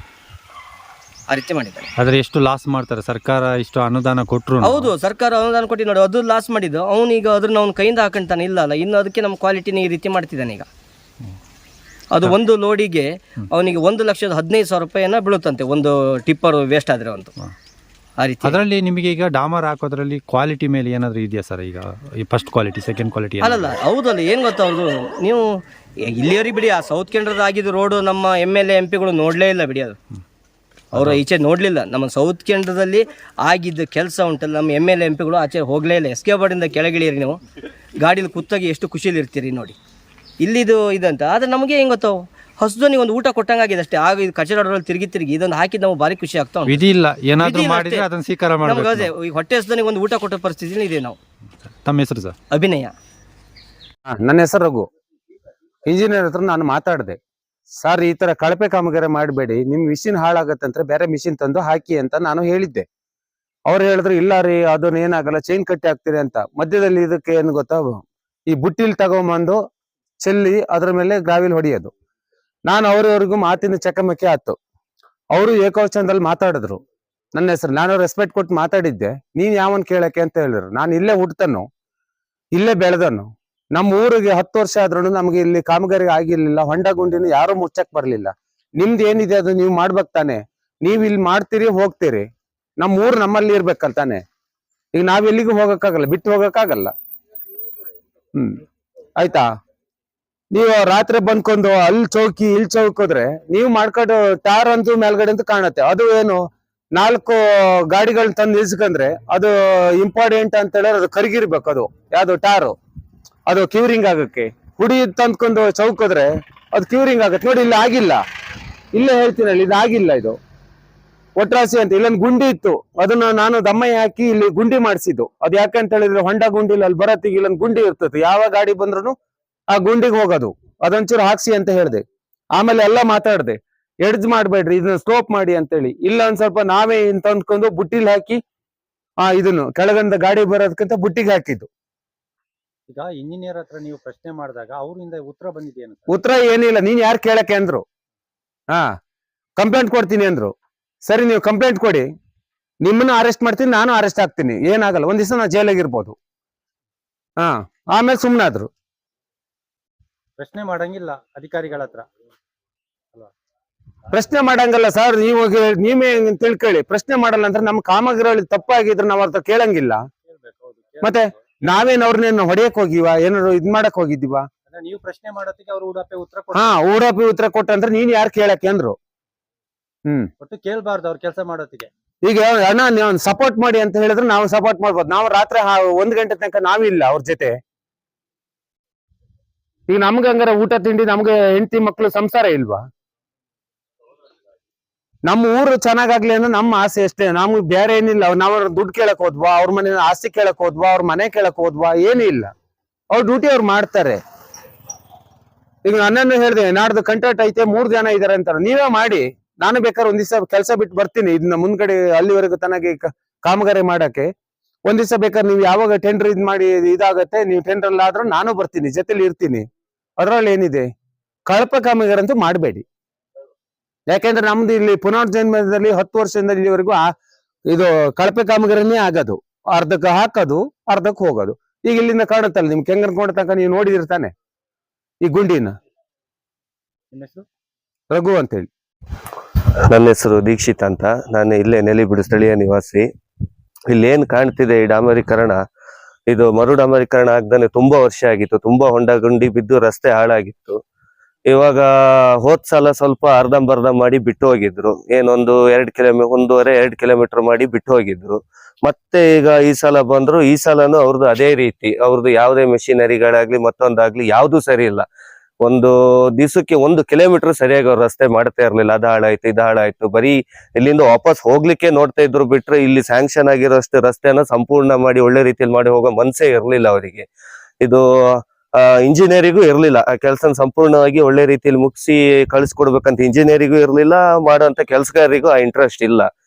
ಆ ರೀತಿ ಮಾಡಿದ್ದಾರೆ. ಆದರೆ ಎಷ್ಟು ಲಾಸ್ ಮಾಡ್ತಾರೆ ಸರ್ಕಾರ, ಇಷ್ಟು ಅನುದಾನ ಕೊಟ್ಟರು. ಹೌದು, ಸರ್ಕಾರ ಅನುದಾನ ಕೊಟ್ಟು ನೋಡಿ, ಅದು ಲಾಸ್ ಮಾಡಿದ್ದು. ಅವನೀಗ ಅದನ್ನ ಅವ್ನ ಕೈಯಿಂದ ಹಾಕೊಂತಾನೆ ಇಲ್ಲ, ಇನ್ನು ಅದಕ್ಕೆ ನಮ್ಮ ಕ್ವಾಲಿಟಿನ ಈ ರೀತಿ ಮಾಡ್ತಿದ್ದಾನೆ ಈಗ. ಅದು ಒಂದು ಲೋಡಿಗೆ ಅವನಿಗೆ 1,15,000 ರೂಪಾಯಿನ ಬೀಳುತ್ತಂತೆ, ಒಂದು ಟಿಪ್ಪರ್ ವೇಸ್ಟ್ ಆದರೆ ಒಂದು. ಆ ರೀತಿ ಅದರಲ್ಲಿ ನಿಮಗೆ ಈಗ ಡಾಮರ್ ಹಾಕೋದ್ರಲ್ಲಿ ಕ್ವಾಲಿಟಿ ಮೇಲೆ ಏನಾದರೂ ಇದೆಯಾ ಸರ್? ಈಗ ಈ ಫಸ್ಟ್ ಕ್ವಾಲಿಟಿ, ಸೆಕೆಂಡ್ ಕ್ವಾಲಿಟಿ ಅಲ್ಲಲ್ಲ, ಹೌದಲ್ಲ, ಏನು ಗೊತ್ತಾ, ಅವ್ರದ್ದು ನೀವು ಇಲ್ಲಿಯವರಿಗೆ ಬಿಡಿ, ಆ ಸೌತ್ ಕೆನಡದ ಆಗಿದ್ದು ರೋಡು ನಮ್ಮ MLA MP ನೋಡಲೇ ಇಲ್ಲ ಬಿಡಿ, ಅದು ಅವರು ಈಚೆ ನೋಡಲಿಲ್ಲ. ನಮ್ಮ ಸೌತ್ ಕೆನಡದಲ್ಲಿ ಆಗಿದ್ದ ಕೆಲಸ ಉಂಟಲ್ಲ, ನಮ್ಮ MLA MP ಆಚೆ ಹೋಗಲೇ ಇಲ್ಲ. SK ಬೋರ್ಡಿಂದ ಕೆಳಗಿಳಿಯಿರಿ, ನೀವು ಗಾಡೀಲಿ ಕೂತಾಗಿ ಎಷ್ಟು ಖುಷಿಲಿ ಇರ್ತೀರಿ ನೋಡಿ. ಇಲ್ಲಿದು ಇದಂತ, ಆದರೆ ನಮಗೆ ಹೆಂಗೆ ಗೊತ್ತಾವು, ಹಸುದನಿಗೆ ಒಂದು ಊಟ ಕೊಟ್ಟಂಗಾಗಿದೆ ಅಷ್ಟೇ. ಆಗ ಇದು ಕಚಡಲ್ಲಿ ತಿರುಗಿ ಇದೊಂದು ಹಾಕಿದ್ದು ನಾವು ಭಾರಿ ಖುಷಿ ಆಗ್ತಾ ವಿಧಿ ಇಲ್ಲ, ಏನಾದರೂ ಮಾಡಿದ್ರೆ ಅದನ್ನು ಸ್ವೀಕಾರ ಮಾಡಬೇಕು. ಅದೇ ಈ ಹೊಟ್ಟೆ ಹಸುದನಿಗೆ ಒಂದು ಊಟ ಕೊಟ್ಟ ಪರಿಸ್ಥಿತಿ ಇದೆ ನಾವು. ತಮ್ಮ ಹೆಸರು ಸರ್? ಅಭಿನಯ. ನನ್ನ ಹೆಸರು ರಘು. ಇಂಜಿನಿಯರ್ ಹತ್ರ ನಾನು ಮಾತಾಡಿದೆ, ಸರ್ ಈ ತರ ಕಳಪೆ ಕಾಮಗಾರಿ ಮಾಡಬೇಡಿ, ನಿಮ್ ಮಿಷಿನ್ ಹಾಳಾಗತ್ತಂದ್ರೆ ಬೇರೆ ಮಿಷಿನ್ ತಂದು ಹಾಕಿ ಅಂತ ನಾನು ಹೇಳಿದ್ದೆ. ಅವ್ರು ಹೇಳಿದ್ರು ಇಲ್ಲ ರೀ, ಅದನ್ನ ಏನಾಗಲ್ಲ, ಚೈನ್ ಕಟ್ಟಿ ಹಾಕ್ತೀರಿ ಅಂತ. ಮಧ್ಯದಲ್ಲಿ ಇದಕ್ಕೆ ಏನು ಗೊತ್ತಾ, ಈ ಬುಟ್ಟಿಲ್ ತಗೊಂಬಂದು ಚೆಲ್ಲಿ ಅದ್ರ ಮೇಲೆ ಗ್ರಾವಿಲ್ ಹೊಡೆಯೋದು. ನಾನು ಅವ್ರವ್ರಿಗೂ ಮಾತಿನ ಚಕಮಕಿ ಆಯ್ತು. ಅವರು ಏಕವಚನದಲ್ಲಿ ಮಾತಾಡಿದ್ರು ನನ್ನ ಹೆಸರು. ನಾನು ರೆಸ್ಪೆಕ್ಟ್ ಕೊಟ್ಟು ಮಾತಾಡಿದ್ದೆ. ನೀನ್ ಯಾವನ್ ಕೇಳಕ್ಕೆ ಅಂತ ಹೇಳಿದ್ರು. ನಾನು ಇಲ್ಲೇ ಹುಟ್ಟತನು, ಇಲ್ಲೇ ಬೆಳೆದನು. ನಮ್ಮ ಊರಿಗೆ 10 ವರ್ಷ ಆದ್ರೂ ನಮ್ಗೆ ಇಲ್ಲಿ ಕಾಮಗಾರಿ ಆಗಿರ್ಲಿಲ್ಲ, ಹೊಂಡ ಗುಂಡಿನ ಯಾರು ಮುಚ್ಚಕ್ ಬರ್ಲಿಲ್ಲ. ನಿಮ್ದು ಏನಿದೆ ಅದು ನೀವು ಮಾಡ್ಬೇಕ್ ತಾನೆ, ನೀವ್ ಇಲ್ಲಿ ಮಾಡ್ತೀರಿ ಹೋಗ್ತೀರಿ, ನಮ್ಮ ಊರು ನಮ್ಮಲ್ಲಿ ಇರ್ಬೇಕಲ್ ತಾನೆ. ಈಗ ನಾವ್ ಎಲ್ಲಿಗೂ ಹೋಗಕ್ಕಾಗಲ್ಲ, ಬಿಟ್ಟು ಹೋಗಕ್ಕಾಗಲ್ಲ. ಆಯ್ತಾ, ನೀವು ರಾತ್ರಿ ಬಂದ್ಕೊಂಡು ಅಲ್ಲಿ ಚೌಕಿ ಇಲ್ಲಿ ಚೌಕೋದ್ರೆ ನೀವು ಮಾಡ್ಕೊಂಡು ಟಾರ್ ಅಂತೂ ಮೇಲ್ಗಡೆ ಅಂತ ಕಾಣುತ್ತೆ. ಅದು ಏನು 4 ಗಾಡಿಗಳನ್ನ ತಂದು ನಿಲ್ಸ್ಕೊಂಡ್ರೆ ಅದು ಇಂಪಾರ್ಟೆಂಟ್ ಅಂತ ಹೇಳಿದ್ರೆ ಅದು ಕರಗಿರ್ಬೇಕು. ಅದು ಯಾವ್ದು ಟಾರು, ಅದು ಕ್ಯೂರಿಂಗ್ ಆಗಕ್ಕೆ. ಹುಡಿ ತಂದ್ಕೊಂಡು ಚೌಕೋದ್ರೆ ಅದು ಕ್ಯೂರಿಂಗ್ ಆಗತ್ತೆ. ನೋಡಿ ಇಲ್ಲಿ ಆಗಿಲ್ಲ, ಇಲ್ಲೇ ಹೇಳ್ತೀನಲ್ಲ, ಇದು ಆಗಿಲ್ಲ. ಇದು ಒಟ್ರಾಸಿ ಅಂತ ಇಲ್ಲೊಂದು ಗುಂಡಿ ಇತ್ತು, ಅದನ್ನ ನಾನು ದಮ್ಮಯ್ಯ ಹಾಕಿ ಇಲ್ಲಿ ಗುಂಡಿ ಮಾಡಿಸಿದ್ದು. ಅದು ಯಾಕಂತ ಹೇಳಿದ್ರೆ ಹೊಂಡ ಗುಂಡಿಲಿ ಅಲ್ಲಿ ಬರತ್ತಿಗೆ ಇಲ್ಲೊಂದು ಗುಂಡಿ ಇರ್ತದೆ, ಯಾವ ಗಾಡಿ ಬಂದ್ರು ಆ ಗುಂಡಿಗೆ ಹೋಗೋದು. ಅದೊಂಚೂರು ಹಾಕ್ಸಿ ಅಂತ ಹೇಳಿದೆ. ಆಮೇಲೆ ಎಲ್ಲ ಮಾತಾಡ್ದೆ, ಎಡ್ಜ್ ಮಾಡ್ಬೇಡ್ರಿ, ಇದನ್ನ ಸ್ಲೋಪ್ ಮಾಡಿ ಅಂತೇಳಿ. ಇಲ್ಲ ಒಂದ್ ಸ್ವಲ್ಪ ನಾವೇ ತಂದ್ಕೊಂಡು ಬುಟ್ಟಿಲ್ ಹಾಕಿ ಇದನ್ನು ಕೆಳಗಂದ ಗಾಡಿ ಬರೋದಕ್ಕಿಂತ ಬುಟ್ಟಿಗೆ ಹಾಕಿದ್ದು. ಈಗ ಇಂಜಿನಿಯರ್ ಹತ್ರ ನೀವು ಪ್ರಶ್ನೆ ಮಾಡಿದಾಗ ಅವರಿಂದ ಉತ್ತರ ಬಂದಿದ್ದೇನು? ಉತ್ತರ ಏನಿಲ್ಲ, ನೀನ್ ಯಾರು ಕೇಳಕ್ಕೆ ಅಂದ್ರು. ಕಂಪ್ಲೇಂಟ್ ಕೊಡ್ತೀನಿ ಅಂದ್ರು. ಸರಿ, ನೀವು ಕಂಪ್ಲೇಂಟ್ ಕೊಡಿ, ನಿಮ್ಮನ್ನ ಅರೆಸ್ಟ್ ಮಾಡ್ತೀನಿ, ನಾನು ಅರೆಸ್ಟ್ ಆಗ್ತೀನಿ, ಏನಾಗಲ್ಲ, ಒಂದ್ ದಿವಸ ನಾ ಜೈಲಿಗಿರ್ಬೋದು. ಆಮೇಲೆ ಸುಮ್ನಾದ್ರು. ಪ್ರಶ್ನೆ ಮಾಡಂಗಿಲ್ಲ ಅಧಿಕಾರಿಗಳ ಹತ್ರ. ಪ್ರಶ್ನೆ ಮಾಡಂಗಲ್ಲ ಸರ್, ನೀವೇ ತಿಳ್ಕೊಳ್ಳಿ. ಪ್ರಶ್ನೆ ಮಾಡಲ್ಲ ಅಂದ್ರೆ ನಮ್ಮ ಕಾಮಗಾರಿ ತಪ್ಪಾಗಿದ್ರೆ ನಾವ್ ಅವ್ರ ಕೇಳಂಗಿಲ್ಲ. ಮತ್ತೆ ನಾವೇನ್ ಅವ್ರನ್ನೇನು ಹೊಡೆಯಕ್ ಹೋಗಿವ, ಏನಾದ್ರು ಇದ್ ಮಾಡಕ್ ಹೋಗಿದ್ದೀವ? ನೀವು ಪ್ರಶ್ನೆ ಮಾಡೋದಕ್ಕೆ ಅವ್ರು ಉಡಾಪೆ ಉತ್ತರ ಕೊಟ್ಟಂದ್ರೆ ನೀನ್ ಯಾರು ಕೇಳಕ್ಕೆ ಅಂದ್ರು. ಒಟ್ಟು ಕೇಳ್ಬಾರ್ದು ಅವ್ರ ಕೆಲಸ ಮಾಡೋದಕ್ಕೆ. ಈಗ ಅಣ್ಣ ನೀವು ಸಪೋರ್ಟ್ ಮಾಡಿ ಅಂತ ಹೇಳಿದ್ರೆ ನಾವು ಸಪೋರ್ಟ್ ಮಾಡ್ಬೋದು. ನಾವು ರಾತ್ರಿ 1 ಗಂಟೆ ತನಕ ನಾವಿಲ್ಲ ಅವ್ರ ಜೊತೆ. ಈಗ ನಮ್ಗೆ ಹಂಗಾರ ಊಟ ತಿಂಡಿ, ನಮ್ಗೆ ಹೆಂಡತಿ ಮಕ್ಳು ಸಂಸಾರ ಇಲ್ವಾ? ನಮ್ಮ ಊರು ಚೆನ್ನಾಗಾಗ್ಲಿ ಅಂದ್ರೆ ನಮ್ಮ ಆಸೆ ಅಷ್ಟೇ, ನಮ್ಗೆ ಬೇರೆ ಏನಿಲ್ಲ. ನಾವ್ ದುಡ್ಡು ಕೇಳಕ್ ಹೋದ್ವಾ, ಅವ್ರ ಮನೆ ಆಸ್ತಿ ಕೇಳಕ್ ಹೋದ್ವಾ, ಅವ್ರ ಮನೆ ಕೇಳಕ್ ಹೋದ್ವಾ, ಏನೂ ಇಲ್ಲ. ಅವ್ರ ಡ್ಯೂಟಿ ಅವ್ರು ಮಾಡ್ತಾರೆ. ಈಗ ನನ್ನನ್ನು ಹೇಳ್ದೆ, ನಾಡ್ದು ಕಂಟ್ರಾಕ್ಟ್ ಐತೆ 3 ಜನ ಇದಾರೆ ಅಂತಾರೆ. ನೀವೇ ಮಾಡಿ, ನಾನು ಬೇಕಾದ್ರೆ ಒಂದ್ ದಿವಸ ಕೆಲಸ ಬಿಟ್ಟು ಬರ್ತೀನಿ, ಇದನ್ನ ಮುಂದ್ಗಡೆ ಅಲ್ಲಿವರೆಗೂ ತನಗೆ ಕಾಮಗಾರಿ ಮಾಡಕ್ಕೆ. ಒಂದ್ ದಿವಸ ಬೇಕಾದ್ರೆ ನೀವು ಯಾವಾಗ ಟೆಂಡರ್ ಇದ್ ಮಾಡಿ ಇದಾಗತ್ತೆ, ನೀವು ಟೆಂಡರ್ ಅಲ್ಲಿ ಆದ್ರೂ ನಾನು ಬರ್ತೀನಿ, ಜೊತೆಲಿ ಇರ್ತೀನಿ. ಅದ್ರಲ್ಲಿ ಏನಿದೆ, ಕಳಪೆ ಕಾಮಗಾರಿ ಅಂತೂ ಮಾಡಬೇಡಿ. ಯಾಕೆಂದ್ರೆ ನಮ್ದು ಇಲ್ಲಿ ಪುನರ್ಜನ್ಮದಲ್ಲಿ 10 ವರ್ಷದಿಂದ ಇಲ್ಲಿವರೆಗೂ ಇದು ಕಳಪೆ ಕಾಮಗಾರಿನೇ ಆಗೋದು. ಅರ್ಧಕ್ಕೆ ಹಾಕೋದು, ಅರ್ಧಕ್ಕೆ ಹೋಗೋದು. ಈಗ ಇಲ್ಲಿಂದ ಕಾಣುತ್ತಲ್ಲ ನಿಮ್ ಕೆಂಗನಕೊಂಡ ತನಕ ನೀವು ನೋಡಿದಿರ್ತಾನೆ ಈ ಗುಂಡಿನ. ನಿಮ್ಮ ಹೆಸರು? ರಘು ಅಂತೇಳಿ. ನನ್ನ ಹೆಸರು ದೀಕ್ಷಿತ್ ಅಂತ. ನಾನು ಇಲ್ಲೇ ನೆಲಿಬಿಡು ಸ್ಥಳೀಯ ನಿವಾಸಿ. ಇಲ್ಲಿ ಏನ್ ಕಾಣ್ತಿದೆ ಈ ಡಾಮರೀಕರಣ, ಇದು ಮರು ಡಾಮರೀಕರಣ ಆಗದಾನೆ ತುಂಬಾ ವರ್ಷ ಆಗಿತ್ತು. ತುಂಬಾ ಹೊಂಡ ಗುಂಡಿ ಬಿದ್ದು ರಸ್ತೆ ಹಾಳಾಗಿತ್ತು. ಇವಾಗ ಹೋದ್ ಸಲ ಸ್ವಲ್ಪ ಅರ್ಧಂಬರ್ಧ ಮಾಡಿ ಬಿಟ್ಟು ಹೋಗಿದ್ರು, ಏನೊಂದು 1.5-2 ಕಿಲೋಮೀಟರ್ ಮಾಡಿ ಬಿಟ್ಟು ಹೋಗಿದ್ರು. ಮತ್ತೆ ಈಗ ಈ ಸಲ ಬಂದ್ರು, ಈ ಸಲನು ಅವ್ರದ್ದು ಅದೇ ರೀತಿ. ಅವ್ರದ್ದು ಯಾವುದೇ ಮೆಷಿನರಿಗಳಾಗ್ಲಿ ಮತ್ತೊಂದಾಗ್ಲಿ ಯಾವ್ದು ಸರಿ ಇಲ್ಲ. ಒಂದು ದಿವಸಕ್ಕೆ 1 ಕಿಲೋಮೀಟರ್ ಸರಿಯಾಗಿ ಅವ್ರ ರಸ್ತೆ ಮಾಡ್ತಾ ಇರ್ಲಿಲ್ಲ. ಅದು ಹಾಳಾಯ್ತು, ಇದು ಹಾಳಾಯ್ತು. ಬರೀ ಇಲ್ಲಿಂದ ವಾಪಸ್ ಹೋಗ್ಲಿಕ್ಕೆ ನೋಡ್ತಾ ಇದ್ರು ಬಿಟ್ರೆ ಇಲ್ಲಿ ಸ್ಯಾಂಕ್ಷನ್ ಆಗಿರೋಷ್ಟು ರಸ್ತೆನ ಸಂಪೂರ್ಣ ಮಾಡಿ ಒಳ್ಳೆ ರೀತಿಯಲ್ಲಿ ಮಾಡಿ ಹೋಗೋ ಮನ್ಸೇ ಇರ್ಲಿಲ್ಲ ಅವರಿಗೆ. ಇದು ಇಂಜಿನಿಯರಿಗೂ ಇರ್ಲಿಲ್ಲ ಆ ಕೆಲಸ ಸಂಪೂರ್ಣವಾಗಿ ಒಳ್ಳೆ ರೀತಿಯಲ್ಲಿ ಮುಗಿಸಿ ಕಳಿಸ್ಕೊಡ್ಬೇಕಂತ ಇಂಜಿನಿಯರಿಗೂ ಇರ್ಲಿಲ್ಲ, ಮಾಡೋಂತ ಕೆಲ್ಸಗಾರರಿಗೂ ಆ ಇಂಟ್ರೆಸ್ಟ್ ಇಲ್ಲ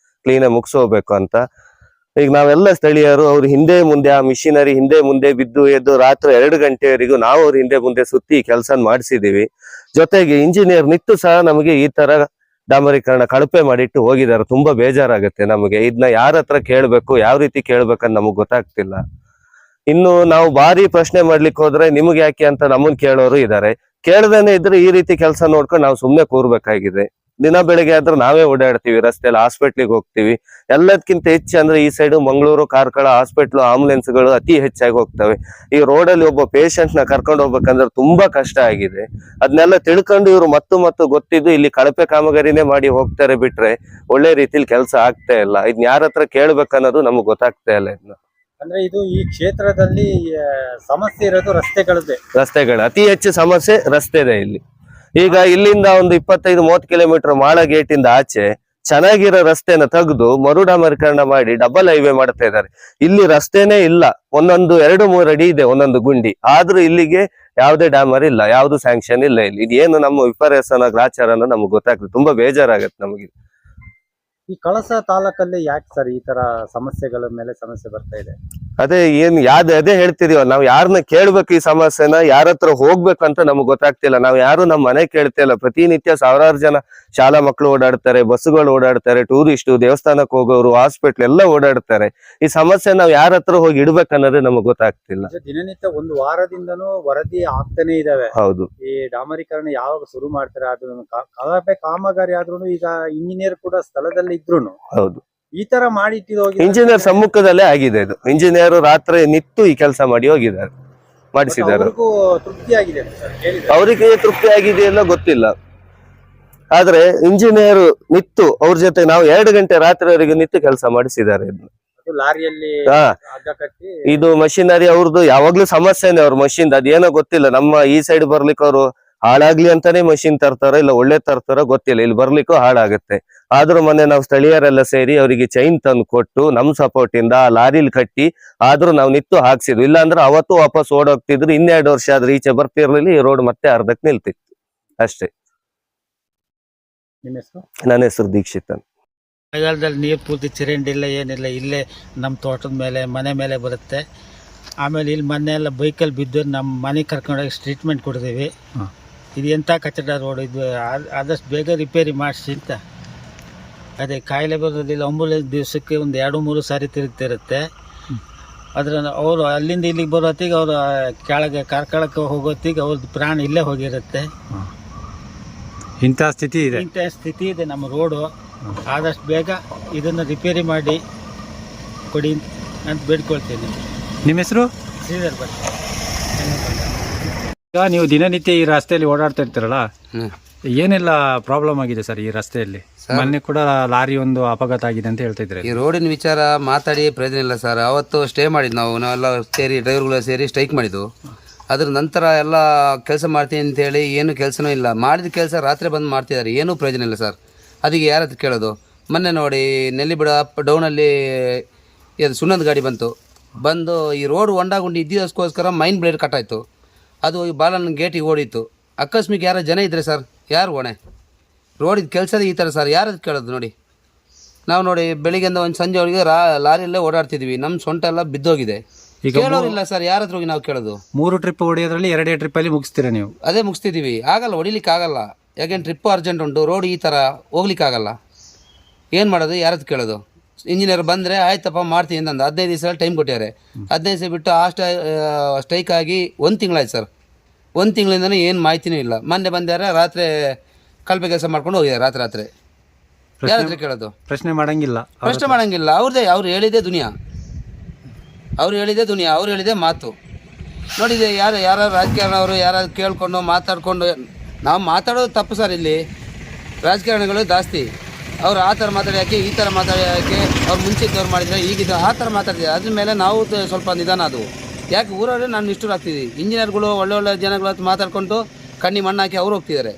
ಕ್ಲೀನ್ ಮುಗಿಸೋಗ್ಬೇಕು ಅಂತ. ಈಗ ನಾವೆಲ್ಲ ಸ್ಥಳೀಯರು ಅವ್ರ ಹಿಂದೆ ಮುಂದೆ ಆ ಮಿಷಿನರಿ ಹಿಂದೆ ಮುಂದೆ ಬಿದ್ದು ಎದ್ದು ರಾತ್ರಿ 2 ಗಂಟೆವರೆಗೂ ನಾವು ಅವ್ರ ಹಿಂದೆ ಮುಂದೆ ಸುತ್ತಿ ಕೆಲಸ ಮಾಡಿಸಿದೀವಿ. ಜೊತೆಗೆ ಇಂಜಿನಿಯರ್ ನಿತ್ತು ಸಹ ನಮಗೆ ಈ ತರ ಡಾಮರೀಕರಣ ಕಳಪೆ ಮಾಡಿಟ್ಟು ಹೋಗಿದ್ದಾರೆ. ತುಂಬಾ ಬೇಜಾರಾಗುತ್ತೆ ನಮಗೆ. ಇದನ್ನ ಯಾರ ಹತ್ರ ಕೇಳ್ಬೇಕು, ಯಾವ ರೀತಿ ಕೇಳ್ಬೇಕಂತ ನಮಗ್ ಗೊತ್ತಾಗ್ತಿಲ್ಲ. ಇನ್ನು ನಾವು ಭಾರಿ ಪ್ರಶ್ನೆ ಮಾಡ್ಲಿಕ್ಕೆ ಹೋದ್ರೆ ನಿಮ್ಗೆ ಯಾಕೆ ಅಂತ ನಮ್ಮನ್ ಕೇಳೋರು ಇದಾರೆ. ಕೇಳ್ದೇನೆ ಇದ್ರೆ ಈ ರೀತಿ ಕೆಲಸ ನೋಡ್ಕೊಂಡು ನಾವು ಸುಮ್ನೆ ಕೂರ್ಬೇಕಾಗಿದೆ. ದಿನ ಬೆಳಿಗ್ಗೆ ಆದ್ರೂ ನಾವೇ ಓಡಾಡ್ತೀವಿ, ರಸ್ತೆಯಲ್ಲಿ ಹಾಸ್ಪಿಟ್ಲಿಗೆ ಹೋಗ್ತೀವಿ. ಎಲ್ಲದಕ್ಕಿಂತ ಹೆಚ್ಚು ಅಂದ್ರೆ ಈ ಸೈಡ್ ಮಂಗಳೂರು ಕಾರ್ಕಳ ಹಾಸ್ಪಿಟ್ಲು ಆಂಬುಲೆನ್ಸ್ಗಳು ಅತಿ ಹೆಚ್ಚಾಗಿ ಹೋಗ್ತವೆ. ಈ ರೋಡಲ್ಲಿ ಒಬ್ಬ ಪೇಷಂಟ್ ನ ಕರ್ಕೊಂಡು ಹೋಗ್ಬೇಕಂದ್ರೆ ತುಂಬಾ ಕಷ್ಟ ಆಗಿದೆ. ಅದನ್ನೆಲ್ಲ ತಿಳ್ಕೊಂಡು ಇವ್ರು ಮತ್ತು ಗೊತ್ತಿದ್ದು ಇಲ್ಲಿ ಕಳಪೆ ಕಾಮಗಾರಿನೇ ಮಾಡಿ ಹೋಗ್ತಾರೆ ಬಿಟ್ರೆ ಒಳ್ಳೆ ರೀತಿಲಿ ಕೆಲಸ ಆಗ್ತಾ ಇಲ್ಲ. ಇದನ್ನ ಯಾರ ಹತ್ರ ಕೇಳ್ಬೇಕನ್ನೋದು ನಮಗ್ ಗೊತ್ತಾಗ್ತಾ ಇಲ್ಲ. ಇದನ್ನ ಅಂದ್ರೆ ಇದು ಈ ಕ್ಷೇತ್ರದಲ್ಲಿ ಸಮಸ್ಯೆ ಇರೋದು ರಸ್ತೆಗಳ ಅತಿ ಹೆಚ್ಚು ಸಮಸ್ಯೆ ರಸ್ತೆದೆ ಇಲ್ಲಿ. ಈಗ ಇಲ್ಲಿಂದ ಒಂದು 25-30 ಕಿಲೋಮೀಟರ್ ಮಾಳ ಗೇಟ್ ಇಂದ ಆಚೆ ಚೆನ್ನಾಗಿರೋ ರಸ್ತೆನ ತೆಗೆದು ಮರು ಡಾಮರೀಕರಣ ಮಾಡಿ ಡಬಲ್ ಹೈವೇ ಮಾಡ್ತಾ ಇದ್ದಾರೆ. ಇಲ್ಲಿ ರಸ್ತೆನೇ ಇಲ್ಲ, 1-2-3 ಅಡಿ ಇದೆ ಒಂದೊಂದು ಗುಂಡಿ, ಆದ್ರೂ ಇಲ್ಲಿಗೆ ಯಾವುದೇ ಡಾಮರ್ ಇಲ್ಲ, ಯಾವ್ದು ಸ್ಯಾಂಕ್ಷನ್ ಇಲ್ಲ ಇಲ್ಲಿ. ಇದೇನು ನಮ್ಮ ವಿಪರ್ಯಾಸನ ಗ್ರಾಚಾರನ ನಮ್ಗೆ ಗೊತ್ತಾಗ್ತದೆ. ತುಂಬಾ ಬೇಜಾರಾಗತ್ತೆ ನಮಗೆ. ಈ ಕಳಸ ತಾಲೂಕಲ್ಲಿ ಯಾಕೆ ಸರ್ ಈ ತರ ಸಮಸ್ಯೆಗಳ ಮೇಲೆ ಸಮಸ್ಯೆ ಬರ್ತಾ ಇದೆ? ಅದೇ ಅದೇ ಹೇಳ್ತಿದೀವ, ನಾವ್ ಯಾರನ್ನ ಕೇಳ್ಬೇಕು ಈ ಸಮಸ್ಯೆನ, ಯಾರ ಹತ್ರ ಹೋಗ್ಬೇಕಂತ ನಮ್ಗೆ ಗೊತ್ತಾಗ್ತಿಲ್ಲ. ನಾವ್ ಯಾರು ನಮ್ಮ ಮನೆ ಕೇಳ್ತಾ ಇಲ್ಲ. ಪ್ರತಿನಿತ್ಯ ಸಾವಿರಾರು ಜನ ಶಾಲಾ ಮಕ್ಕಳು ಓಡಾಡ್ತಾರೆ, ಬಸ್ಸುಗಳು ಓಡಾಡ್ತಾರೆ, ಟೂರಿಸ್ಟ್ ದೇವಸ್ಥಾನಕ್ಕೆ ಹೋಗೋರು, ಹಾಸ್ಪಿಟ್ಲ್ ಎಲ್ಲ ಓಡಾಡ್ತಾರೆ. ಈ ಸಮಸ್ಯೆ ನಾವ್ ಯಾರ ಹತ್ರ ಹೋಗಿ ಇಡ್ಬೇಕನ್ನೋದೇ ನಮಗ್ ಗೊತ್ತಾಗ್ತಿಲ್ಲ. ದಿನನಿತ್ಯ 1 ವಾರದಿಂದನೂ ವರದಿ ಆಗ್ತಾನೆ ಇದಾವೆ. ಹೌದು, ಈ ಡಾಮರೀಕರಣ ಯಾವಾಗ ಶುರು ಮಾಡ್ತಾರೆ, ಅದು ಕಳಪೆ ಕಾಮಗಾರಿ ಆದ್ರೂ ಈಗ ಇಂಜಿನಿಯರ್ ಕೂಡ ಸ್ಥಳದಲ್ಲಿ ಇದ್ರು ಹೌದು, ಈ ತರ ಮಾಡಿ ಇಂಜಿನಿಯರ್ ಸಮ್ಮುಖದಲ್ಲೇ ಆಗಿದೆ ಇದು. ಇಂಜಿನಿಯರ್ ರಾತ್ರಿ ನಿತ್ತು ಈ ಕೆಲಸ ಮಾಡಿ ಹೋಗಿದ್ದಾರೆ, ಮಾಡಿಸಿದ್ದಾರೆ. ಅವರಿಗೆ ತೃಪ್ತಿ ಆಗಿದೆ ಎಲ್ಲ ಗೊತ್ತಿಲ್ಲ. ಆದ್ರೆ ಇಂಜಿನಿಯರ್ ನಿತ್ತು ಅವ್ರ ಜೊತೆ ನಾವು 2 ಗಂಟೆ ರಾತ್ರಿವರೆಗೆ ನಿತ್ತು ಕೆಲಸ ಮಾಡಿಸಿದ್ದಾರೆ. ಲಾರಿಯಲ್ಲಿ ಇದು ಮಷಿನರಿ ಅವ್ರದ್ದು ಯಾವಾಗ್ಲೂ ಸಮಸ್ಯೆನೆ ಅವ್ರ ಮಷಿನ್. ಅದೇನೋ ಗೊತ್ತಿಲ್ಲ. ನಮ್ಮ ಈ ಸೈಡ್ ಬರ್ಲಿಕ್ಕೆ ಅವರು ಹಾಳಾಗ್ಲಿ ಅಂತಾನೆ ಮಷಿನ್ ತರ್ತಾರ, ಇಲ್ಲ ಒಳ್ಳೆ ತರ್ತಾರ ಗೊತ್ತಿಲ್ಲ. ಇಲ್ಲಿ ಬರ್ಲಿಕ್ಕೂ ಹಾಳಾಗುತ್ತೆ. ಆದ್ರೂ ಮೊನ್ನೆ ನಾವು ಸ್ಥಳೀಯರೆಲ್ಲ ಸೇರಿ ಅವರಿಗೆ ಚೈನ್ ತಂದು ಕೊಟ್ಟು ನಮ್ ಸಪೋರ್ಟ್ ಇಂದ ಲಾರಿಲ್ ಕಟ್ಟಿ ಆದ್ರೂ ನಾವು ನಿತ್ತು ಹಾಕ್ಸಿದ್ವಿ. ಇಲ್ಲ ಅಂದ್ರೆ ಅವತ್ತು ವಾಪಸ್ ಓಡೋಗ್ತಿದ್ರು. 2 ವರ್ಷ ಆದ್ರೆ ಈಚೆ ಬರ್ತಿರ್ಲಿಲ್ಲ, ಈ ರೋಡ್ ಮತ್ತೆ ಅರ್ಧಕ್ಕೆ ನಿಲ್ತಿತ್ತು ಅಷ್ಟೇ. ನನ್ನ ಹೆಸರು ದೀಕ್ಷಿತ್ ಅಂತ. ಮಳೆಗಾಲದಲ್ಲಿ ನೀರು ಪೂರ್ತಿ ಚರಂಡಿ ಇಲ್ಲ, ಏನಿಲ್ಲ. ಇಲ್ಲೇ ನಮ್ಮ ತೋಟದ ಮೇಲೆ ಮನೆ ಮೇಲೆ ಬರುತ್ತೆ. ಆಮೇಲೆ ಇಲ್ಲಿ ಮೊನ್ನೆ ಎಲ್ಲ ಬೈಕಲ್ಲಿ ಬಿದ್ದು ನಮ್ಮ ಮನೆಗೆ ಕರ್ಕೊಂಡೋಗಿ ಟ್ರೀಟ್ಮೆಂಟ್ ಕೊಡ್ತೀವಿ. ಇದು ಎಂಥ ಕಚಡ ರೋಡ್, ಇದು ಆದಷ್ಟು ಬೇಗ ರಿಪೇರಿ ಮಾಡಿಸಿ ಅಂತ. ಅದೇ ಕಾಯಿಲೆ ಬರೋದಿಲ್ಲ. ಆಂಬುಲೆನ್ಸ್ ದಿವಸಕ್ಕೆ 1-2-3 ಸಾರಿ ತಿರುಗ್ತಿರುತ್ತೆ. ಅದ್ರ ಅವರು ಅಲ್ಲಿಂದ ಇಲ್ಲಿಗೆ ಬರೋ ಹೊತ್ತಿಗೆ ಅವರು ಕೆಳಗೆ ಕಾರ್ಕಳಕ್ಕೆ ಹೋಗೋತ್ತಿಗೆ ಅವ್ರದ್ದು ಪ್ರಾಣ ಇಲ್ಲೇ ಹೋಗಿರುತ್ತೆ. ಇಂಥ ಸ್ಥಿತಿ ಇದೆ ನಮ್ಮ ರೋಡು. ಆದಷ್ಟು ಬೇಗ ಇದನ್ನು ರಿಪೇರಿ ಮಾಡಿ ಕೊಡಿ ಅಂತ ಬೇಡ್ಕೊಳ್ತೀನಿ. ನಿಮ್ಮ ಹೆಸರು? ಶ್ರೀಧರ್ ಭಟ್. ಈಗ ನೀವು ದಿನನಿತ್ಯ ಈ ರಸ್ತೆಯಲ್ಲಿ ಓಡಾಡ್ತಾ ಇರ್ತೀರಲ್ಲ, ಏನೆಲ್ಲ ಪ್ರಾಬ್ಲಮ್ ಆಗಿದೆ ಸರ್ ಈ ರಸ್ತೆಯಲ್ಲಿ? ಮೊನ್ನೆ ಕೂಡ ಲಾರಿ ಒಂದು ಅಪಘಾತ ಆಗಿದೆ ಅಂತ ಹೇಳ್ತಾ ಇದ್ರೆ. ಈ ರೋಡಿನ ವಿಚಾರ ಮಾತಾಡಿ ಪ್ರಯೋಜನ ಇಲ್ಲ ಸರ್. ಅವತ್ತು ಸ್ಟೇ ಮಾಡಿದ್ದು ನಾವೆಲ್ಲ ಸೇರಿ ಡ್ರೈವರ್ಗಳು ಸೇರಿ ಸ್ಟ್ರೈಕ್ ಮಾಡಿದ್ದು. ಅದ್ರ ನಂತರ ಎಲ್ಲ ಕೆಲಸ ಮಾಡ್ತೀನಿ ಅಂತೇಳಿ ಏನು ಕೆಲಸನೂ ಇಲ್ಲ. ಮಾಡಿದ ಕೆಲಸ ರಾತ್ರಿ ಬಂದು ಮಾಡ್ತಿದ್ದಾರೆ, ಏನೂ ಪ್ರಯೋಜನ ಇಲ್ಲ ಸರ್. ಅದಕ್ಕೆ ಯಾರ ಹತ್ರ ಕೇಳೋದು? ಮೊನ್ನೆ ನೋಡಿ ನೆಲ್ಲಿಬಿಡ ಡೌನಲ್ಲಿ ಇದು ಸುಣ್ಣದ ಗಾಡಿ ಬಂದು ಈ ರೋಡ್ ಹೊಂಡಾಗುಂಡಿ ಇದ್ದಿದ್ದಕ್ಕೋಸ್ಕರ ಮೈನ್ ಬ್ಲೇಡ್ ಕಟ್ಟಾಯಿತು. ಅದು ಬಾಲನ ಗೇಟಿಗೆ ಓಡಿತ್ತು. ಆಕಸ್ಮಿಕ ಯಾರೋ ಜನ ಇದ್ರೆ ಸರ್, ಯಾರು ಹೊಣೆ? ರೋಡಿದ ಕೆಲಸದ ಈ ಥರ ಸರ್, ಯಾರದು ಕೇಳೋದು ನೋಡಿ. ನಾವು ನೋಡಿ ಬೆಳಿಗ್ಗೆಯಿಂದ ಒಂದು ಸಂಜೆವರೆಗೆ ಲಾರಿಯಲ್ಲೇ ಓಡಾಡ್ತಿದ್ವಿ, ನಮ್ಮ ಸೊಂಟ ಎಲ್ಲ ಬಿದ್ದೋಗಿದೆ. ಈಗ ಕೇಳೋರಿಲ್ಲ ಸರ್, ಯಾರ ಹತ್ರ ಹೋಗಿ ನಾವು ಕೇಳೋದು? 3 ಟ್ರಿಪ್ ಹೊಡೆಯೋದ್ರಲ್ಲಿ 2 ಟ್ರಿಪ್ಪಲ್ಲಿ ಮುಗಿಸ್ತೀರಾ ನೀವು? ಅದೇ ಮುಗಿಸ್ತಿದ್ದೀವಿ. ಆಗಲ್ಲ, ಹೊಡಿಲಿಕ್ಕೆ ಆಗಲ್ಲ. ಯಾಕೆಂದ್ರೆ ಟ್ರಿಪ್ಪು ಅರ್ಜೆಂಟ್ ಉಂಟು, ರೋಡ್ ಈ ಥರ ಹೋಗ್ಲಿಕ್ಕಾಗಲ್ಲ. ಏನು ಮಾಡೋದು, ಯಾರದ್ದು ಕೇಳೋದು? ಇಂಜಿನಿಯರ್ ಬಂದರೆ ಆಯ್ತಪ್ಪ ಮಾಡ್ತೀನಿ ಅಂತಂದು 15 ದಿವಸ ಟೈಮ್ ಕೊಟ್ಟಿದ್ದಾರೆ. 15 ದಿವಸ ಬಿಟ್ಟು ಸ್ಟ್ರೈಕ್ ಆಗಿ 1 ತಿಂಗಳಾಯ್ತು ಸರ್. 1 ತಿಂಗಳಿಂದನೂ ಏನು ಮಾಹಿತಿನೂ ಇಲ್ಲ. ಮೊನ್ನೆ ಬಂದಾರೆ, ರಾತ್ರಿ ಕಲ್ಪೆ ಕೆಲಸ ಮಾಡ್ಕೊಂಡು ಹೋಗಿದ್ದಾರೆ ರಾತ್ರಿ. ಯಾರ ಹತ್ರ ಕೇಳೋದು? ಪ್ರಶ್ನೆ ಮಾಡಂಗಿಲ್ಲ. ಅವ್ರದ್ದೇ, ಅವ್ರು ಹೇಳಿದೆ ದುನಿಯಾ, ಅವ್ರು ಹೇಳಿದೆ ಮಾತು. ನೋಡಿದೆ, ಯಾರು ರಾಜಕಾರಣವರು ಯಾರು ಕೇಳ್ಕೊಂಡು ಮಾತಾಡ್ಕೊಂಡು, ನಾವು ಮಾತಾಡೋದು ತಪ್ಪು ಸರ್. ಇಲ್ಲಿ ರಾಜಕಾರಣಿಗಳು ಜಾಸ್ತಿ. ಅವ್ರು ಆ ಥರ ಮಾತಾಡಿ ಯಾಕೆ, ಈ ಥರ ಮಾತಾಡಿ ಯಾಕೆ, ಅವ್ರು ಮುಂಚಿದ್ದವ್ರು ಮಾಡಿದರೆ ಈಗಿದ್ದು ಆ ಥರ ಮಾತಾಡ್ತಿದ್ದಾರೆ. ಅದ್ರ ಮೇಲೆ ನಾವು ಸ್ವಲ್ಪ ನಿಧಾನ. ಅದು ಯಾಕೆ ಊರವ್ರೆ ನಾನು ನಿಷ್ಠುರಾಗ್ತಿದ್ವಿ. ಇಂಜಿನಿಯರ್ಗಳು ಒಳ್ಳೆ ಜನಗಳ ಹತ್ರ ಮಾತಾಡ್ಕೊಂಡು ಕಣ್ಣಿ ಮಣ್ಣು ಹಾಕಿ ಅವ್ರು ಹೋಗ್ತಿದ್ದಾರೆ.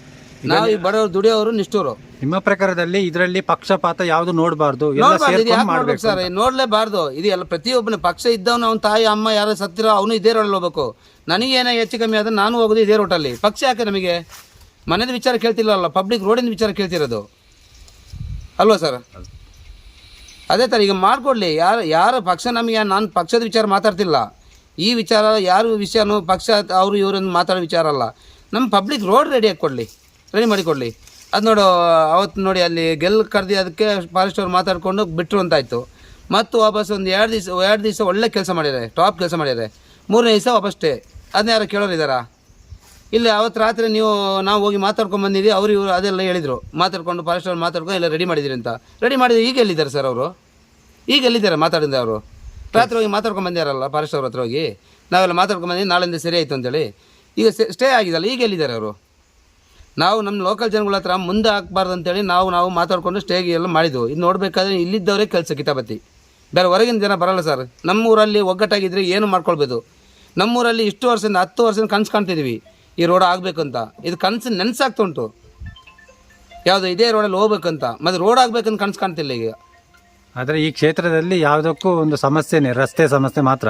ನಾವು ಈ ಬಡವರು ದುಡಿಯೋರು ನಿಷ್ಠೂರು. ನಿಮ್ಮ ಪ್ರಕಾರದಲ್ಲಿ ಇದರಲ್ಲಿ ಪಕ್ಷಪಾತ ಯಾವುದು ನೋಡಬಾರ್ದು ಸರ್? ನೋಡ್ಲೇಬಾರ್ದು. ಇದು ಎಲ್ಲ ಪ್ರತಿಯೊಬ್ಬನ ಪಕ್ಷ ಇದ್ದವನು, ಅವನ ತಾಯಿ ಅಮ್ಮ ಯಾರು ಸತ್ತಿರೋ ಅವನು ಇದೇ ರೋಡಲ್ಲಿ ಹೋಗ್ಬೇಕು. ನನಗೇನೋ ಹೆಚ್ಚು ಕಮ್ಮಿ ಆದ್ರೆ ನಾನು ಹೋಗೋದು ಇದೇ ರೋಡಲ್ಲಿ. ಪಕ್ಷ ಯಾಕೆ ನಮಗೆ? ಮನೆದ ವಿಚಾರ ಕೇಳ್ತಿಲ್ಲಲ್ಲ, ಪಬ್ಲಿಕ್ ರೋಡಿನ ವಿಚಾರ ಕೇಳ್ತಿರೋದು ಅಲ್ವಾ ಸರ್? ಅದೇ ಥರ ಈಗ ಮಾಡಿಕೊಡ್ಲಿ. ಯಾರ ಪಕ್ಷ ನಮಗೆ, ನಾನು ಪಕ್ಷದ ವಿಚಾರ ಮಾತಾಡ್ತಿಲ್ಲ. ಈ ವಿಚಾರ ಯಾರು ವಿಷಯನೂ ಪಕ್ಷ ಅವರು ಇವರನ್ನು ಮಾತಾಡೋ ವಿಚಾರ ಅಲ್ಲ. ನಮ್ಮ ಪಬ್ಲಿಕ್ ರೋಡ್ ರೆಡಿ ಮಾಡಿಕೊಡ್ಲಿ. ಅದು ನೋಡು, ಅವತ್ತು ನೋಡಿ ಅಲ್ಲಿ ಕರೆದಿ ಅದಕ್ಕೆ ಫಾರೆಸ್ಟ್ ಅವ್ರು ಮಾತಾಡ್ಕೊಂಡು ಬಿಟ್ಟರು ಅಂತಾಯಿತು. ಮತ್ತು ವಾಪಸ್ ಒಂದು 2 ದಿವಸ ಒಳ್ಳೆ ಕೆಲಸ ಮಾಡಿದ್ದಾರೆ, ಟಾಪ್ ಕೆಲಸ ಮಾಡಿದ್ದಾರೆ. 3ನೇ ದಿವಸ ವಾಪಸ್ ಸ್ಟೇ. ಅದನ್ನ ಯಾರು ಕೇಳೋರಿದ್ದಾರಾ? ಇಲ್ಲಿ ಅವತ್ತು ರಾತ್ರಿ ನಾವು ಹೋಗಿ ಮಾತಾಡ್ಕೊಂಡು ಬಂದಿದ್ದೀವಿ. ಇವರು ಅದೆಲ್ಲ ಹೇಳಿದರು, ಮಾತಾಡ್ಕೊಂಡು ಫಾರೆಸ್ಟ್ ಅವ್ರು ಮಾತಾಡ್ಕೊಂಡು ಎಲ್ಲ ರೆಡಿ ಮಾಡಿದ್ದೀರಿ ಅಂತ. ರೆಡಿ ಮಾಡಿದ್ರು. ಈಗ ಎಲ್ಲಿದ್ದಾರೆ ಸರ್ ಅವರು? ಈಗ ಎಲ್ಲಿದ್ದಾರೆ ಮಾತಾಡಿದ್ರೆ? ಅವರು ರಾತ್ರಿ ಹೋಗಿ ಮಾತಾಡ್ಕೊಂಡು ಬಂದಿರಲ್ಲ ಫಾರೆಸ್ಟ್ ಅವ್ರ ಹತ್ರ ಹೋಗಿ. ನಾವೆಲ್ಲ ಮಾತಾಡ್ಕೊಂಡು ಬಂದಿದ್ದೀವಿ, ನಾಳೆಯಿಂದ ಸರಿ ಆಯಿತು ಅಂತೇಳಿ. ಈಗ ಸ್ಟೇ ಆಗಿದಲ್ಲ, ಈಗ ಎಲ್ಲಿದ್ದಾರೆ ಅವರು? ನಾವು ನಮ್ಮ ಲೋಕಲ್ ಜನಗಳ ಹತ್ರ ಮುಂದೆ ಹಾಕ್ಬಾರ್ದು ಅಂತೇಳಿ ನಾವು ಮಾತಾಡ್ಕೊಂಡು ಸ್ಟೇಗೆ ಎಲ್ಲ ಮಾಡಿದ್ವು. ಇದು ನೋಡಬೇಕಾದ್ರೆ ಇಲ್ಲಿದ್ದವರೇ ಕೆಲಸ ಕಿತಾಪತಿ, ಬೇರೆ ಹೊರಗಿನ ಜನ ಬರಲ್ಲ ಸರ್. ನಮ್ಮೂರಲ್ಲಿ ಒಗ್ಗಟ್ಟಾಗಿದ್ದರೆ ಏನು ಮಾಡ್ಕೊಳ್ಬೋದು. ನಮ್ಮೂರಲ್ಲಿ ಇಷ್ಟು ವರ್ಷದಿಂದ 10 ವರ್ಷದಿಂದ ಕನಸು ಕಾಣ್ತಿದ್ದೀವಿ ಈ ರೋಡ್ ಆಗಬೇಕು ಅಂತ. ಇದು ಕನಸು ನೆನಸಾಗ್ತುಂಟು, ಯಾವುದು ಇದೇ ರೋಡಲ್ಲಿ ಹೋಗ್ಬೇಕಂತ. ಮತ್ತು ರೋಡ್ ಆಗಬೇಕಂತ ಕನಸು ಕಾಣ್ತಿಲ್ಲ ಈಗ. ಆದರೆ ಈ ಕ್ಷೇತ್ರದಲ್ಲಿ ಯಾವುದಕ್ಕೂ ಒಂದು ಸಮಸ್ಯೆನೇ, ರಸ್ತೆ ಸಮಸ್ಯೆ ಮಾತ್ರ.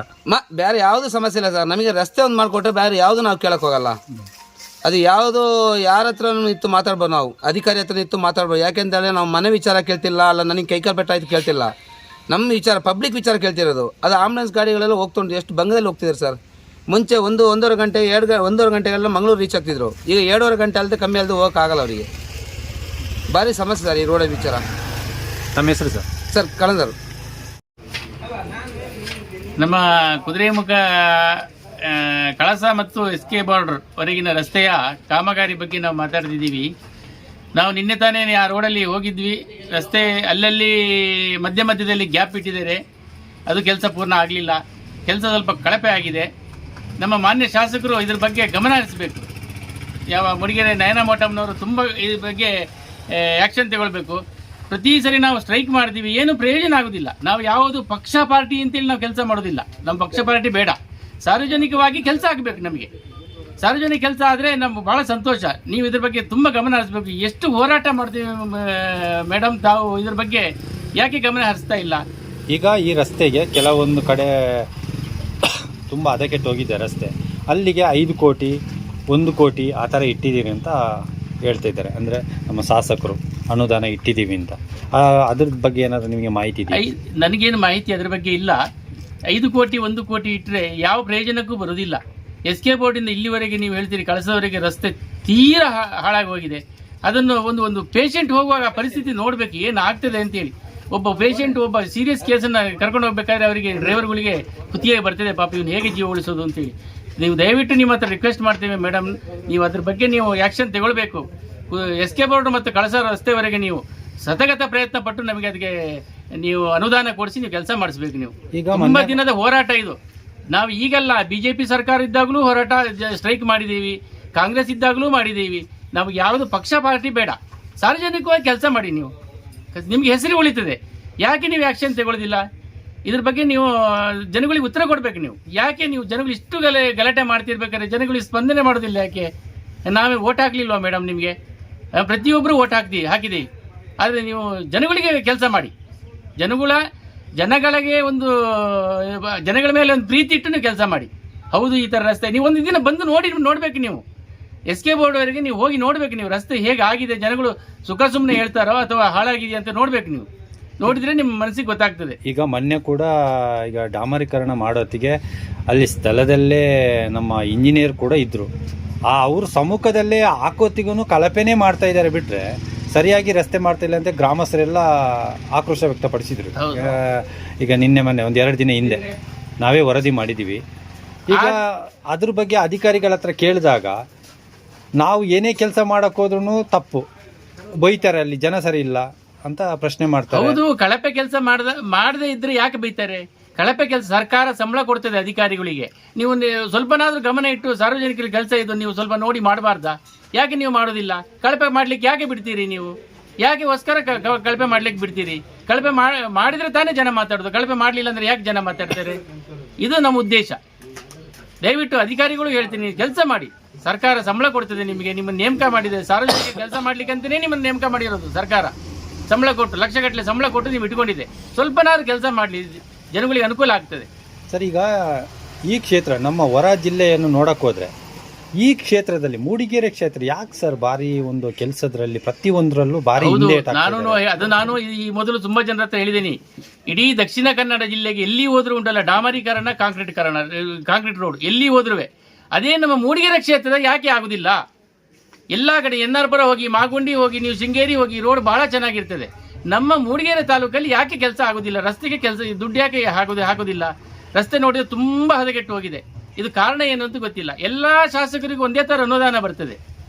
ಬೇರೆ ಯಾವುದೂ ಸಮಸ್ಯೆ ಇಲ್ಲ ಸರ್. ನಮಗೆ ರಸ್ತೆ ಒಂದು ಮಾಡಿಕೊಟ್ರೆ ಬೇರೆ ಯಾವುದು ನಾವು ಕೇಳಕ್ಕೆ ಹೋಗಲ್ಲ. ಅದು ಯಾವುದು ಯಾರ ಹತ್ರ ಇತ್ತು ಮಾತಾಡ್ಬೋದು, ನಾವು ಅಧಿಕಾರಿ ಹತ್ರ ಇತ್ತು ಮಾತಾಡ್ಬೋದು. ಯಾಕೆಂತೇಳಿ ನಾವು ಮನೆ ವಿಚಾರ ಕೇಳ್ತಿಲ್ಲ, ಅಲ್ಲ ನನಗೆ ಕೈಕಾಲು ಬೆಟ್ಟಾಯ್ತು ಕೇಳ್ತಿಲ್ಲ. ನಮ್ಮ ವಿಚಾರ, ಪಬ್ಲಿಕ್ ವಿಚಾರ ಕೇಳ್ತಿರೋದು. ಅದು ಆಂಬುಲೆನ್ಸ್ ಗಾಡಿಗಳೆಲ್ಲ ಹೋಗ್ತುಂಟು, ಎಷ್ಟು ಭಂಗದಲ್ಲಿ ಹೋಗ್ತಿದ್ದಾರೆ ಸರ್. ಮುಂಚೆ 1-1.5 ಗಂಟೆ 1.5 ಗಂಟೆಗೆಲ್ಲ ಮಂಗಳೂರು ರೀಚ್ ಆಗ್ತಿದ್ರು. ಈಗ 2.5 ಗಂಟೆ ಅಲ್ಲದೆ ಕಮ್ಮಿ ಅಲ್ಲದೆ ಹೋಗೋಕ್ಕಾಗಲ್ಲ ಅವರಿಗೆ. ಭಾರಿ ಸಮಸ್ಯೆ ಸರ್ ಈ ರೋಡ ವಿಚಾರ. ತಮ್ಮ ಹೆಸರು ಸರ್? ಸರ್ ಕಳಂದರ್. ನಮ್ಮ ಕುದುರೆಮುಖ ಕಳಸ ಮತ್ತು SK ಬಾರ್ಡರ್ ವರೆಗಿನ ರಸ್ತೆಯ ಕಾಮಗಾರಿ ಬಗ್ಗೆ ನಾವು ಮಾತಾಡ್ತಿದ್ದೀವಿ. ನಾವು ನಿನ್ನೆ ತಾನೇ ಆ ರೋಡಲ್ಲಿ ಹೋಗಿದ್ವಿ. ರಸ್ತೆ ಅಲ್ಲಲ್ಲಿ ಮಧ್ಯದಲ್ಲಿ ಗ್ಯಾಪ್ ಇಟ್ಟಿದ್ದಾರೆ. ಅದು ಕೆಲಸ ಪೂರ್ಣ ಆಗಲಿಲ್ಲ. ಕೆಲಸ ಸ್ವಲ್ಪ ಕಳಪೆ ಆಗಿದೆ. ನಮ್ಮ ಮಾನ್ಯ ಶಾಸಕರು ಇದ್ರ ಬಗ್ಗೆ ಗಮನ ಹರಿಸಬೇಕು. ಯಾವ ಮುಡಿಗೆರೆ ನಯನ ಮೋಟಮ್ನವರು ತುಂಬ ಇದ್ರ ಬಗ್ಗೆ ಆ್ಯಕ್ಷನ್ ತಗೊಳ್ಬೇಕು. ಪ್ರತಿ ಸರಿ ನಾವು ಸ್ಟ್ರೈಕ್ ಮಾಡ್ತೀವಿ, ಏನು ಪ್ರಯೋಜನ ಆಗೋದಿಲ್ಲ. ನಾವು ಯಾವುದು ಪಕ್ಷ ಪಾರ್ಟಿ ಅಂತೇಳಿ ನಾವು ಕೆಲಸ ಮಾಡೋದಿಲ್ಲ. ನಮ್ಮ ಪಕ್ಷ ಪಾರ್ಟಿ ಬೇಡ, ಸಾರ್ವಜನಿಕವಾಗಿ ಕೆಲಸ ಆಗಬೇಕು. ನಮಗೆ ಸಾರ್ವಜನಿಕ ಕೆಲಸ ಆದರೆ ನಮ್ಗೆ ಭಾಳ ಸಂತೋಷ. ನೀವು ಇದ್ರ ಬಗ್ಗೆ ತುಂಬ ಗಮನ ಹರಿಸ್ಬೇಕು. ಎಷ್ಟು ಹೋರಾಟ ಮಾಡ್ತೀವಿ ಮೇಡಮ್, ತಾವು ಇದ್ರ ಬಗ್ಗೆ ಯಾಕೆ ಗಮನ ಹರಿಸ್ತಾ ಇಲ್ಲ? ಈಗ ಈ ರಸ್ತೆಗೆ ಕೆಲವೊಂದು ಕಡೆ ತುಂಬ ಹದಗೆಟ್ಟು ಹೋಗಿದೆ ರಸ್ತೆ. ಅಲ್ಲಿಗೆ 5 ಕೋಟಿ 1 ಕೋಟಿ ಆ ಥರ ಇಟ್ಟಿದ್ದೀರಿ ಅಂತ ಹೇಳ್ತಾ ಇದ್ದಾರೆ. ಅಂದರೆ ನಮ್ಮ ಶಾಸಕರು ಅನುದಾನ ಇಟ್ಟಿದ್ದೀವಿ ಅಂತ. ಅದ್ರ ಬಗ್ಗೆ ಏನಾದರೂ ನಿಮಗೆ ಮಾಹಿತಿ ಇದೆಯಾ? ನನಗೇನು ಮಾಹಿತಿ ಅದ್ರ ಬಗ್ಗೆ ಇಲ್ಲ. 5 ಕೋಟಿ 1 ಕೋಟಿ ಇಟ್ಟರೆ ಯಾವ ಪ್ರಯೋಜನಕ್ಕೂ ಬರೋದಿಲ್ಲ. SK ಬೋರ್ಡಿಂದ ಇಲ್ಲಿವರೆಗೆ ನೀವು ಹೇಳ್ತೀರಿ ಕಳಸವರೆಗೆ ರಸ್ತೆ ತೀರಾ ಹಾಳಾಗಿ ಹೋಗಿದೆ. ಅದನ್ನು ಒಂದು ಪೇಷಂಟ್ ಹೋಗುವಾಗ ಪರಿಸ್ಥಿತಿ ನೋಡಬೇಕು ಏನು ಆಗ್ತದೆ ಅಂತೇಳಿ. ಒಬ್ಬ ಪೇಷಂಟ್ ಒಬ್ಬ ಸೀರಿಯಸ್ ಕೇಸನ್ನು ಕರ್ಕೊಂಡು ಹೋಗ್ಬೇಕಾದ್ರೆ ಅವರಿಗೆ ಡ್ರೈವರ್ಗಳಿಗೆ ಕುತ್ತಿಗೆ ಬರ್ತದೆ, ಪಾಪ ಇವನು ಹೇಗೆ ಜೀವ ಉಳಿಸೋದು ಅಂತೇಳಿ. ನೀವು ದಯವಿಟ್ಟು ನಿಮ್ಮ ಹತ್ರ ರಿಕ್ವೆಸ್ಟ್ ಮಾಡ್ತೇವೆ ಮೇಡಮ್, ನೀವು ಅದ್ರ ಬಗ್ಗೆ ನೀವು ಆ್ಯಕ್ಷನ್ ತಗೊಳ್ಬೇಕು. SK ಬೋರ್ಡ್ ಮತ್ತು ಕಳಸ ರಸ್ತೆವರೆಗೆ ನೀವು ಸತಗತ ಪ್ರಯತ್ನ ಪಟ್ಟು ನಮಗೆ ಅದಕ್ಕೆ ನೀವು ಅನುದಾನ ಕೊಡಿಸಿ ನೀವು ಕೆಲಸ ಮಾಡಿಸ್ಬೇಕು. ನೀವು ತುಂಬ ದಿನದ ಹೋರಾಟ ಇದು. ನಾವು ಈಗಲ್ಲ, BJP ಸರ್ಕಾರ ಇದ್ದಾಗಲೂ ಹೋರಾಟ ಸ್ಟ್ರೈಕ್ ಮಾಡಿದ್ದೀವಿ, ಕಾಂಗ್ರೆಸ್ ಇದ್ದಾಗಲೂ ಮಾಡಿದ್ದೀವಿ. ನಮಗೆ ಯಾವುದು ಪಕ್ಷ ಪಾರ್ಟಿ ಬೇಡ, ಸಾರ್ವಜನಿಕವಾಗಿ ಕೆಲಸ ಮಾಡಿ. ನೀವು ನಿಮಗೆ ಹೆಸರು ಉಳಿತದೆ. ಯಾಕೆ ನೀವು ಆ್ಯಕ್ಷನ್ ತಗೊಳ್ಳೋದಿಲ್ಲ? ಇದ್ರ ಬಗ್ಗೆ ನೀವು ಜನಗಳಿಗೆ ಉತ್ತರ ಕೊಡಬೇಕು. ನೀವು ಯಾಕೆ ನೀವು ಜನಗಳು ಇಷ್ಟು ಗಲಾಟೆ ಮಾಡ್ತಿರ್ಬೇಕಾದ್ರೆ ಜನಗಳಿಗೆ ಸ್ಪಂದನೆ ಮಾಡೋದಿಲ್ಲ ಯಾಕೆ? ನಾವೇ ಓಟ್ ಹಾಕ್ಲಿಲ್ವಾ ಮೇಡಮ್ ನಿಮಗೆ? ಪ್ರತಿಯೊಬ್ಬರು ಓಟ್ ಹಾಕಿದ್ದೀವಿ. ಆದರೆ ನೀವು ಜನಗಳಿಗೆ ಕೆಲಸ ಮಾಡಿ. ಜನಗಳಿಗೆ ಜನಗಳ ಮೇಲೆ ಒಂದು ಪ್ರೀತಿ ಇಟ್ಟು ನೀವು ಕೆಲಸ ಮಾಡಿ. ಹೌದು, ಈ ಥರ ರಸ್ತೆ ನೀವು ಒಂದು ದಿನ ಬಂದು ನೋಡಬೇಕು. ನೀವು ಎಸ್ ಕೆ ಬೋರ್ಡ್ ಅವರಿಗೆ ನೀವು ಹೋಗಿ ನೋಡ್ಬೇಕು, ನೀವು ರಸ್ತೆ ಹೇಗೆ ಆಗಿದೆ, ಜನಗಳು ಸುಖ ಸುಮ್ಮನೆ ಹೇಳ್ತಾರೋ ಅಥವಾ ಹಾಳಾಗಿದೆಯಾ ಅಂತ ನೋಡ್ಬೇಕು. ನೀವು ನೋಡಿದ್ರೆ ನಿಮ್ಮ ಮನಸ್ಸಿಗೆ ಗೊತ್ತಾಗ್ತದೆ. ಈಗ ಮೊನ್ನೆ ಕೂಡ ಈಗ ಡಾಮರೀಕರಣ ಮಾಡೋತ್ತಿಗೆ ಅಲ್ಲಿ ಸ್ಥಳದಲ್ಲೇ ನಮ್ಮ ಇಂಜಿನಿಯರ್ ಕೂಡ ಇದ್ರು. ಅವ್ರ ಸಮ್ಮುಖದಲ್ಲೇ ಹಾಕೋತ್ತಿಗೂ ಕಳಪೆನೇ ಮಾಡ್ತಾ ಇದ್ದಾರೆ ಬಿಟ್ರೆ ಸರಿಯಾಗಿ ರಸ್ತೆ ಮಾಡ್ತಾ ಇಲ್ಲ ಅಂತ ಗ್ರಾಮಸ್ಥರೆಲ್ಲ ಆಕ್ರೋಶ ವ್ಯಕ್ತಪಡಿಸಿದ್ರು. ಈಗ ನಿನ್ನೆ ಮೊನ್ನೆ ಒಂದು 2 ದಿನ ಹಿಂದೆ ನಾವೇ ವರದಿ ಮಾಡಿದ್ದೀವಿ. ಈಗ ಅದ್ರ ಬಗ್ಗೆ ಅಧಿಕಾರಿಗಳ ಹತ್ರ ಕೇಳಿದಾಗ ನಾವು ಏನೇ ಕೆಲಸ ಮಾಡಕ್ ಹೋದ್ರೂ ತಪ್ಪು ಬೈತಾರೆ, ಅಲ್ಲಿ ಜನ ಸರಿ ಇಲ್ಲ ಅಂತ ಪ್ರಶ್ನೆ ಮಾಡ್ತಾರೆ. ಹೌದು, ಕಳಪೆ ಕೆಲಸ ಮಾಡದೇ ಇದ್ರೆ ಯಾಕೆ ಬೈತಾರೆ? ಕಳಪೆ ಕೆಲಸ ಸರ್ಕಾರ ಸಂಬಳ ಕೊಡ್ತದೆ ಅಧಿಕಾರಿಗಳಿಗೆ. ನೀವು ಸ್ವಲ್ಪನಾದ್ರೂ ಗಮನ ಇಟ್ಟು ಸಾರ್ವಜನಿಕರ ಕೆಲಸ ಇದು ನೀವು ಸ್ವಲ್ಪ ನೋಡಿ ಮಾಡಬಾರ್ದಾ? ಯಾಕೆ ನೀವು ಮಾಡೋದಿಲ್ಲ? ಕಳಪೆ ಮಾಡ್ಲಿಕ್ಕೆ ಯಾಕೆ ಬಿಡ್ತೀರಿ ನೀವು? ಯಾಕೆ ಹೊಸ್ಕರ ಕಳಪೆ ಮಾಡ್ಲಿಕ್ಕೆ ಬಿಡ್ತೀರಿ? ಕಳಪೆ ಮಾಡಿದ್ರೆ ತಾನೇ ಜನ ಮಾತಾಡೋದು. ಕಳಪೆ ಮಾಡಲಿಲ್ಲ ಅಂದ್ರೆ ಯಾಕೆ ಜನ ಮಾತಾಡ್ತಾರೆ? ಇದು ನಮ್ಮ ಉದ್ದೇಶ. ದಯವಿಟ್ಟು ಅಧಿಕಾರಿಗಳು ಹೇಳ್ತೀನಿ, ಕೆಲಸ ಮಾಡಿ. ಸರ್ಕಾರ ಸಂಬಳ ಕೊಡ್ತದೆ ನಿಮಗೆ, ನಿಮ್ಮನ್ನು ನೇಮಕ ಮಾಡಿದೆ. ಸಾರ್ವಜನಿಕ ಕೆಲಸ ಮಾಡ್ಲಿಕ್ಕೆ ಅಂತಾನೆ ನಿಮ್ಮನ್ನು ನೇಮಕ ಮಾಡಿರೋದು ಸರ್ಕಾರ. ಸಂಬಳ ಕೊಟ್ಟು ಲಕ್ಷಗಟ್ಟಲೆ ಸಂಬಳ ಕೊಟ್ಟು ನೀವು ಇಟ್ಕೊಂಡಿದೆ. ಸ್ವಲ್ಪನಾದ್ರೂ ಕೆಲಸ ಮಾಡಲಿ, ಜನಗಳಿಗೆ ಅನುಕೂಲ ಆಗ್ತದೆ. ಸರ್, ಈಗ ಈ ಕ್ಷೇತ್ರ ನಮ್ಮ ಹೊರ ಜಿಲ್ಲೆಯನ್ನು ನೋಡಕ್ ಹೋದ್ರೆ ಈ ಕ್ಷೇತ್ರದಲ್ಲಿ ಮೂಡಿಗೆರೆ ಕ್ಷೇತ್ರ ಯಾಕೆ ಸರ್ ಭಾರಿ ಒಂದು ಕೆಲಸದ್ರಲ್ಲಿ ಪ್ರತಿಯೊಂದರಲ್ಲೂ ಭಾರಿ ನಾನು ಈ ಮೊದಲು ತುಂಬಾ ಜನರ ಹತ್ರ ಹೇಳಿದ್ದೀನಿ. ಇಡೀ ದಕ್ಷಿಣ ಕನ್ನಡ ಜಿಲ್ಲೆಗೆ ಎಲ್ಲಿ ಹೋದ್ರೂ ಉಂಟಲ್ಲ ಡಾಮರೀಕರಣ, ಕಾಂಕ್ರೀಟ್ ರೋಡ್ ಎಲ್ಲಿ ಹೋದ್ರೂ. ಅದೇ ನಮ್ಮ ಮೂಡಿಗೆರೆ ಕ್ಷೇತ್ರದ ಯಾಕೆ ಆಗುದಿಲ್ಲ? ಎಲ್ಲಾ ಕಡೆ ಎನ್ನಾರ್ಪುರ ಹೋಗಿ, ಮಾಗುಂಡಿ ಹೋಗಿ, ನೀವು ಶೃಂಗೇರಿ ಹೋಗಿ, ರೋಡ್ ಬಹಳ ಚೆನ್ನಾಗಿರ್ತದೆ. ನಮ್ಮ ಮೂಡಿಗೆರೆ ತಾಲೂಕಲ್ಲಿ ಯಾಕೆ ಕೆಲಸ ಆಗುದಿಲ್ಲ? ರಸ್ತೆಗೆ ಕೆಲಸ ದುಡ್ಡು ಯಾಕೆ ಹಾಕುದಿಲ್ಲ? ರಸ್ತೆ ನೋಡಿದ್ರೆ ತುಂಬಾ ಹದಗೆಟ್ಟು ಹೋಗಿದೆ. ಇದು ಕಾರಣ ಏನು ಅಂತ ಗೊತ್ತಿಲ್ಲ. ಎಲ್ಲ ಶಾಸಕರಿಗೂ ಒಂದೇ ಥರ ಅನುದಾನ ಬರ್ತದೆ,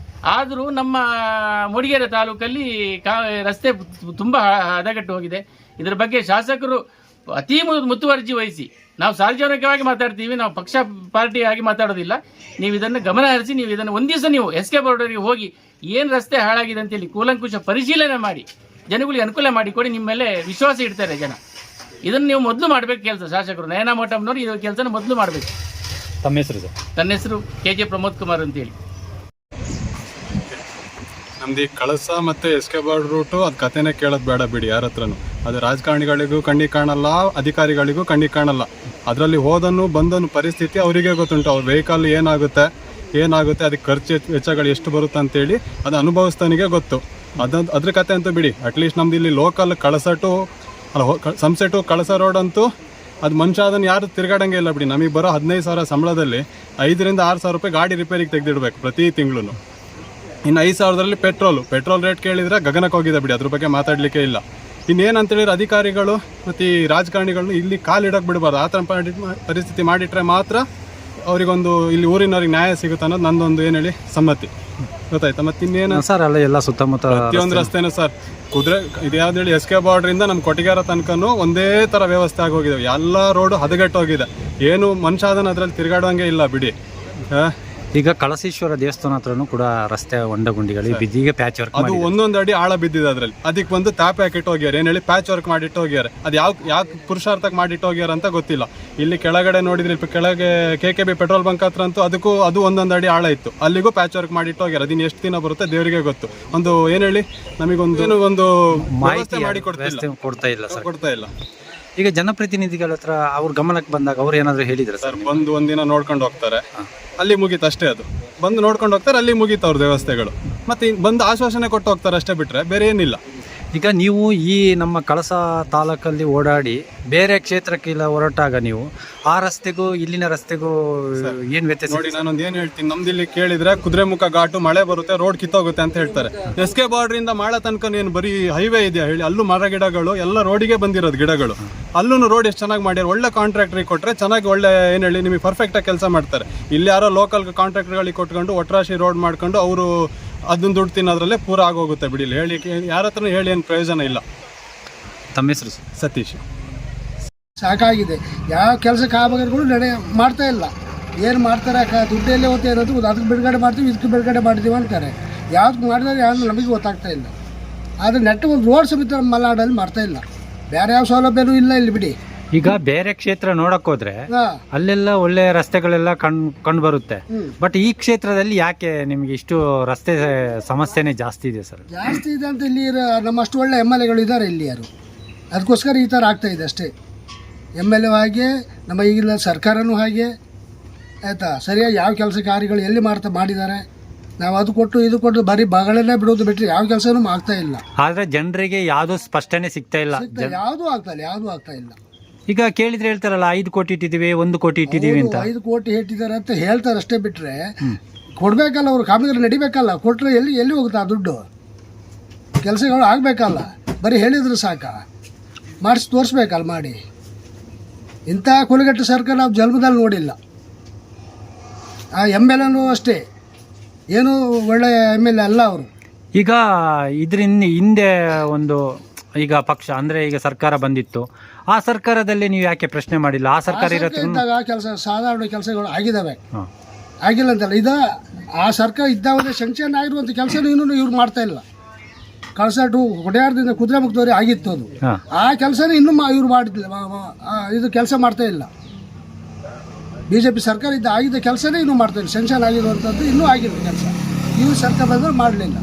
ಆದರೂ ನಮ್ಮ ಮೂಡಿಗೆರೆ ತಾಲೂಕಲ್ಲಿ ರಸ್ತೆ ತುಂಬ ಹದಗೆಟ್ಟು ಹೋಗಿದೆ. ಇದರ ಬಗ್ಗೆ ಶಾಸಕರು ಅತಿ ಮುತುವರ್ಜಿ ವಹಿಸಿ, ನಾವು ಸಾರ್ವಜನಿಕವಾಗಿ ಮಾತಾಡ್ತೀವಿ, ನಾವು ಪಕ್ಷ ಪಾರ್ಟಿ ಆಗಿ ಮಾತಾಡೋದಿಲ್ಲ. ನೀವು ಇದನ್ನು ಗಮನ ಹರಿಸಿ, ನೀವು ಇದನ್ನು ಒಂದು ದಿವಸ ನೀವು ಎಸ್ ಕೆ ಬೋರ್ಡರಿಗೆ ಹೋಗಿ ಏನು ರಸ್ತೆ ಹಾಳಾಗಿದೆ ಅಂತೇಳಿ ಕೂಲಂಕುಷ ಪರಿಶೀಲನೆ ಮಾಡಿ ಜನಗಳಿಗೆ ಅನುಕೂಲ ಮಾಡಿಕೊಡಿ. ನಿಮ್ಮ ಮೇಲೆ ವಿಶ್ವಾಸ ಇಡ್ತಾರೆ ಜನ. ಇದನ್ನು ನೀವು ಮೊದಲು ಮಾಡಬೇಕು ಕೆಲಸ. ಶಾಸಕರು ನಯನಾ ಮೋಟಮ್ನವರು ಇದು ಕೆಲಸನ ಮೊದಲು ಮಾಡಬೇಕು. ತಮ್ಮ ಹೆಸರು ಸರ್? ನನ್ನ ಹೆಸರು KJ ಪ್ರಮೋದ್ ಕುಮಾರ್ ಅಂತೇಳಿ. ನಮ್ದು ಈ ಕಳಸ ಮತ್ತು ಎಸ್ ಕೆ ಬೋರ್ಡ್ ರೂಟು ಅದು ಕಥೆನೇ ಕೇಳೋದು ಬೇಡ ಬಿಡಿ ಯಾರ ಹತ್ರನೂ. ಅದು ರಾಜಕಾರಣಿಗಳಿಗೂ ಕಣ್ಣಿಗೆ ಕಾಣಲ್ಲ, ಅಧಿಕಾರಿಗಳಿಗೂ ಕಣ್ಣಿಗೆ ಕಾಣಲ್ಲ. ಅದರಲ್ಲಿ ಹೋದನ್ನು ಬಂದನು ಪರಿಸ್ಥಿತಿ ಅವರಿಗೆ ಗೊತ್ತುಂಟು. ಅವ್ರ ವೆಹಿಕಲ್ ಏನಾಗುತ್ತೆ ಅದಕ್ಕೆ ಖರ್ಚು ವೆಚ್ಚಗಳು ಎಷ್ಟು ಬರುತ್ತೆ ಅಂತೇಳಿ ಅದು ಅನುಭವಿಸ್ತಾನಿಗೆ ಗೊತ್ತು. ಅದ್ರ ಕತೆ ಅಂತೂ ಬಿಡಿ. ಅಟ್ಲೀಸ್ಟ್ ನಮ್ದು ಇಲ್ಲಿ local Samse to Kalasa road ಅಂತೂ ಅದು ಮನುಷ್ಯ ಅದನ್ನು ಯಾರು ತಿರುಗಾಡಂಗೆ ಇಲ್ಲ ಬಿಡಿ. ನಮಗೆ ಬರೋ 15,000 ಸಂಬಳದಲ್ಲಿ 5,000 ರಿಂದ 6,000 ರೂಪಾಯಿ ಗಾಡಿ ರಿಪೇರಿಗೆ ತೆಗೆದಿಡ್ಬೇಕು ಪ್ರತಿ ತಿಂಗಳು. ಇನ್ನು 5,000ರಲ್ಲಿ ಪೆಟ್ರೋಲ್ ರೇಟ್ ಕೇಳಿದರೆ ಗಗನಕ್ಕೆ ಹೋಗಿದೆ ಬಿಡಿ, ಅದ್ರ ಬಗ್ಗೆ ಮಾತಾಡಲಿಕ್ಕೆ ಇಲ್ಲ. ಇನ್ನೇನಂತೇಳಿದ್ರೆ ಅಧಿಕಾರಿಗಳು ಮತ್ತು ಈ ರಾಜಕಾರಣಿಗಳನ್ನ ಇಲ್ಲಿ ಕಾಲಿಡೋಕೆ ಬಿಡಬಾರ್ದು. ಆ ಥರ ಪರಿಸ್ಥಿತಿ ಮಾಡಿಟ್ರೆ ಮಾತ್ರ ಅವರಿಗೊಂದು ಇಲ್ಲಿ ಊರಿನವ್ರಿಗೆ ನ್ಯಾಯ ಸಿಗುತ್ತೆ ಅನ್ನೋದು ನಂದೊಂದು ಏನು ಹೇಳಿ ಸಮ್ಮತಿ. ಗೊತ್ತಾಯ್ತಾ? ಮತ್ತೆ ಇನ್ನೇನು ಸರ್ ಅಲ್ಲ ಎಲ್ಲ ಸುತ್ತಮುತ್ತ ಪ್ರತಿಯೊಂದು ರಸ್ತೆನೂ ಸರ್ ಇದು ಯಾವ್ದು ಹೇಳಿ ಎಸ್ ಕೆ ಬಾರ್ಡ್ರಿಂದ ನಮ್ಮ ಕೊಟ್ಟಿಗೆರ ತನಕನೂ ಒಂದೇ ಥರ ವ್ಯವಸ್ಥೆ ಆಗೋಗಿದೆ. ಎಲ್ಲ ರೋಡು ಹದಗೆಟ್ಟೋಗಿದೆ. ಏನು ಮನುಷ್ಯ ಅದನ್ನು ಅದರಲ್ಲಿ ತಿರುಗಾಡೋಂಗೆ ಇಲ್ಲ ಬಿಡಿ. ಈಗ ಕಳಸೇಶ್ವರ ದೇವಸ್ಥಾನ ಹತ್ರನೂ ಕೂಡ ರಸ್ತೆ ಹೊಂಡಗುಂಡಿಗಳು ಬಿದ್ದಿಗೆ ಪ್ಯಾಚ್ ವರ್ಕ್ ಅದು ಒಂದೊಂದು ಅಡಿ ಆಳ ಬಿದ್ದಿದೆ. ಅದರಲ್ಲಿ ಅದಕ್ಕೆ ಒಂದು ಟ್ಯಾಪ್ ಹಾಕಿಟ್ಟು ಹೋಗ್ಯಾರ, ಏನು ಹೇಳಿ ಪ್ಯಾಚ್ ವರ್ಕ್ ಮಾಡಿಟ್ಟು ಹೋಗ್ಯಾರ. ಅದು ಯಾವ ಪುರುಷಾರ್ಥಕ್ಕೆ ಮಾಡಿಟ್ಟು ಹೋಗ್ಯಾರ ಅಂತ ಗೊತ್ತಿಲ್ಲ. ಇಲ್ಲಿ ಕೆಳಗಡೆ ನೋಡಿದ್ರೆ ಕೆಳಗೆ KKB ಪೆಟ್ರೋಲ್ ಬಂಕ್ ಹತ್ರ ಅಂತೂ ಅದು ಒಂದೊಂದು ಅಡಿ ಆಳ ಇತ್ತು, ಅಲ್ಲಿಗೂ ಪ್ಯಾಚ್ ವರ್ಕ್ ಮಾಡಿಟ್ಟು ಹೋಗ್ಯಾರ. ಅದನ್ನ ಎಷ್ಟು ದಿನ ಬರುತ್ತೆ ದೇವರಿಗೆ ಗೊತ್ತು. ಒಂದು ಏನು ಹೇಳಿ ನಮಗೊಂದು ಮಾಹಿತಿ ಮಾಡಿ ಕೊಡ್ತಾ ಇಲ್ಲ. ಈಗ ಜನಪ್ರತಿನಿಧಿಗಳ ಹತ್ರ ಅವ್ರ ಗಮನಕ್ಕೆ ಬಂದಾಗ ಅವ್ರು ಏನಾದ್ರು ಹೇಳಿದ್ರೆ ಸರ್ ಬಂದು ಒಂದಿನ ನೋಡ್ಕೊಂಡು ಹೋಗ್ತಾರೆ, ಅಲ್ಲಿ ಮುಗೀತು ಅಷ್ಟೇ. ಅದು ಬಂದು ನೋಡ್ಕೊಂಡು ಹೋಗ್ತಾರೆ, ಅಲ್ಲಿ ಮುಗೀತು ಅವ್ರ ವ್ಯವಸ್ಥೆಗಳು. ಮತ್ತೆ ಬಂದು ಆಶ್ವಾಸನೆ ಕೊಟ್ಟು ಹೋಗ್ತಾರೆ ಅಷ್ಟೇ, ಬಿಟ್ರೆ ಬೇರೆ ಏನಿಲ್ಲ. ಈಗ ನೀವು ಈ ನಮ್ಮ ಕಳಸ ತಾಲೂಕಲ್ಲಿ ಓಡಾಡಿ ಬೇರೆ ಕ್ಷೇತ್ರಕ್ಕೆಲ್ಲ ಹೊರಟಾಗ ನೀವು ಆ ರಸ್ತೆಗೂ ಇಲ್ಲಿನ ರಸ್ತೆಗೂ ಏನು ವ್ಯತ್ಯಾಸ ನೋಡಿ? ನಾನೊಂದು ಏನು ಹೇಳ್ತೀನಿ, ನಮ್ದು ಇಲ್ಲಿ ಕೇಳಿದ್ರೆ ಕುದುರೆಮುಖ ಘಾಟು ಮಳೆ ಬರುತ್ತೆ, ರೋಡ್ ಕಿತ್ತೋಗುತ್ತೆ ಅಂತ ಹೇಳ್ತಾರೆ. ಎಸ್ ಕೆ ಬಾರ್ಡ್ರಿಂದ ಮಾಳ ತನಕ ಏನು ಬರೀ ಹೈವೇ ಇದೆಯಾ ಹೇಳಿ? ಅಲ್ಲೂ ಮರ ಗಿಡಗಳು ಎಲ್ಲ ರೋಡಿಗೆ ಬಂದಿರೋದು ಗಿಡಗಳು. ಅಲ್ಲೂ ರೋಡ್ ಎಷ್ಟು ಚೆನ್ನಾಗಿ ಮಾಡ್ಯಾರ. ಒಳ್ಳೆ ಕಾಂಟ್ರಾಕ್ಟ್ರಿಗೆ ಕೊಟ್ಟರೆ ಚೆನ್ನಾಗಿ ಒಳ್ಳೆ ಏನು ಹೇಳಿ ನಿಮಗೆ ಪರ್ಫೆಕ್ಟಾಗಿ ಕೆಲಸ ಮಾಡ್ತಾರೆ. ಇಲ್ಲಿ ಯಾರೋ ಲೋಕಲ್ ಕಾಂಟ್ರಾಕ್ಟ್ಗಳಿಗೆ ಕೊಟ್ಕೊಂಡು ಒಟ್ರಾಶಿ ರೋಡ್ ಮಾಡ್ಕೊಂಡು ಅವರು ಅದನ್ನ ದುಡ್ಡು ತಿನ್ನೋದ್ರಲ್ಲೇ ಪೂರ ಆಗೋಗುತ್ತೆ ಬಿಡಿ. ಹೇಳಿ ಯಾರ ಹತ್ರನೂ ಹೇಳಿ ಏನು ಪ್ರಯೋಜನ ಇಲ್ಲ. ತಮ್ಮ ಹೆಸರು? ಸತೀಶ್. ಸಾಕಾಗಿದೆ. ಯಾವ ಕೆಲಸಕ್ಕೆ ಆಗಬೇಕಾದ್ರೂ ಮಾಡ್ತಾ ಇಲ್ಲ. ಏನು ಮಾಡ್ತಾರೆ? ದುಡ್ಡಲ್ಲೇ ಹೋಗ್ತಾ ಇರೋದು. ಅದಕ್ಕೆ ಬಿಡುಗಡೆ ಮಾಡ್ತೀವಿ, ಇದಕ್ಕೆ ಬಿಡುಗಡೆ ಮಾಡ್ತೀವಿ ಅಂತಾರೆ. ಯಾವ್ದು ಮಾಡಿದ್ರೆ ಯಾವುದು ನಮಗೆ ಗೊತ್ತಾಗ್ತಾ ಇಲ್ಲ. ಆದರೆ ನೆಟ್ಟು ಒಂದು ರೋಡ್ ಸಮೇತ ಮಲೆನಾಡಲ್ಲಿ ಮಾಡ್ತಾ ಇಲ್ಲ. ಬೇರೆ ಯಾವ ಸೌಲಭ್ಯನೂ ಇಲ್ಲ ಇಲ್ಲಿ ಬಿಡಿ. ಈಗ ಬೇರೆ ಕ್ಷೇತ್ರ ನೋಡಕ್ ಹೋದ್ರೆ ಅಲ್ಲೆಲ್ಲ ಒಳ್ಳೆ ರಸ್ತೆಗಳೆಲ್ಲ ಕಂಡು ಬರುತ್ತೆ. ಬಟ್ ಈ ಕ್ಷೇತ್ರದಲ್ಲಿ ಯಾಕೆ ನಿಮ್ಗೆ ಇಷ್ಟು ರಸ್ತೆ ಸಮಸ್ಯೆನೇ ಜಾಸ್ತಿ ಇದೆ ಸರ್? ಜಾಸ್ತಿ ಇದೆ ಅಂತ ಇಲ್ಲಿ ನಮ್ಮಷ್ಟು ಒಳ್ಳೆ MLAಗಳು ಇದ್ದಾರೆ ಇಲ್ಲಿ ಯಾರು. ಅದಕ್ಕೋಸ್ಕರ ಈ ಥರ ಆಗ್ತಾ ಇದೆ ಅಷ್ಟೇ. MLA ಹಾಗೆ, ನಮ್ಮ ಈಗಿನ ಸರ್ಕಾರನೂ ಹಾಗೆ. ಆಯಿತಾ? ಸರಿಯಾಗಿ ಯಾವ ಕೆಲಸ ಕಾರ್ಯಗಳು ಎಲ್ಲಿ ಮಾಡಿದ್ದಾರೆ ನಾವು ಅದು ಕೊಟ್ಟು ಇದು ಕೊಟ್ಟು ಬರೀ ಬಗಳನ್ನೇ ಬಿಡೋದು ಬಿಟ್ಟರೆ ಯಾವ ಕೆಲಸನೂ ಆಗ್ತಾ ಇಲ್ಲ. ಆದ್ರೆ ಜನರಿಗೆ ಯಾವ್ದು ಸ್ಪಷ್ಟನೆ ಸಿಗ್ತಾ ಇಲ್ಲ. ಯಾವುದೂ ಆಗ್ತಾ ಇಲ್ಲ. ಈಗ ಕೇಳಿದ್ರೆ ಹೇಳ್ತಾರಲ್ಲ 5 ಕೋಟಿ ಇಟ್ಟಿದೀವಿ 1 ಕೋಟಿ ಇಟ್ಟಿದೀವಿ ಅಂತ. 5 ಕೋಟಿ ಇಟ್ಟಿದ್ದಾರೆ ಅಂತ ಹೇಳ್ತಾರೆ ಅಷ್ಟೇ ಬಿಟ್ರೆ ಕೊಡ್ಬೇಕಲ್ಲ, ಅವ್ರು ಕಾಮಗಾರಿ ನಡಿಬೇಕಲ್ಲ. ಕೊಟ್ರೆ ಎಲ್ಲಿ ಹೋಗುತ್ತಾ ದುಡ್ಡು? ಕೆಲಸಗಳು ಆಗ್ಬೇಕಲ್ಲ. ಬರೀ ಹೇಳಿದ್ರು ಸಾಕ, ಮಾಡಿಸಿ ತೋರಿಸ್ಬೇಕಲ್ಲ ಮಾಡಿ. ಇಂಥ ಕೊಲೆಗಟ್ಟು ಸರ್ಕಾರ ನಾವು ಜನ್ಮದಲ್ಲಿ ನೋಡಿಲ್ಲ. ಆ MLA ಅಷ್ಟೇ, ಏನು ಒಳ್ಳೆ MLA ಅಲ್ಲ ಅವರು. ಈಗ ಇದರಿಂದ ಹಿಂದೆ ಒಂದು ಈಗ ಪಕ್ಷ ಅಂದ್ರೆ ಈಗ ಸರ್ಕಾರ ಬಂದಿತ್ತು, ಆ ಸರ್ಕಾರದಲ್ಲಿ ನೀವು ಯಾಕೆ ಪ್ರಶ್ನೆ ಮಾಡಿಲ್ಲ? ಆ ಸರ್ಕಾರ ಇದ್ದಾಗ ಕೆಲಸ ಸಾಧಾರಣ ಕೆಲಸಗಳು ಆಗಿದ್ದಾವೆ, ಆಗಿಲ್ಲ ಅಂತಲ್ಲ. ಆ ಸರ್ಕಾರ ಇದ್ದಾಗಲೇ ಶಂಕ್ಷನ್ ಆಗಿರುವಂಥ ಕೆಲಸ ಇನ್ನೂ ಇವ್ರು ಮಾಡ್ತಾ ಇಲ್ಲ. ಕಳಸ ಟು ಹೊಡೆಯಾರದಿಂದ ಕುದುರೆಮುಖದವರೆ ಆಗಿತ್ತು ಅದು. ಆ ಕೆಲಸನೇ ಇನ್ನೂ ಇವ್ರು ಮಾಡಿದ್ದಿಲ್ಲ, ಇದು ಕೆಲಸ ಮಾಡ್ತಾ ಇಲ್ಲ. BJP ಸರ್ಕಾರ ಆಗಿದ್ದ ಕೆಲಸನೇ ಇನ್ನೂ ಮಾಡ್ತಾ ಇಲ್ಲ. ಶಂಕ್ಷನ್ ಆಗಿರುವಂಥದ್ದು ಇನ್ನೂ ಆಗಿಲ್ಲ ಕೆಲಸ. ಇವ್ರು ಸರ್ಕಾರ ಬಂದರೆ ಮಾಡಲಿಲ್ಲ.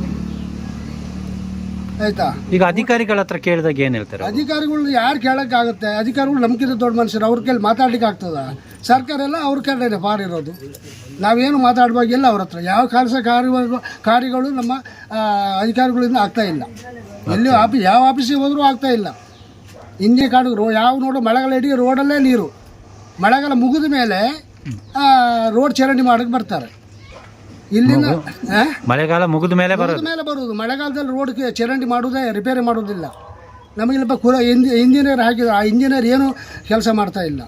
ಆಯ್ತಾ? ಈಗ ಅಧಿಕಾರಿಗಳ ಹತ್ರ ಕೇಳಿದಾಗ ಏನು ಹೇಳ್ತಾರೆ? ಅಧಿಕಾರಿಗಳು ಯಾರು ಕೇಳೋಕ್ಕಾಗುತ್ತೆ? ಅಧಿಕಾರಿಗಳು ನಮ್ಗಿಂತ ದೊಡ್ಡ ಮನುಷ್ಯರು, ಅವ್ರ ಕೈಲಿ ಮಾತಾಡ್ಲಿಕ್ಕೆ ಆಗ್ತದ? ಸರ್ಕಾರ ಎಲ್ಲ ಅವ್ರ ಕೈಲೇ ಪಾರ್ ಇರೋದು. ನಾವೇನು ಮಾತಾಡುವಾಗಿಲ್ಲ ಅವ್ರ ಹತ್ರ. ಯಾವ ಕಾರ್ಯಗಳು ನಮ್ಮ ಅಧಿಕಾರಿಗಳಿಂದ ಆಗ್ತಾ ಇಲ್ಲ. ಎಲ್ಲಿ ಯಾವ ಆಫೀಸಿಗೆ ಹೋದರೂ ಆಗ್ತಾ ಇಲ್ಲ. ಇಂಜಿನ್ ಕಾಡು ಯಾವ ನೋಡು ಮಳೆಗಾಲ ಇಡೀ ರೋಡಲ್ಲೇ ನೀರು. ಮಳೆಗಾಲ ಮುಗಿದ ಮೇಲೆ ರೋಡ್ ಚರಂಡಿ ಮಾಡಕ್ಕೆ ಬರ್ತಾರೆ. ಇಲ್ಲಿಂದ ಮಳೆಗಾಲ ಮುಗಿದ ಮೇಲೆ ಬರುವುದು. ಮಳೆಗಾಲದಲ್ಲಿ ರೋಡ್ ಚರಂಡಿ ಮಾಡುವುದೇ, ರಿಪೇರಿ ಮಾಡುವುದಿಲ್ಲ. ನಮಗಿಲ್ಲಪ್ಪ ಇಂಜಿನಿಯರ್ ಹಾಕಿದ್ರು, ಆ ಇಂಜಿನಿಯರ್ ಏನು ಕೆಲಸ ಮಾಡ್ತಾ ಇಲ್ಲ.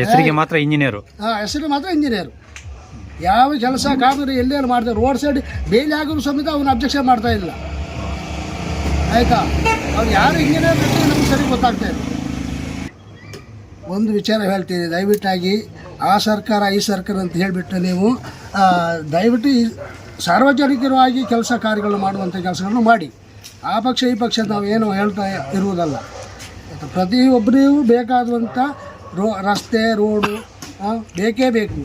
ಹೆಸರಿಗೆ ಮಾತ್ರ ಇಂಜಿನಿಯರು. ಹೆಸರಿಗೆ ಮಾತ್ರ ಇಂಜಿನಿಯರು. ಯಾವ ಕೆಲಸ ಕಾಮಗಾರಿ ಎಲ್ಲೇನು ಮಾಡ್ತಾರೆ, ರೋಡ್ ಸೈಡ್ ಬೇಲಿ ಆಗಿರೋ ಸಮೇತ ಅವನು ಅಬ್ಜೆಕ್ಷನ್ ಮಾಡ್ತಾ ಇಲ್ಲ. ಆಯಿತಾ? ಅವ್ರು ಯಾರು ಇಂಜಿನಿಯರ್ ನಮ್ಗೆ ಸರಿ ಗೊತ್ತಾಗ್ತಾ ಇಲ್ಲ. ಒಂದು ವಿಚಾರ ಹೇಳ್ತೀನಿ, ದಯವಿಟ್ಟಾಗಿ ಆ ಸರ್ಕಾರ ಈ ಸರ್ಕಾರ ಅಂತ ಹೇಳಿಬಿಟ್ಟು ನೀವು ದಯವಿಟ್ಟು ಸಾರ್ವಜನಿಕರಾಗಿ ಕೆಲಸ ಕಾರ್ಯಗಳು ಮಾಡುವಂಥ ಕೆಲಸಗಳನ್ನು ಮಾಡಿ. ಆ ಪಕ್ಷ ಈ ಪಕ್ಷ ನಾವು ಏನು ಹೇಳ್ತಾ ಇರುವುದಲ್ಲ. ಪ್ರತಿಯೊಬ್ಬರಿಗೂ ಬೇಕಾದಂಥ ರಸ್ತೆ ರೋಡು ಬೇಕೇ ಬೇಕು.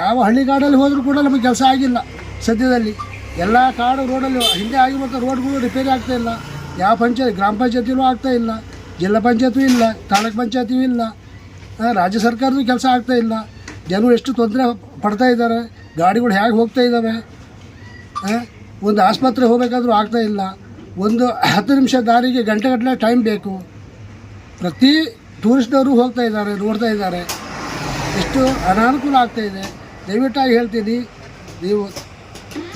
ಯಾವ ಹಳ್ಳಿಗಾಡಲ್ಲಿ ಹೋದರೂ ಕೂಡ ನಮಗೆ ಕೆಲಸ ಆಗಿಲ್ಲ ಸದ್ಯದಲ್ಲಿ. ಎಲ್ಲ ಕಾಡು ರೋಡಲ್ಲಿ ಹಿಂದೆ ಆಗಿರುವಂಥ ರೋಡ್ಗಳು ರಿಪೇರಿ ಆಗ್ತಾ ಇಲ್ಲ. ಯಾವ ಗ್ರಾಮ ಪಂಚಾಯತಿಲೂ ಆಗ್ತಾ ಇಲ್ಲ, ಜಿಲ್ಲಾ ಪಂಚಾಯತು ಇಲ್ಲ, ತಾಲೂಕು ಪಂಚಾಯತಿಯೂ ಇಲ್ಲ, ರಾಜ್ಯ ಸರ್ಕಾರದ್ದು ಕೆಲಸ ಆಗ್ತಾ ಇಲ್ಲ. ಜನರು ಎಷ್ಟು ತೊಂದರೆ ಪಡ್ತಾ ಇದ್ದಾರೆ, ಗಾಡಿಗಳು ಹೇಗೆ ಹೋಗ್ತಾ ಇದ್ದಾವೆ. ಒಂದು ಆಸ್ಪತ್ರೆ ಹೋಗಬೇಕಾದ್ರೂ ಆಗ್ತಾ ಇಲ್ಲ. ಒಂದು 10 ನಿಮಿಷ ದಾರಿಗೆ ಗಂಟೆಗಟ್ಟಲೆ ಟೈಮ್ ಬೇಕು. ಪ್ರತಿ ಟೂರಿಸ್ಟ್ನವರು ಹೋಗ್ತಾ ಇದ್ದಾರೆ, ನೋಡ್ತಾ ಇದ್ದಾರೆ. ಎಷ್ಟು ಅನಾನುಕೂಲ ಆಗ್ತಾ ಇದೆ. ದಯವಿಟ್ಟಾಗಿ ಹೇಳ್ತೀನಿ, ನೀವು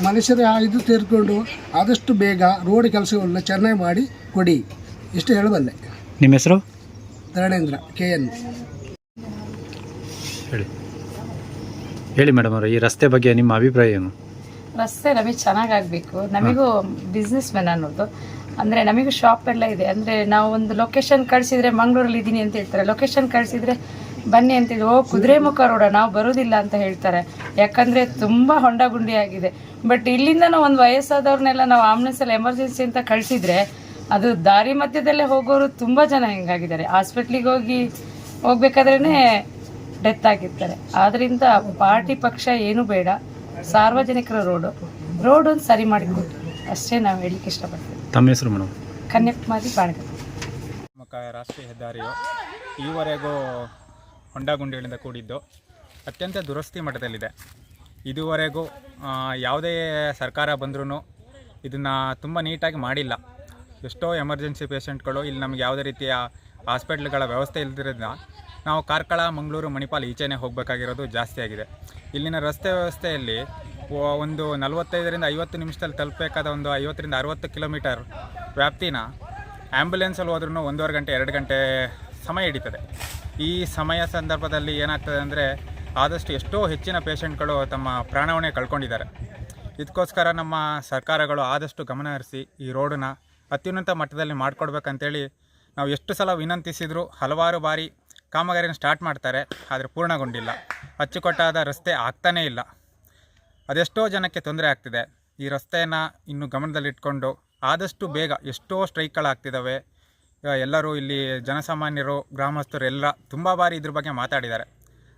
ಮನುಷ್ಯರ ಇದು ತೀರ್ಕೊಂಡು ಆದಷ್ಟು ಬೇಗ ರೋಡ್ ಕೆಲಸಗಳನ್ನ ಚೆನ್ನಾಗಿ ಮಾಡಿ ಕೊಡಿ. ಇಷ್ಟು ಹೇಳಬಲ್ಲೆ. ನಿಮ್ಮ ಹೆಸರು? ಧರಣೇಂದ್ರ KN. ಹೇಳಿ ಮೇಡಮ್ ಅವರು, ಈ ರಸ್ತೆ ಬಗ್ಗೆ ನಿಮ್ಮ ಅಭಿಪ್ರಾಯ ಏನು? ರಸ್ತೆ ನಮಗೆ ಚೆನ್ನಾಗಾಗಬೇಕು. ನಮಗೂ ಬಿಸ್ನೆಸ್ ಮ್ಯಾನ್ ಅನ್ನೋದು ಅಂದರೆ ನಮಗೂ ಶಾಪ್ ಎಲ್ಲ ಇದೆ. ಅಂದರೆ ನಾವು ಒಂದು ಲೊಕೇಶನ್ ಕಳಿಸಿದರೆ ಮಂಗಳೂರಲ್ಲಿ ಇದ್ದೀನಿ ಅಂತ ಹೇಳ್ತಾರೆ, ಲೊಕೇಶನ್ ಕಳಿಸಿದರೆ ಬನ್ನಿ ಅಂತಿದ್ರು. ಕುದುರೆಮುಖ ರೋಡ ನಾವು ಬರೋದಿಲ್ಲ ಅಂತ ಹೇಳ್ತಾರೆ. ಯಾಕಂದರೆ ತುಂಬ ಹೊಂಡ ಗುಂಡಿ ಆಗಿದೆ. ಬಟ್ ಇಲ್ಲಿಂದ ನಾವು ಒಂದು ವಯಸ್ಸಾದವ್ರನ್ನೆಲ್ಲ ನಾವು ಆಂಬುಲೆನ್ಸಲ್ಲಿ ಎಮರ್ಜೆನ್ಸಿ ಅಂತ ಕಳಿಸಿದರೆ ಅದು ದಾರಿ ಮಧ್ಯದಲ್ಲೇ ಹೋಗೋರು ತುಂಬ ಜನ ಹೆಂಗಾಗಿದ್ದಾರೆ. ಹಾಸ್ಪಿಟ್ಲಿಗೆ ಹೋಗ್ಬೇಕಾದ್ರೇ ಡೆತ್ ಆಗಿರ್ತಾರೆ. ಆದ್ದರಿಂದ ಪಾರ್ಟಿ ಪಕ್ಷ ಏನೂ ಬೇಡ, ಸಾರ್ವಜನಿಕರ ರೋಡ್ ಒಂದು ಸರಿ ಮಾಡಿಕೊಟ್ಟು ಅಷ್ಟೇ ನಾವು ಹೇಳಲಿಕ್ಕೆ ಇಷ್ಟಪಡ್ತೀವಿ. ತಮ್ಮ ಹೆಸರು ಮೇಡಮ್? ಕನ್ಯಾಕುಮಾರಿ ಬಾಣಗಲ್. ರಾಷ್ಟ್ರೀಯ ಹೆದ್ದಾರಿಯು ಈವರೆಗೂ ಹೊಂಡ ಗುಂಡಿಗಳಿಂದ ಕೂಡಿದ್ದು ಅತ್ಯಂತ ದುರಸ್ತಿ ಮಟ್ಟದಲ್ಲಿದೆ. ಇದುವರೆಗೂ ಯಾವುದೇ ಸರ್ಕಾರ ಬಂದ್ರೂ ಇದನ್ನು ತುಂಬ ನೀಟಾಗಿ ಮಾಡಿಲ್ಲ. ಎಷ್ಟೋ ಎಮರ್ಜೆನ್ಸಿ ಪೇಷಂಟ್ಗಳು ಇಲ್ಲಿ ನಮಗೆ ಯಾವುದೇ ರೀತಿಯ ಹಾಸ್ಪಿಟ್ಲ್ಗಳ ವ್ಯವಸ್ಥೆ ಇಲ್ಲದಿರೋದ್ರಿಂದ ನಾವು ಕಾರ್ಕಳ, ಮಂಗಳೂರು, ಮಣಿಪಾಲ್ ಈಚೆನೇ ಹೋಗಬೇಕಾಗಿರೋದು ಜಾಸ್ತಿ ಆಗಿದೆ. ಇಲ್ಲಿನ ರಸ್ತೆ ವ್ಯವಸ್ಥೆಯಲ್ಲಿ ಒಂದು 45ರಿಂದ 50 ನಿಮಿಷದಲ್ಲಿ ತಲುಪಬೇಕಾದ ಒಂದು 50ರಿಂದ 60 ಕಿಲೋಮೀಟರ್ ವ್ಯಾಪ್ತಿನ ಆ್ಯಂಬುಲೆನ್ಸಲ್ಲಿ ಹೋದ್ರೂ 1.5 ಗಂಟೆ 2 ಗಂಟೆ ಸಮಯ ಹಿಡಿತದೆ. ಈ ಸಮಯ ಸಂದರ್ಭದಲ್ಲಿ ಏನಾಗ್ತದೆ ಅಂದರೆ ಆದಷ್ಟು ಎಷ್ಟೋ ಹೆಚ್ಚಿನ ಪೇಷಂಟ್ಗಳು ತಮ್ಮ ಪ್ರಾಣವನ್ನೇ ಕಳ್ಕೊಂಡಿದ್ದಾರೆ. ಇದಕ್ಕೋಸ್ಕರ ನಮ್ಮ ಸರ್ಕಾರಗಳು ಆದಷ್ಟು ಗಮನ ಹರಿಸಿ ಈ ರೋಡನ್ನ ಅತ್ಯುನ್ನತ ಮಟ್ಟದಲ್ಲಿ ಮಾಡಿಕೊಡ್ಬೇಕಂತೇಳಿ ನಾವು ಎಷ್ಟು ಸಲ ವಿನಂತಿಸಿದರೂ ಹಲವಾರು ಬಾರಿ ಕಾಮಗಾರಿನ ಸ್ಟಾರ್ಟ್ ಮಾಡ್ತಾರೆ, ಆದರೆ ಪೂರ್ಣಗೊಂಡಿಲ್ಲ. ಅಚ್ಚುಕಟ್ಟಾದ ರಸ್ತೆ ಆಗ್ತಾನೇ ಇಲ್ಲ. ಅದೆಷ್ಟೋ ಜನಕ್ಕೆ ತೊಂದರೆ ಆಗ್ತಿದೆ. ಈ ರಸ್ತೆಯನ್ನು ಇನ್ನು ಗಮನದಲ್ಲಿಟ್ಕೊಂಡು ಆದಷ್ಟು ಬೇಗ, ಎಷ್ಟೋ ಸ್ಟ್ರೈಕ್ಗಳಾಗ್ತಿದ್ದಾವೆ. ಎಲ್ಲರೂ ಇಲ್ಲಿ ಜನಸಾಮಾನ್ಯರು, ಗ್ರಾಮಸ್ಥರು ಎಲ್ಲ ತುಂಬ ಬಾರಿ ಇದ್ರ ಬಗ್ಗೆ ಮಾತಾಡಿದ್ದಾರೆ.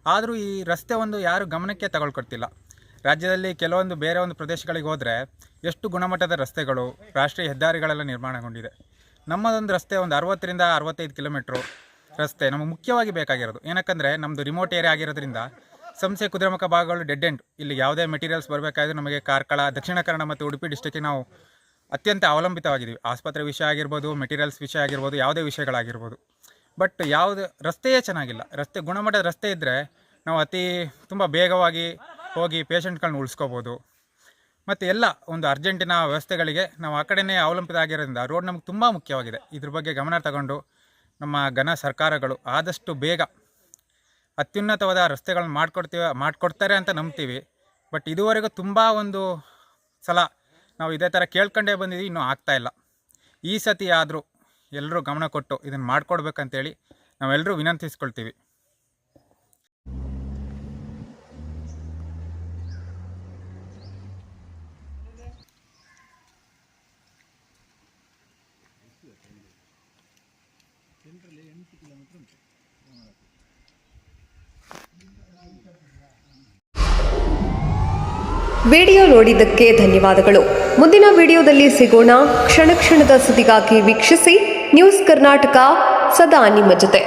ಆದರೂ ಈ ರಸ್ತೆ ಒಂದು ಯಾರು ಗಮನಕ್ಕೆ ತಗೊಳ್ಕೊಡ್ತಿಲ್ಲ. ರಾಜ್ಯದಲ್ಲಿ ಕೆಲವೊಂದು ಬೇರೆ ಒಂದು ಪ್ರದೇಶಗಳಿಗೆ ಹೋದರೆ ಎಷ್ಟು ಗುಣಮಟ್ಟದ ರಸ್ತೆಗಳು, ರಾಷ್ಟ್ರೀಯ ಹೆದ್ದಾರಿಗಳೆಲ್ಲ ನಿರ್ಮಾಣಗೊಂಡಿದೆ. ನಮ್ಮದೊಂದು ರಸ್ತೆ ಒಂದು 60ರಿಂದ 65 ಕಿಲೋಮೀಟ್ರು ರಸ್ತೆ ನಮಗೆ ಮುಖ್ಯವಾಗಿ ಬೇಕಾಗಿರೋದು. ಏನಕ್ಕಂದರೆ ನಮ್ಮದು ರಿಮೋಟ್ ಏರಿಯಾ ಆಗಿರೋದ್ರಿಂದ ಸಂಸ್ಥೆ ಕುದುರೆಮುಖ ಭಾಗಗಳು ಡೆಡ್ ಎಂಡ್. ಇಲ್ಲಿ ಯಾವುದೇ ಮೆಟೀರಿಯಲ್ಸ್ ಬರಬೇಕಾದ್ರೆ ನಮಗೆ ಕಾರ್ಕಳ, ದಕ್ಷಿಣ ಕನ್ನಡ ಮತ್ತು ಉಡುಪಿ ಡಿಸ್ಟಿಕ್ಗೆ ನಾವು ಅತ್ಯಂತ ಅವಲಂಬಿತವಾಗಿದ್ದೀವಿ. ಆಸ್ಪತ್ರೆ ವಿಷಯ ಆಗಿರ್ಬೋದು, ಮೆಟೀರಿಯಲ್ಸ್ ವಿಷಯ ಆಗಿರ್ಬೋದು, ಯಾವುದೇ ವಿಷಯಗಳಾಗಿರ್ಬೋದು. ಬಟ್ ಯಾವುದು ರಸ್ತೆಯೇ ಚೆನ್ನಾಗಿಲ್ಲ. ರಸ್ತೆ ಗುಣಮಟ್ಟದ ರಸ್ತೆ ಇದ್ದರೆ ನಾವು ತುಂಬ ಬೇಗವಾಗಿ ಹೋಗಿ ಪೇಷಂಟ್ಗಳನ್ನ ಉಳಿಸ್ಕೋಬೋದು. ಮತ್ತು ಎಲ್ಲ ಒಂದು ಅರ್ಜೆಂಟಿನ ವ್ಯವಸ್ಥೆಗಳಿಗೆ ನಾವು ಆ ಕಡೆಯೇ ಅವಲಂಬಿತ ಆಗಿರೋದ್ರಿಂದ ರೋಡ್ ನಮಗೆ ತುಂಬ ಮುಖ್ಯವಾಗಿದೆ. ಇದ್ರ ಬಗ್ಗೆ ಗಮನ ತಗೊಂಡು ನಮ್ಮ ಘನ ಸರ್ಕಾರಗಳು ಆದಷ್ಟು ಬೇಗ ಅತ್ಯುನ್ನತವಾದ ರಸ್ತೆಗಳನ್ನ ಮಾಡಿಕೊಡ್ತಾರೆ ಅಂತ ನಂಬ್ತೀವಿ. ಬಟ್ ಇದುವರೆಗೂ ತುಂಬ ಒಂದು ಸಲ ನಾವು ಇದೇ ಥರ ಕೇಳ್ಕೊಂಡೇ ಬಂದಿದ್ದೀವಿ, ಇನ್ನೂ ಆಗ್ತಾಯಿಲ್ಲ. ಈ ಸತಿ ಆದರೂ ಎಲ್ಲರೂ ಗಮನ ಕೊಟ್ಟು ಇದನ್ನು ಮಾಡಿಕೊಡ್ಬೇಕಂತೇಳಿ ನಾವೆಲ್ಲರೂ ವಿನಂತಿಸ್ಕೊಳ್ತೀವಿ. ವಿಡಿಯೋ ನೋಡಿದ್ದಕ್ಕೆ ಧನ್ಯವಾದಗಳು. ಮುಂದಿನ ವಿಡಿಯೋದಲ್ಲಿ ಸಿಗೋಣ. ಕ್ಷಣ ಕ್ಷಣದ ಸುದ್ದಿಗಾಗಿ ವೀಕ್ಷಿಸಿ ನ್ಯೂಸ್ ಕರ್ನಾಟಕ, ಸದಾ ನಿಮ್ಮ ಜೊತೆ.